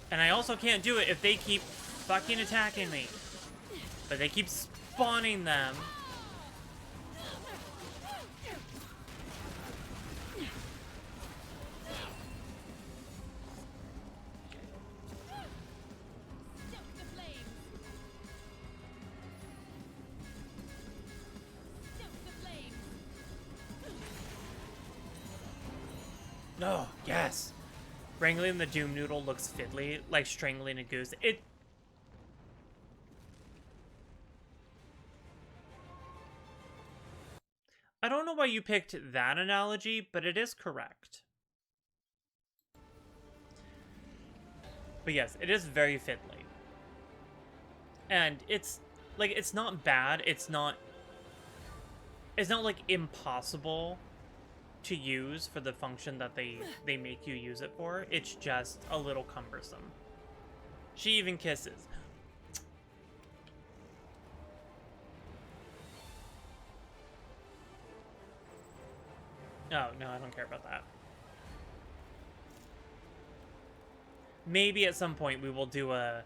And I also can't do it if they keep fucking attacking me. But they keep spawning them. No, yes. Wrangling the Doom Noodle looks fiddly, like strangling a goose. I don't know why you picked that analogy, but it is correct. But yes, it is very fiddly. And it's like, it's not bad. It's not like impossible to use for the function that they make you use it for. It's just a little cumbersome. She even kisses. Oh, no, I don't care about that. Maybe at some point we will do an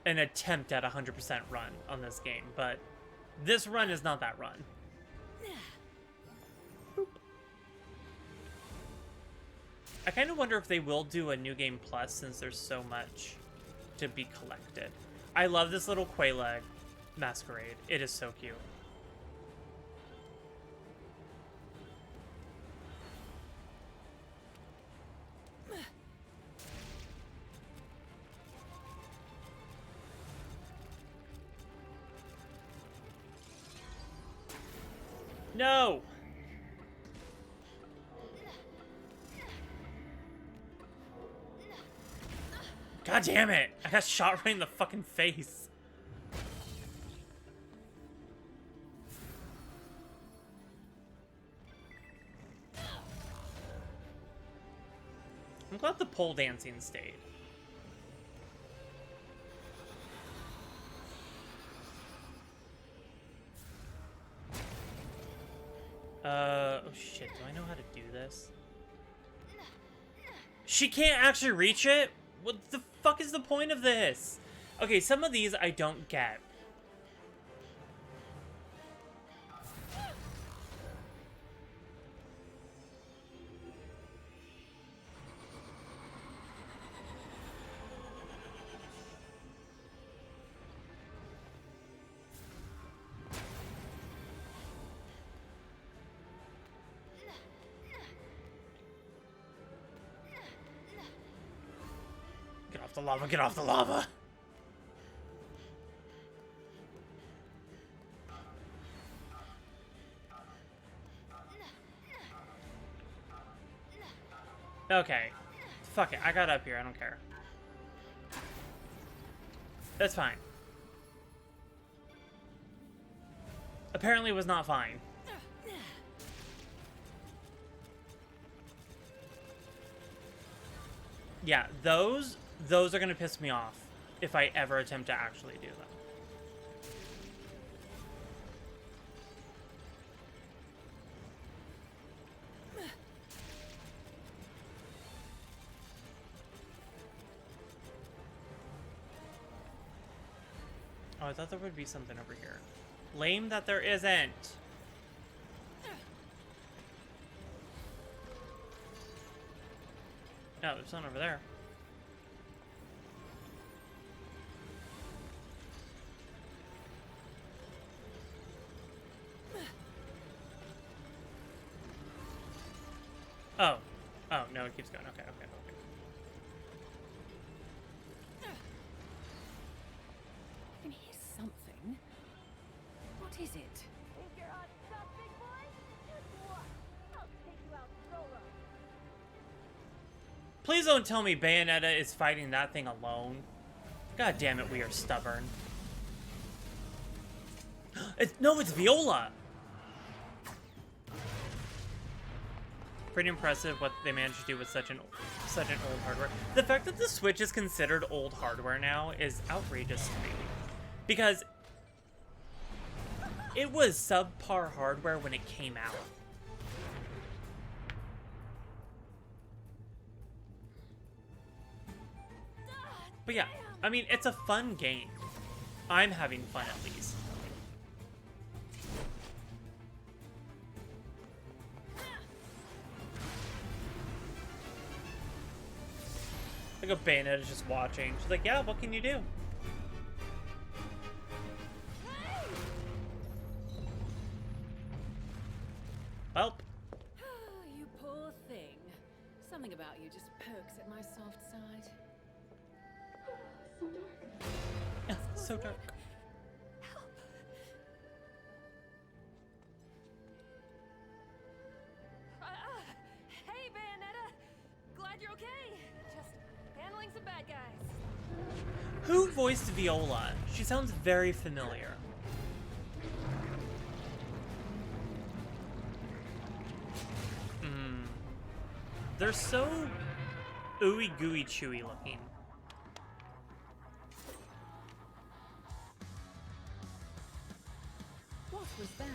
attempt at 100% run on this game, but this run is not that run. I kind of wonder if they will do a New Game Plus since there's so much to be collected. I love this little Quelaag masquerade. It is so cute. No! God damn it! I got shot right in the fucking face. I'm glad the pole dancing stayed. Oh shit, do I know how to do this? She can't actually reach it? What the fuck is the point of this? Okay, some of these I don't get. Get off the lava, get off the lava! Okay. Fuck it, I got up here, I don't care. That's fine. Apparently it was not fine. Yeah, those are gonna piss me off if I ever attempt to actually do them. Oh, I thought there would be something over here. Lame that there isn't. No, there's none over there. Oh. Oh, no, it keeps going. Okay, okay, okay. I can hear something. What is it? Think you're hot stuff, big boy? Guess what? I'll take you out solo. Please don't tell me Bayonetta is fighting that thing alone. God damn it, we are stubborn. No, it's Viola! Pretty impressive what they managed to do with such an old hardware. The fact that the Switch is considered old hardware now is outrageous to me. Because it was subpar hardware when it came out. But yeah, I mean, it's a fun game. I'm having fun at least. Like a Bayonetta's just watching. She's like, yeah, what can you do? Welp. You poor thing. Something about you just pokes at my soft side. Yeah, so dark. Hey, Bayonetta. Glad you're okay. Just handling some bad guys. Who voiced Viola? She sounds very familiar. They're so ooey gooey chewy looking. What was that?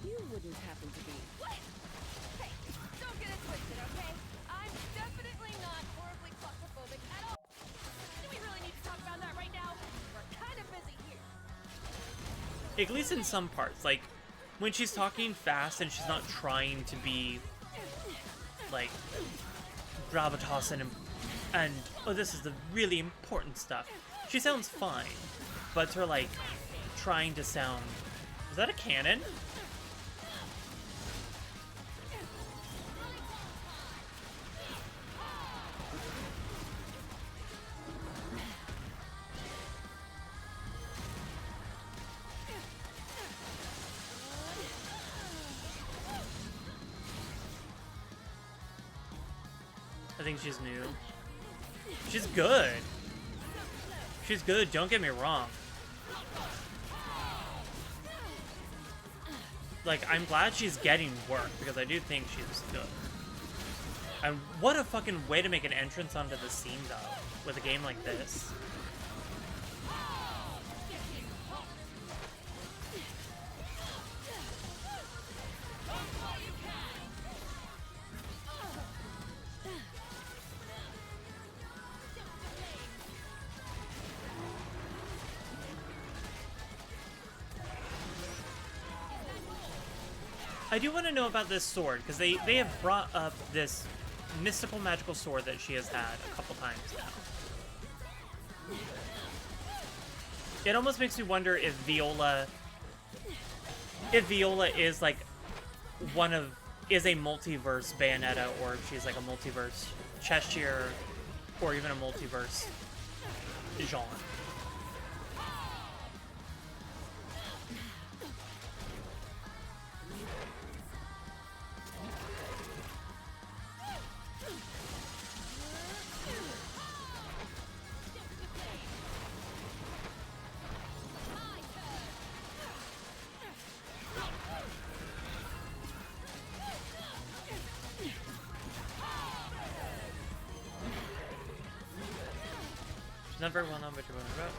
You wouldn't happen to be. What? Hey, don't get it twisted, okay? I'm definitely not horribly claustrophobic at all. Do we really need to talk about that right now? We're kind of busy here. At least in some parts, like when she's talking fast and she's not trying to be like gravitas and oh, this is the really important stuff. She sounds fine, but her like trying to sound. Is that a cannon? I think she's new. She's good. She's good, don't get me wrong. Like, I'm glad she's getting work, because I do think she's good. And what a fucking way to make an entrance onto the scene, though, with a game like this. I do want to know about this sword, because they have brought up this mystical magical sword that she has had a couple times now. It almost makes me wonder if Viola is like is a multiverse Bayonetta, or if she's like a multiverse Cheshire, or even a multiverse Jean. Not very well known, but you're about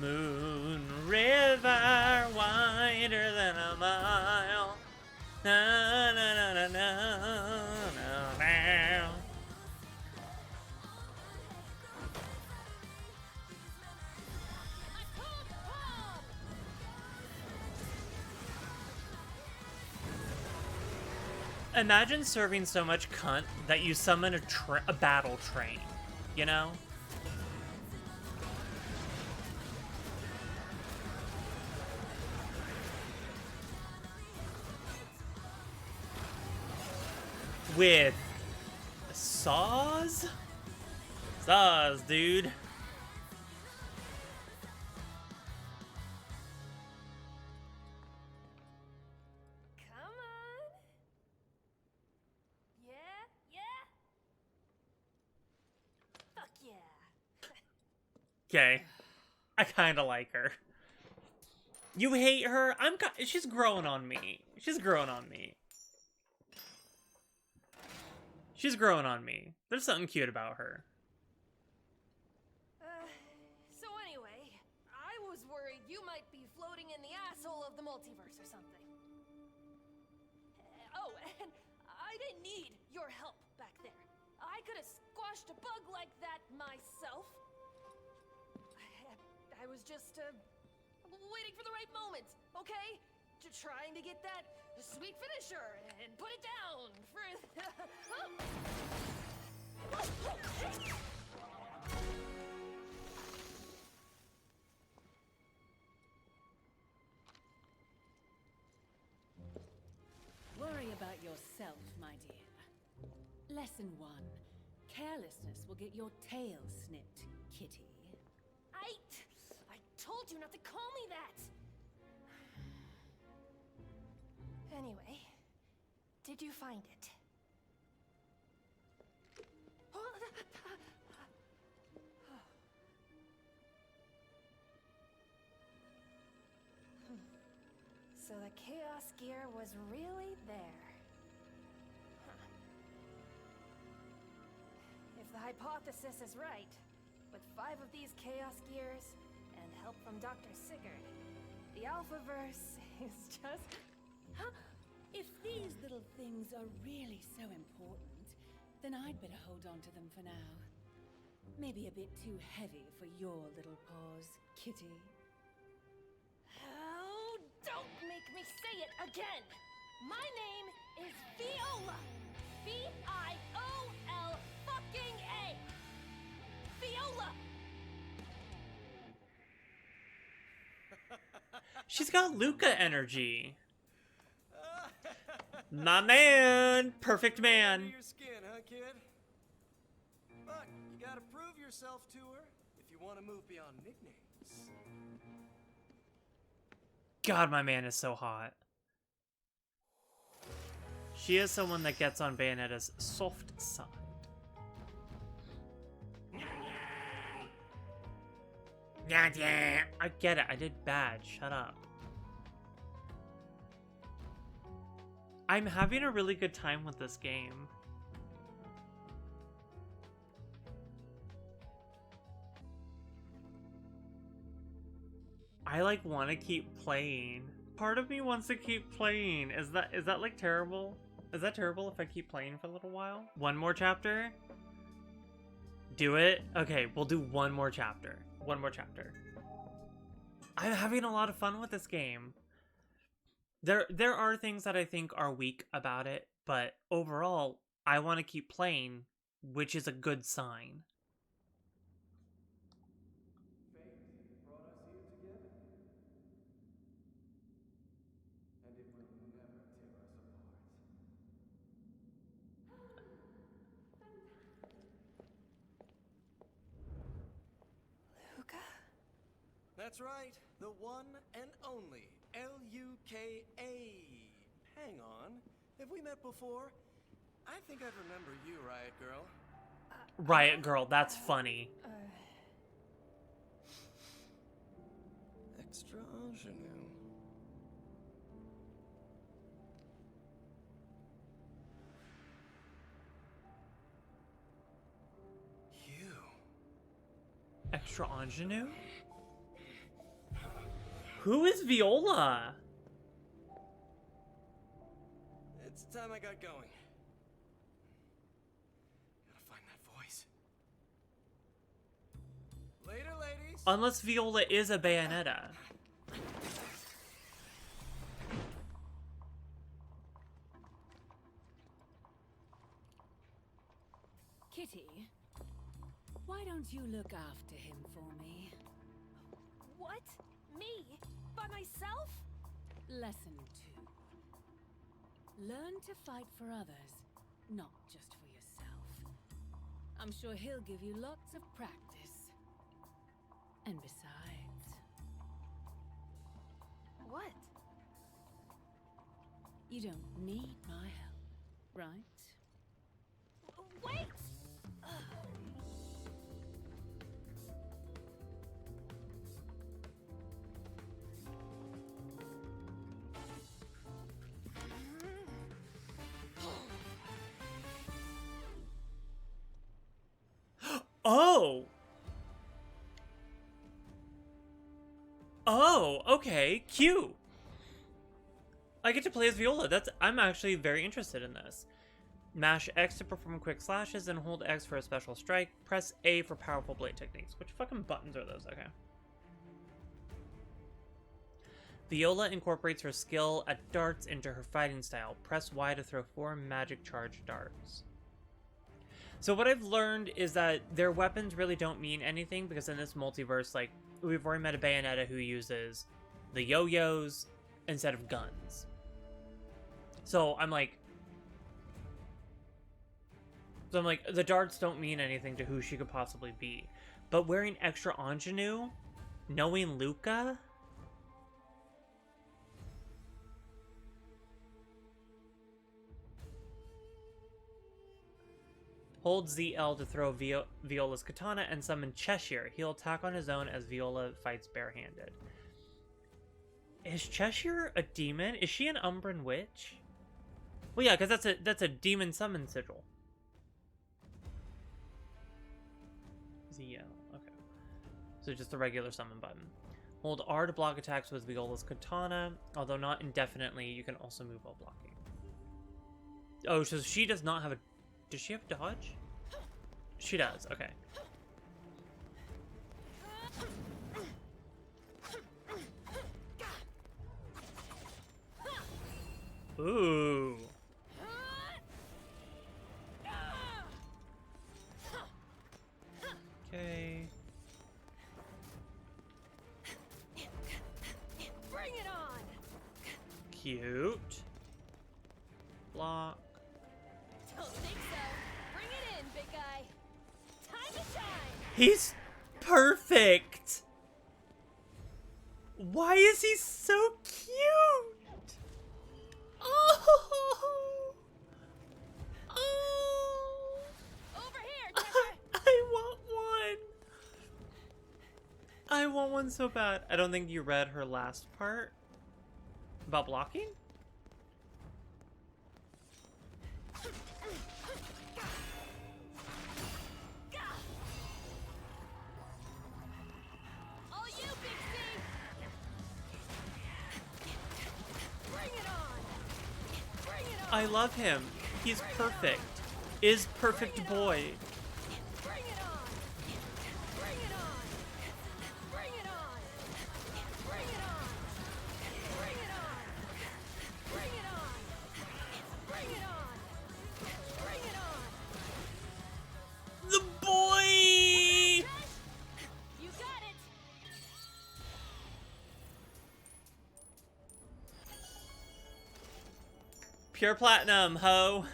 Moon River, wider than a mile. Na na na na na na na. Imagine serving so much cunt that you summon a battle train, you know? with saws? Saws, dude. Come on. Yeah, yeah. Fuck yeah. Okay. I kind of like her. You hate her? She's growing on me. She's growing on me. She's growing on me. There's something cute about her. So anyway, I was worried you might be floating in the asshole of the multiverse or something. Oh, and I didn't need your help back there. I could have squashed a bug like that myself. I was just, waiting for the right moment, okay? Trying to get that sweet finisher and put it down for... Worry about yourself, my dear. Lesson 1. Carelessness will get your tail snipped, kitty. I told you not to call me that! Anyway, did you find it? So the Chaos Gear was really there. Huh. If the hypothesis is right, with 5 of these Chaos Gears and help from Dr. Sigurd, the Alphaverse is just... Huh? If these little things are really so important, then I'd better hold on to them for now. Maybe a bit too heavy for your little paws, kitty. Oh, don't make me say it again! My name is Viola! V-I-O-L fucking A! Viola! She's got Luca energy. My man! Perfect Under man. your skin, huh, kid? But you gotta prove yourself to her if you want to move beyond nicknames. God, my man is so hot. She is someone that gets on Bayonetta's soft side. Yeah. I get it. I did bad. Shut up. I'm having a really good time with this game. I like want to keep playing. Part of me wants to keep playing. Is that like terrible? Is that terrible if I keep playing for a little while? One more chapter? Do it? Okay, we'll do one more chapter. One more chapter. I'm having a lot of fun with this game. There are things that I think are weak about it, but overall, I want to keep playing, which is a good sign. Fate brought us here together. And it will never tear us apart. Luca? That's right, the one and only L-U-K-A. Hang on, have we met before? I think I'd remember you, Riot Girl. Riot Girl, that's funny. Extra ingenue. You. Extra ingenue? Who is Viola? It's time I got going. Gotta find that voice. Later, ladies. Unless Viola is a Bayonetta. Kitty, why don't you look after him for me? What? Me? By myself? Lesson 2. Learn to fight for others not just for yourself. I'm sure he'll give you lots of practice. And besides... What? You don't need my help, right? Wait! Oh! Oh, okay, cute. I get to play as Viola. I'm actually very interested in this. Mash X to perform quick slashes and hold X for a special strike. Press A for powerful blade techniques. Which fucking buttons are those? Okay. Viola incorporates her skill at darts into her fighting style. Press Y to throw 4 magic charge darts. So what I've learned is that their weapons really don't mean anything, because in this multiverse, like, we've already met a Bayonetta who uses the yo-yos instead of guns. So I'm like, the darts don't mean anything to who she could possibly be. But wearing extra ingenue, knowing Luca... Hold ZL to throw Viola's katana and summon Cheshire. He'll attack on his own as Viola fights barehanded. Is Cheshire a demon? Is she an Umbran witch? Well, yeah, because that's a demon summon sigil. ZL, okay. So just the regular summon button. Hold R to block attacks with Viola's katana. Although not indefinitely, you can also move while blocking. Oh, so she does not have a... Does she have dodge? She does, okay. Ooh. Okay. Bring it on! Cute. Block. Don't think so. Bring it in, big guy. Time to shine! He's perfect! Why is he so cute? Oh! Oh! Over here, Cheshire! I want one! I want one so bad. I don't think you read her last part about blocking? All you, Big C! Bring it on! Bring it on! I love him. He's perfect. Is perfect boy. Bring it on! Bring it on! Bring it on! Bring it on! Bring it on! Bring it on! Bring it on! Bring it on! The boy! You got it! Pure platinum, ho.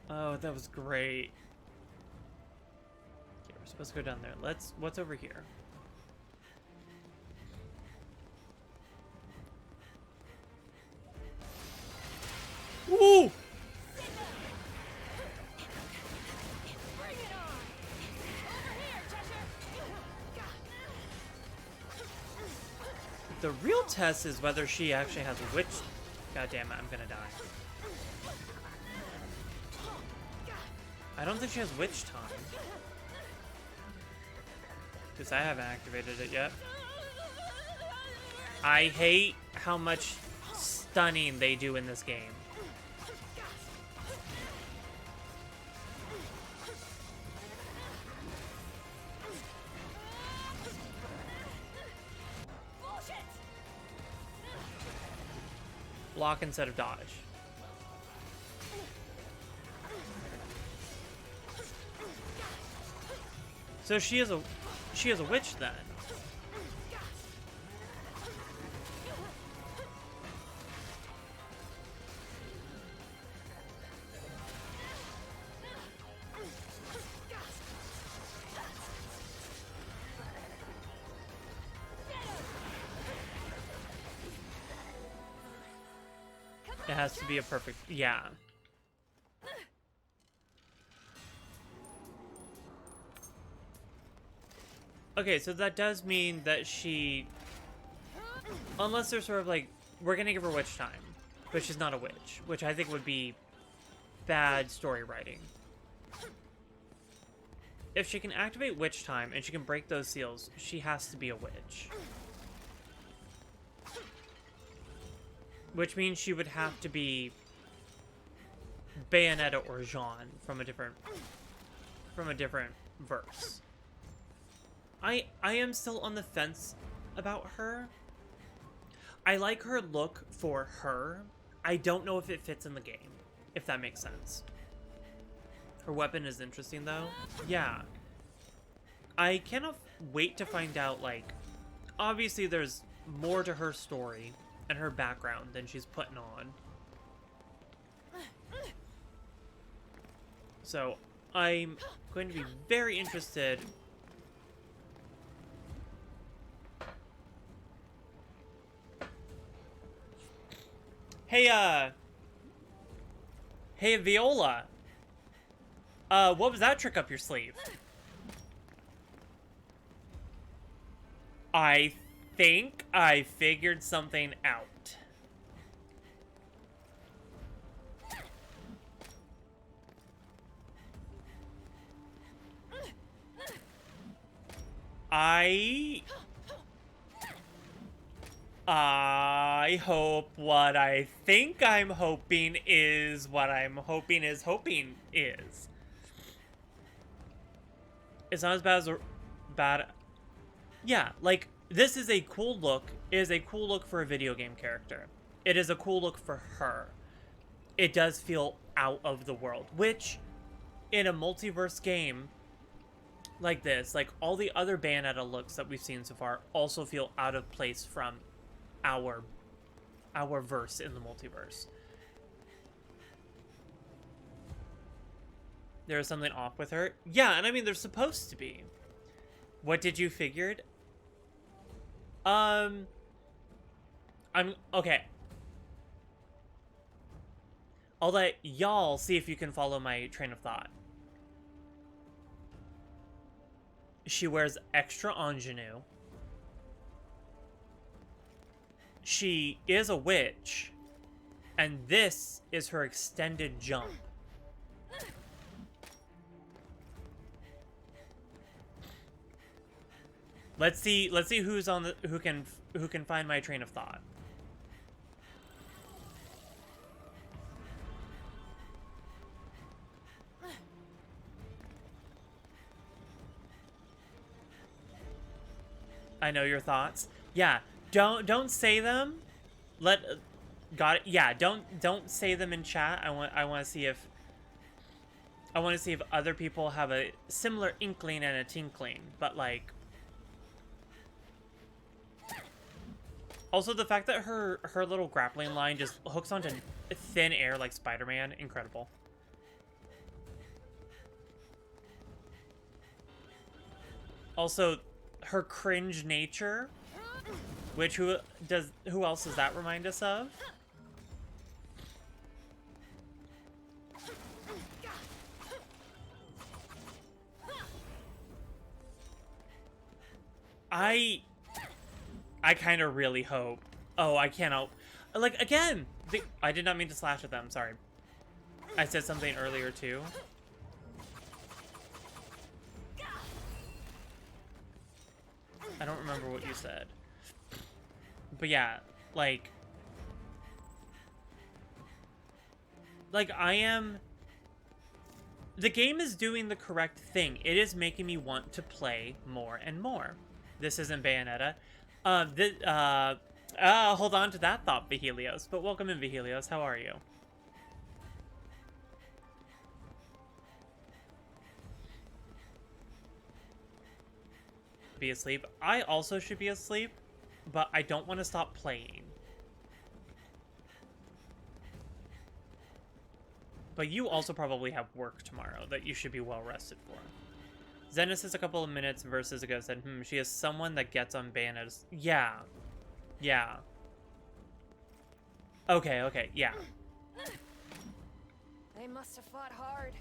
Oh, that was great. Okay, we're supposed to go down there. What's over here? Woo! Bring it on! Over here, Cheshire! The real test is whether she actually has a witch. God damn it, I'm gonna die. I don't think she has witch time. Because I haven't activated it yet. I hate how much stunning they do in this game. Bullshit! Block instead of dodge. So she is a witch then. It has to be a perfect, yeah. Okay, so that does mean that she, unless they're sort of like, we're gonna give her witch time, but she's not a witch, which I think would be bad story writing. If she can activate witch time and she can break those seals, she has to be a witch. Which means she would have to be Bayonetta or Jean from a different verse. I am still on the fence about her. I like her look for her. I don't know if it fits in the game, if that makes sense. Her weapon is interesting though. Yeah. I cannot wait to find out, like, obviously there's more to her story and her background than she's putting on. So I'm going to be very interested. Hey, hey, Viola. What was that trick up your sleeve? I think I figured something out. I hope what I think I'm hoping is what I'm hoping is hoping is. It's not as bad as bad. Yeah, like, this is a cool look. It is a cool look for a video game character. It is a cool look for her. It does feel out of the world, which in a multiverse game like this, like all the other Bayonetta looks that we've seen so far also feel out of place from our verse in the multiverse. There is something off with her. Yeah, and I mean, there's supposed to be. What did you figured? I'm okay. I'll let y'all see if you can follow my train of thought. She wears extra ingenue. She is a witch. And this is her extended jump. Let's see who's on the who can find my train of thought. I know your thoughts. Yeah, don't say them. Got it. Yeah, don't say them in chat. I want to see if other people have a similar inkling and a tinkling, but like, also the fact that her little grappling line just hooks onto thin air like Spider-Man, incredible. Also, her cringe nature, which who else does that remind us of? I kind of really hope. Oh, I cannot. Like, again, I did not mean to slash at them. Sorry. I said something earlier, too. I don't remember what you said. But yeah, like I am... The game is doing the correct thing. It is making me want to play more and more. This isn't Bayonetta. Hold on to that thought, Vihelios. But welcome in, Vihelios. How are you? be asleep. I also should be asleep, but I don't want to stop playing. But you also probably have work tomorrow that you should be well rested for. Zenith says a couple of minutes versus ago said, she is someone that gets on Bayonetta's. Yeah. Yeah. Okay, yeah. They must have fought hard.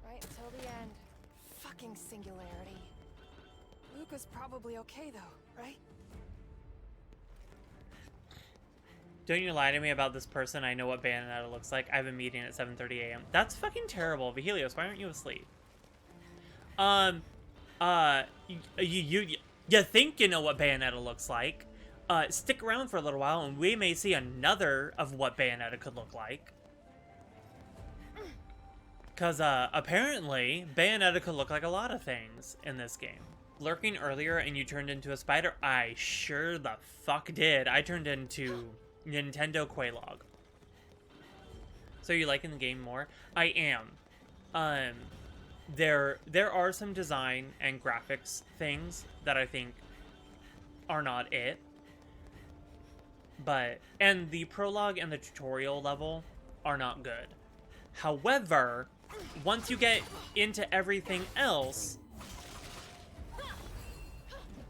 Right until the end. Fucking singularity. Luca's probably okay though, right? Don't you lie to me about this person. I know what Bayonetta looks like. I have a meeting at 7:30 a.m. That's fucking terrible. Vihelios, why aren't you asleep? You think you know what Bayonetta looks like. Stick around for a little while and we may see another of what Bayonetta could look like. Because, apparently, Bayonetta could look like a lot of things in this game. Lurking earlier and you turned into a spider? I sure the fuck did. I turned into Nintendo Quelaag. So you liking the game more? I am. There are some design and graphics things that I think are not it. And the prologue and the tutorial level are not good. However, once you get into everything else,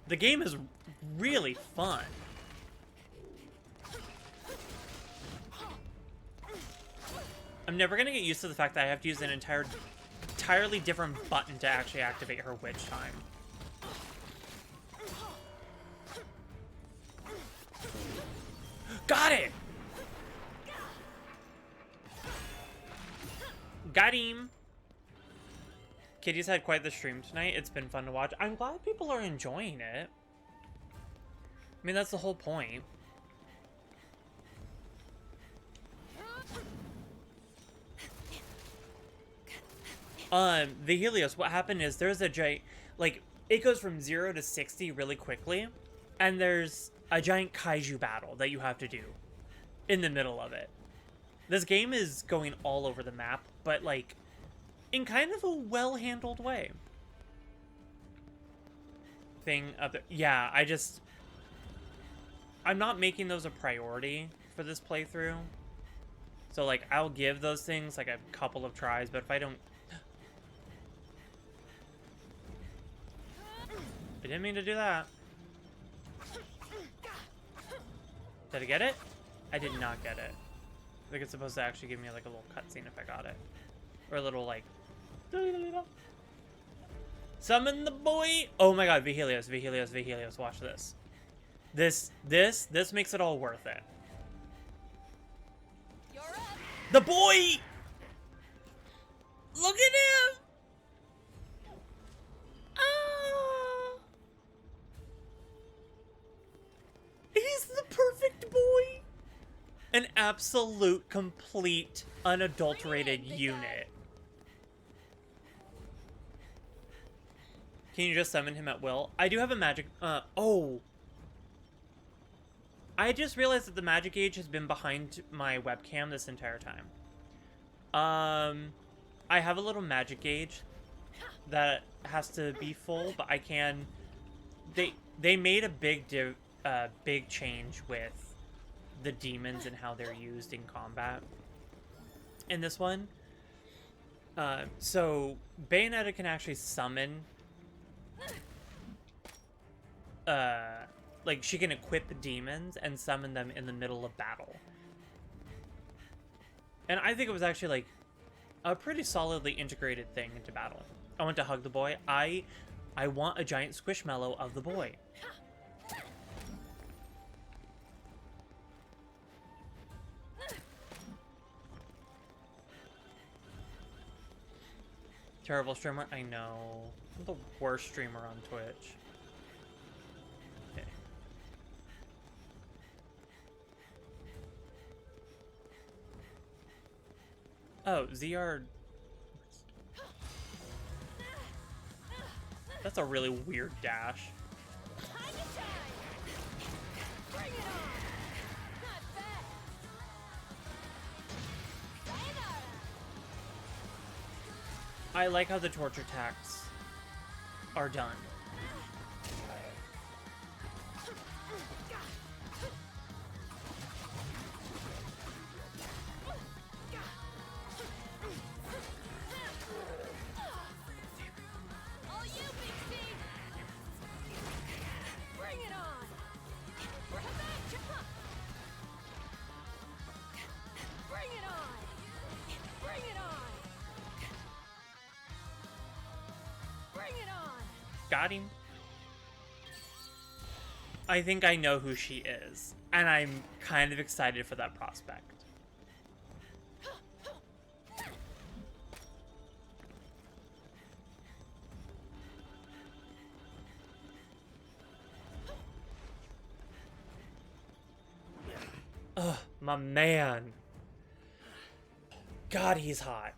the game is really fun. I'm never gonna get used to the fact that I have to use an entirely different button to actually activate her witch time. Got it! Got him! Kitty's had quite the stream tonight. It's been fun to watch. I'm glad people are enjoying it. I mean, that's the whole point. The Helios, what happened is there's a giant, like, it goes from 0 to 60 really quickly, and there's a giant kaiju battle that you have to do in the middle of it. This game is going all over the map, but, like, in kind of a well-handled way. Yeah, I'm not making those a priority for this playthrough. So, like, I'll give those things, like, a couple of tries, but if I don't... I didn't mean to do that. Did I get it? I did not get it. I think it's supposed to actually give me, like, a little cutscene if I got it. Or a little, like... Summon the boy! Oh my god, Vihelios, watch this. This makes it all worth it. You're up. The boy! Look at him! Ah! He's the perfect boy! An absolute, complete, unadulterated unit. Can you just summon him at will? I do have a magic... oh! I just realized that the magic gauge has been behind my webcam this entire time. I have a little magic gauge that has to be full, but I can... They made a big change with the demons and how they're used in combat in this one. So Bayonetta can actually summon... like, she can equip demons and summon them in the middle of battle. And I think it was actually, like, a pretty solidly integrated thing into battle. I want to hug the boy. I want a giant squishmallow of the boy. Terrible streamer? I know. I'm the worst streamer on Twitch. Okay. Oh, ZR... That's a really weird dash. Time to shine. Bring it on. Not bad. Sayonara. I like how the torture attacks are done. Bring it on! Bring it on! Got him. I think I know who she is, and I'm kind of excited for that prospect. Ugh, my man. God, he's hot.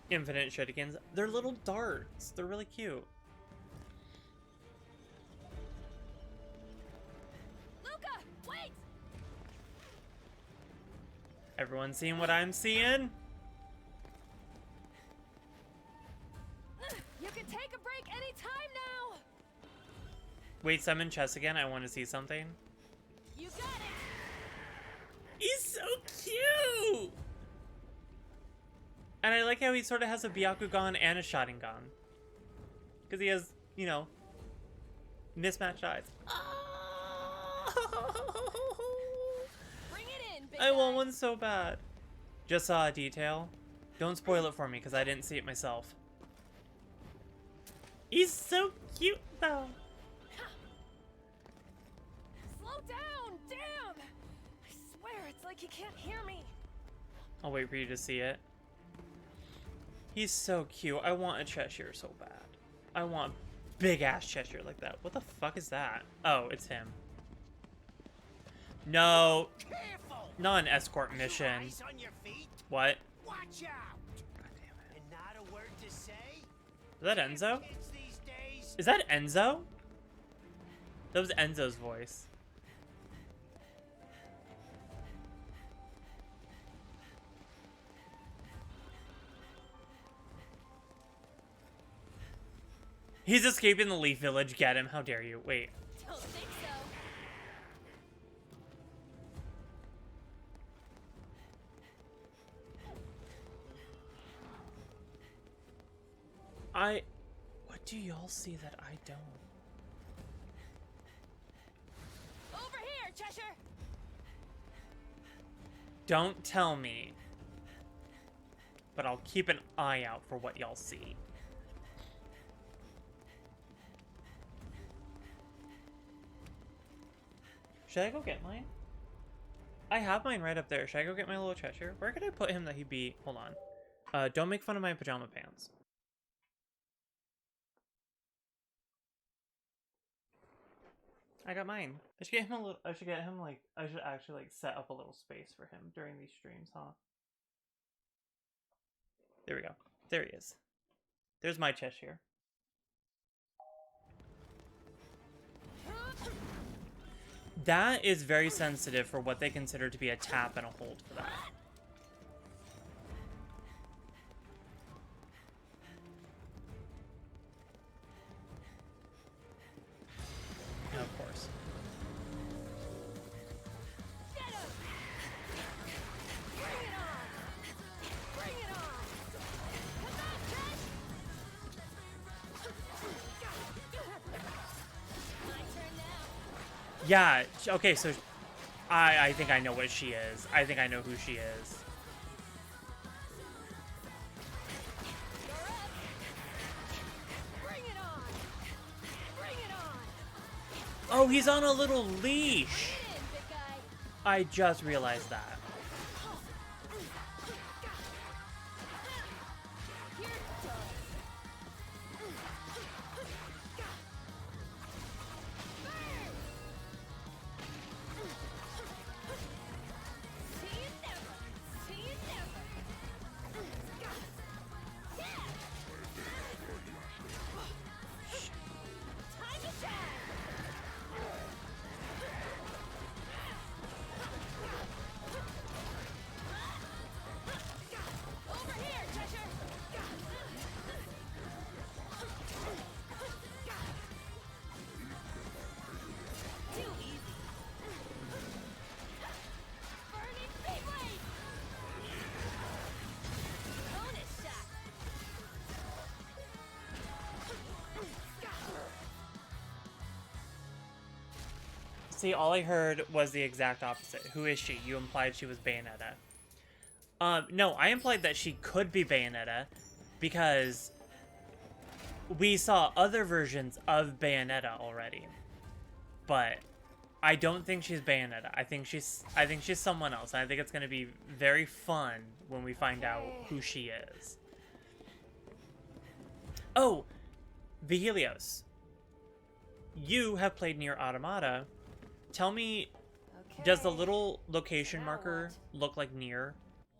Infinite shurikens. They're little darts. They're really cute. Luca, wait! Everyone seeing what I'm seeing? You can take a break anytime now! Wait, summon chess again. I want to see something. You got it! He's so cute! And I like how he sort of has a Byakugan and a Sharingan. Because he has, you know, mismatched eyes. Bring it in, big I guy. want one so bad. Just saw a detail. Don't spoil it for me because I didn't see it myself. He's so cute though. Slow down! Damn! I swear it's like he can't hear me. I'll wait for you to see it. He's so cute. I want a Cheshire so bad. I want big ass Cheshire like that. What the fuck is that? Oh, it's him. No. Careful! Not an escort mission. Eyes on your feet. What? Watch out! God damn it. And not a word to say? Is that Enzo? Kids these days. Is that Enzo? That was Enzo's voice. He's escaping the Leaf Village. Get him. How dare you. Wait. Don't think so. What do y'all see that I don't? Over here, Cheshire! Don't tell me. But I'll keep an eye out for what y'all see. Should I go get mine? I have mine right up there. Should I go get my little Cheshire? Where could I put him that he'd be... Hold on. Don't make fun of my pajama pants. I got mine. I should get him a little... I should get him, like... I should actually, like, set up a little space for him during these streams, huh? There we go. There he is. There's my Cheshire. That is very sensitive for what they consider to be a tap and a hold for that. And of course. Get him! Bring it on! Bring it on! Come on, Chess! My turn now. Yeah, okay, so I think I know what she is. I think I know who she is. You're up! Bring it on! Bring it on! Oh, he's on a little leash. Get in, big guy. I just realized that. You're done. See you never. See you never. Yeah. Time to shine. See, all I heard was the exact opposite. Who is she? You implied she was Bayonetta. No, I implied that she could be Bayonetta because we saw other versions of Bayonetta already. But I don't think she's Bayonetta. I think she's someone else. And I think it's going to be very fun when we find out who she is. Oh, Vigilios. You have played Nier Automata. Tell me, does the little location marker look like Nier?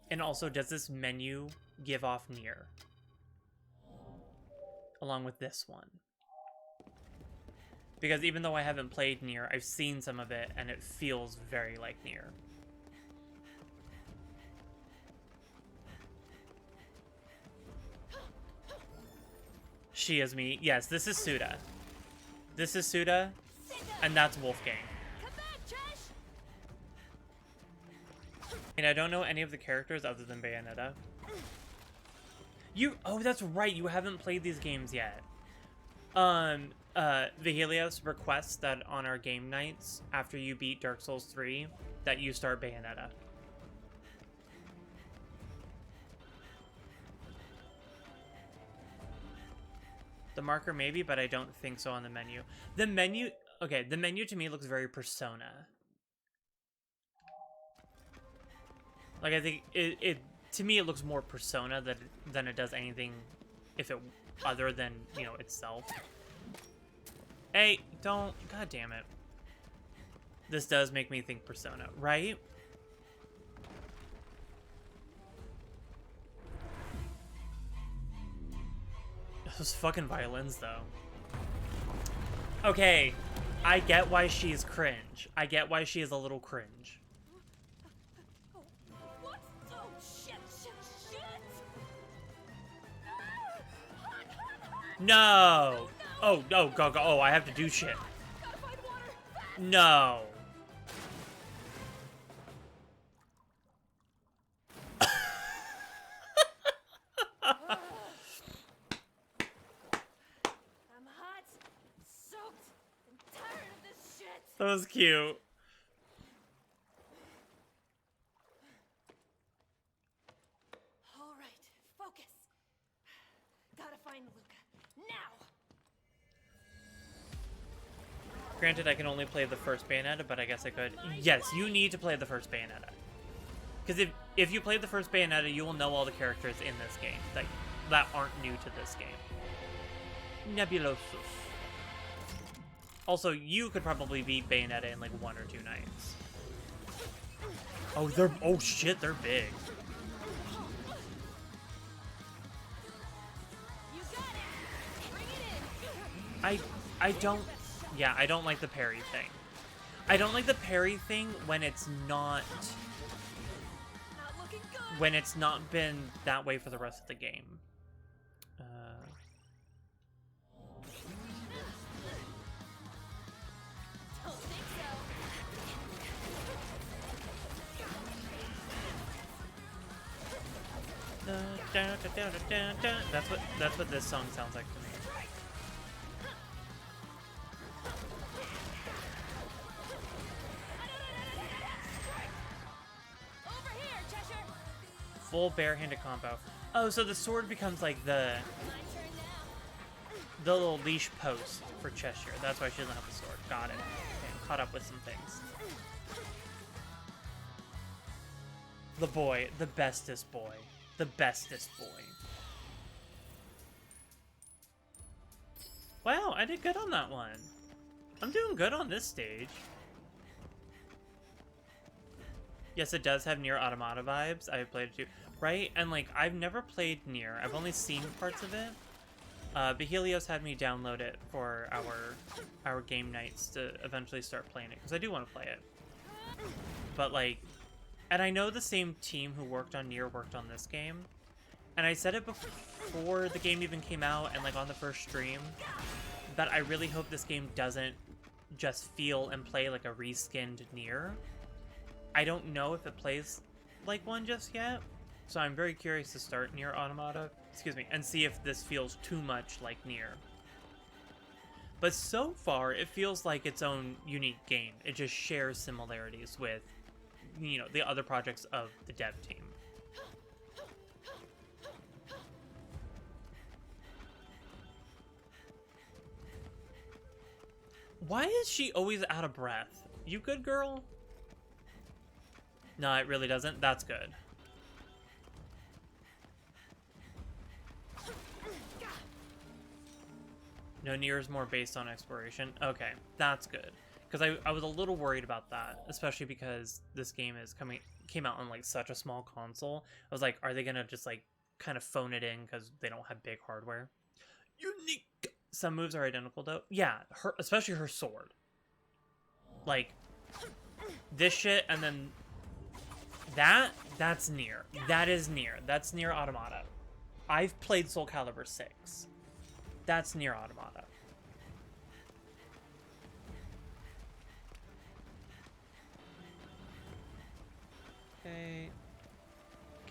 And also, does this menu give off Nier? Along with this one. Because even though I haven't played Nier, I've seen some of it, and it feels very like Nier. She is me. Yes, this is Suda. This is Suda, and that's Wolfgang. And I don't know any of the characters other than Bayonetta. Oh, that's right, you haven't played these games yet. Vigilios requests that on our game nights, after you beat Dark Souls 3, that you start Bayonetta. The marker maybe, but I don't think so on the menu. The menu to me looks very Persona. Like, I think to me it looks more Persona than it does anything other than, you know, itself. Hey, don't, god damn it. This does make me think Persona, right? Those fucking violins, though. Okay, I get why she's cringe. I get why she is a little cringe. What? Oh, shit! No! Oh, no, go. Oh, I have to do shit. No. That was cute. All right, focus. Gotta find Luca now. Granted, I can only play the first Bayonetta, but I guess I could. Yes, you need to play the first Bayonetta. Because if you played the first Bayonetta, you will know all the characters in this game that aren't new to this game. Nebulosus. Also, you could probably beat Bayonetta in like 1 or 2 nights. Oh shit, they're big. You got it. Bring it in. I don't like the parry thing. I don't like the parry thing when it's not looking good. when it's not been that way for the rest of the game. Don't think so. That's what this song sounds like to me. Over here, Cheshire. Full barehanded combo. Oh, so the sword becomes like the My turn now. little leash post for Cheshire. That's why she doesn't have the sword. Got it. Okay, I'm caught up with some things. The boy, the bestest boy. The bestest boy. Wow, I did good on that one. I'm doing good on this stage. Yes, it does have Nier Automata vibes. I've played it too. Right? And, like, I've never played Nier. I've only seen parts of it. Vigilios had me download it for our game nights to eventually start playing it. Because I do want to play it. But, like... And I know the same team who worked on Nier worked on this game. And I said it before the game even came out and, like, on the first stream, that I really hope this game doesn't just feel and play like a reskinned Nier. I don't know if it plays like one just yet, so I'm very curious to start Nier Automata, and see if this feels too much like Nier. But so far, it feels like its own unique game. It just shares similarities with, you know, the other projects of the dev team. Why is she always out of breath? You good, girl? No, it really doesn't. That's good. No, Nier is more based on exploration. Okay, that's good. Because I was a little worried about that, especially because this game came out on like such a small console. I was like, are they gonna just like kind of phone it in because they don't have big hardware? Unique. Some moves are identical though. Yeah, especially her sword. Like this shit, and then that's Nier. That is Nier. That's Nier Automata. I've played Soul Calibur 6. That's Nier Automata. Okay.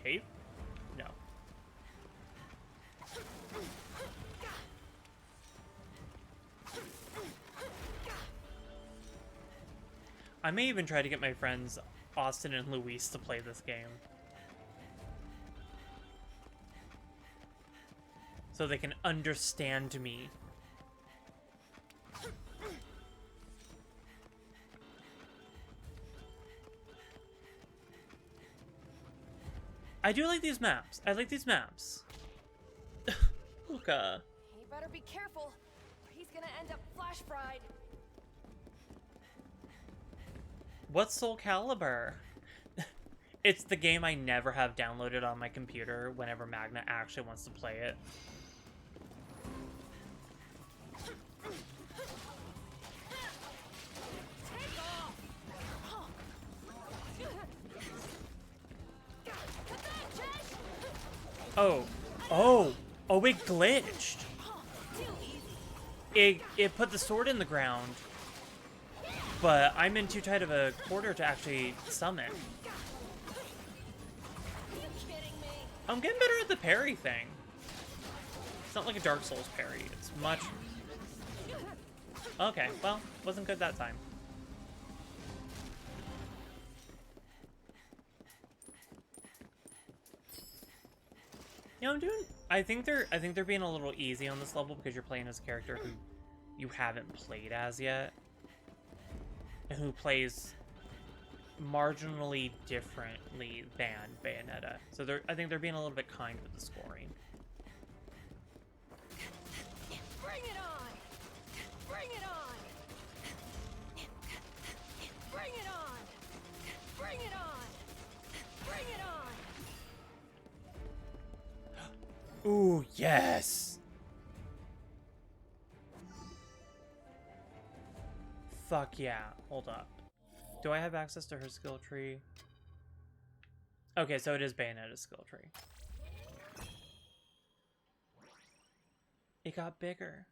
Cave? No. I may even try to get my friends Austin and Luis to play this game, so they can understand me. I do like these maps. I like these maps. Luca. He better be careful, or he's gonna end up flash fried. What's Soul Calibur? It's the game I never have downloaded on my computer whenever Magna actually wants to play it. Oh, it glitched. It put the sword in the ground, but I'm in too tight of a quarter to actually summon. I'm getting better at the parry thing. It's not like a Dark Souls parry. It's much... Okay, well, wasn't good that time. You know, I'm doing... I think they're being a little easy on this level because you're playing as a character who you haven't played as yet, and who plays marginally differently than Bayonetta. So I think they're being a little bit kind with the scoring. Bring it on! Bring it on! Bring it on! Bring it on! Bring it on! Ooh, yes! Fuck yeah. Hold up. Do I have access to her skill tree? Okay, so it is Bayonetta's skill tree. It got bigger.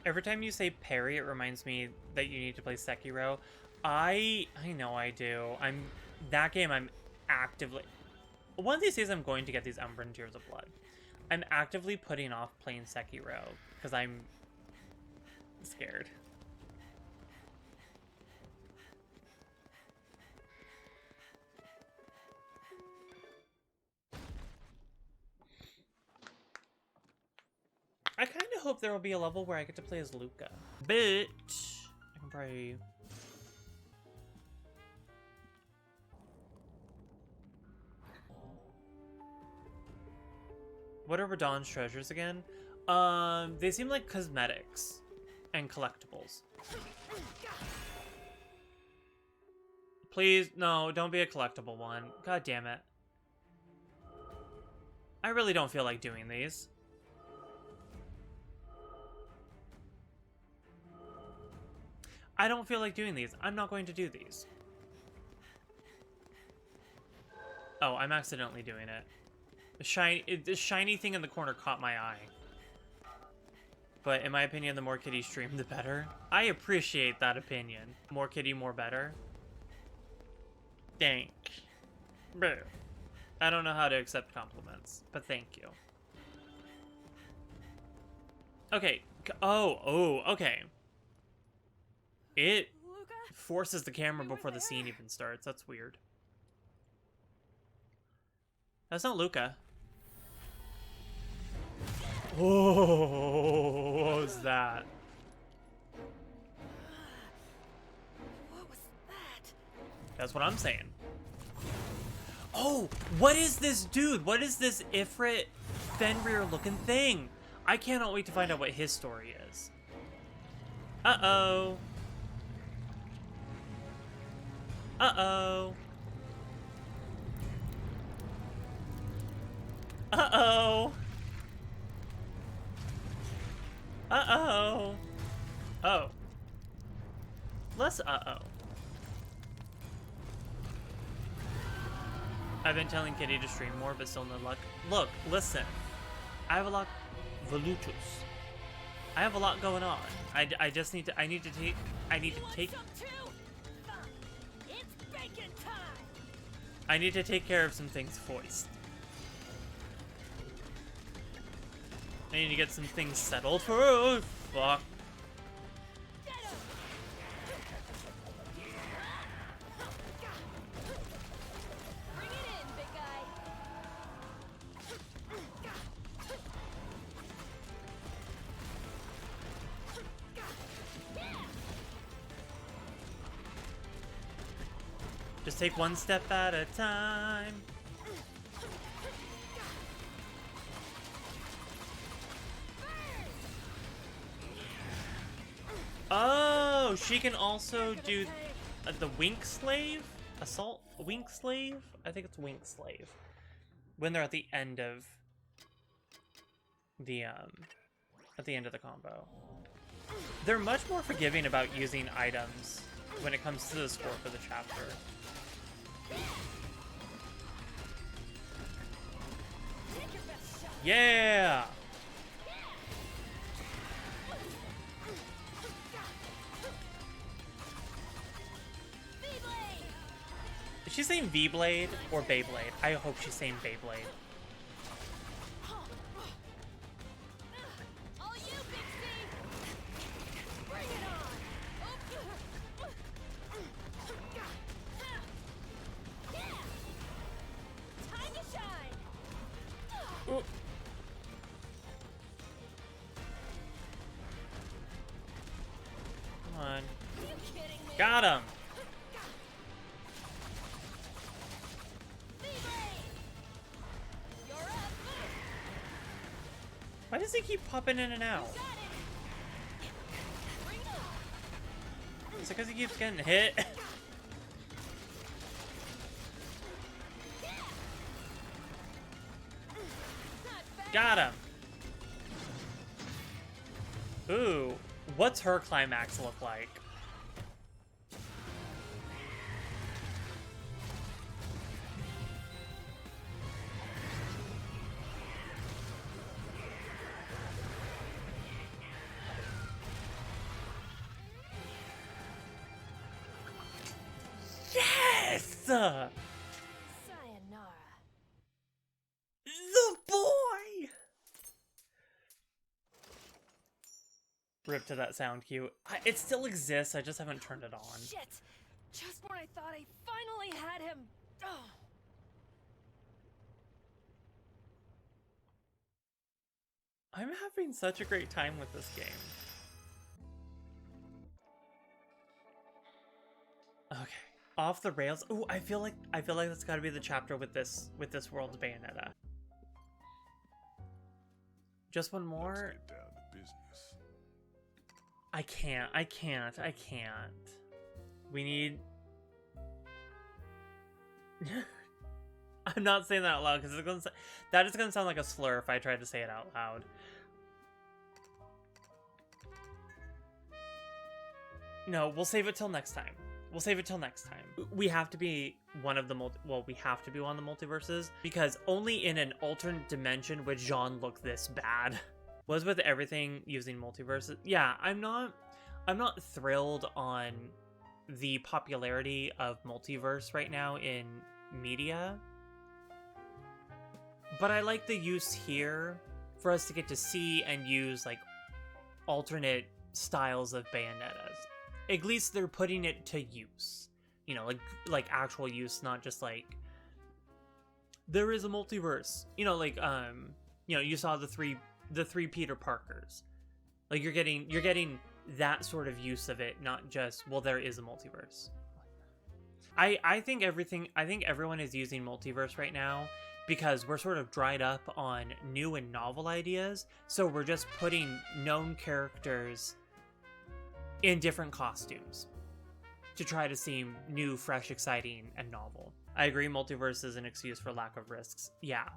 Every time you say parry, it reminds me that you need to play Sekiro. I know I do. That game I'm actively... One of these days I'm going to get these Umbran Tears of Blood. I'm actively putting off playing Sekiro because I'm scared. I kind of hope there will be a level where I get to play as Luca. But I can probably... What are Radahn's treasures again? They seem like cosmetics and collectibles. Please, no, don't be a collectible one. God damn it. I really don't feel like doing these. I don't feel like doing these. I'm not going to do these. Oh, I'm accidentally doing it. The shiny thing in the corner caught my eye. But in my opinion, the more Kitty stream, the better. I appreciate that opinion. More Kitty, more better. Thank. Bro. I don't know how to accept compliments, but thank you. Okay. Okay. It Luca? forces the camera before the scene even starts. That's weird. That's not Luca. Oh, what was that? What was that? That's what I'm saying. Oh, what is this dude? What is this Ifrit Fenrir looking thing? I cannot wait to find out what his story is. Uh-oh. Uh-oh. Uh-oh. Uh-oh. Oh. Less uh-oh. I've been telling Kitty to stream more, but still no luck. Look, listen. I have a lot... Volutus. I have a lot going on. I just need to... I need to take... I need to take... It's bacon time. I need to take care of some things first. I need to get some things settled for... Oh, fuck. Bring it in, big guy. Just take one step at a time. Oh, she can also do the Wink Slave? Assault? Wink Slave? I think it's Wink Slave. When they're at the end of the combo. They're much more forgiving about using items when it comes to the score for the chapter. Yeah! Is she saying V-Blade or Beyblade? I hope she's saying Beyblade. All you, Big C. Bring it on. Time to shine. Ooh. Come on. Are you kidding me? Got him! You're up. Why does he keep popping in and out? Got it. Bring it on. Is it because he keeps getting hit? Not bad. Got him! Ooh, what's her climax look like? Yes! The Sayonara. boy! Rip to that sound cue. It still exists, I just haven't turned it on. Shit! Just when I thought I finally had him. Oh. I'm having such a great time with this game. Okay. Off the rails. Ooh, I feel like that's gotta be the chapter with this world's Bayonetta. Just one more. Let's get down to business. I can't. We need... I'm not saying that out loud because that is gonna sound like a slur if I tried to say it out loud. No, we'll save it till next time. We have to be one of the we have to be one of the multiverses because only in an alternate dimension would Jean look this bad. Was with everything using multiverses. Yeah, I'm not thrilled on the popularity of multiverse right now in media. But I like the use here for us to get to see and use like alternate styles of Bayonettas. At least they're putting it to use. You know, like actual use, not just like there is a multiverse. You know, like you know, you saw the three Peter Parkers. Like you're getting that sort of use of it, not just, well, there is a multiverse. I think everyone is using multiverse right now because we're sort of dried up on new and novel ideas, so we're just putting known characters in different costumes to try to seem new, fresh, exciting, and novel. I agree, multiverse is an excuse for lack of risks. Yeah.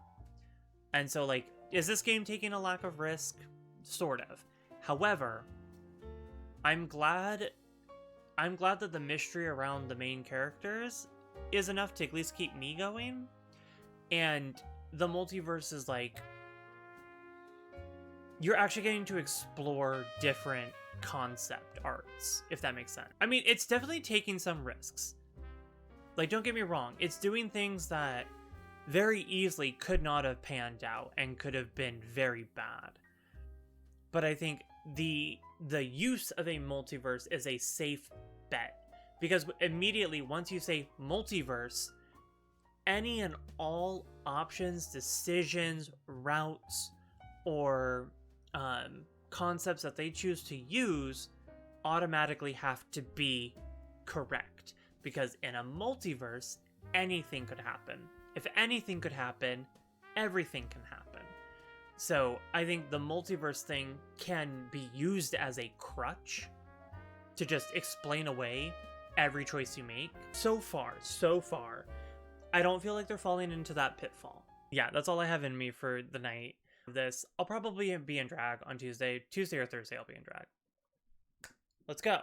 And so, like, is this game taking a lack of risk? Sort of. However, I'm glad that the mystery around the main characters is enough to at least keep me going. And the multiverse is like, you're actually getting to explore different concept arts, if that makes sense. I mean, it's definitely taking some risks. Like, don't get me wrong, it's doing things that very easily could not have panned out and could have been very bad. But I think the use of a multiverse is a safe bet, because immediately once you say multiverse, any and all options, decisions, routes, or concepts that they choose to use automatically have to be correct, because in a multiverse, anything could happen. If anything could happen, everything can happen. So I think the multiverse thing can be used as a crutch to just explain away every choice you make. So far, I don't feel like they're falling into that pitfall. Yeah, that's all I have in me for the night of this. I'll probably be in drag on Tuesday or Thursday I'll be in drag. Let's go.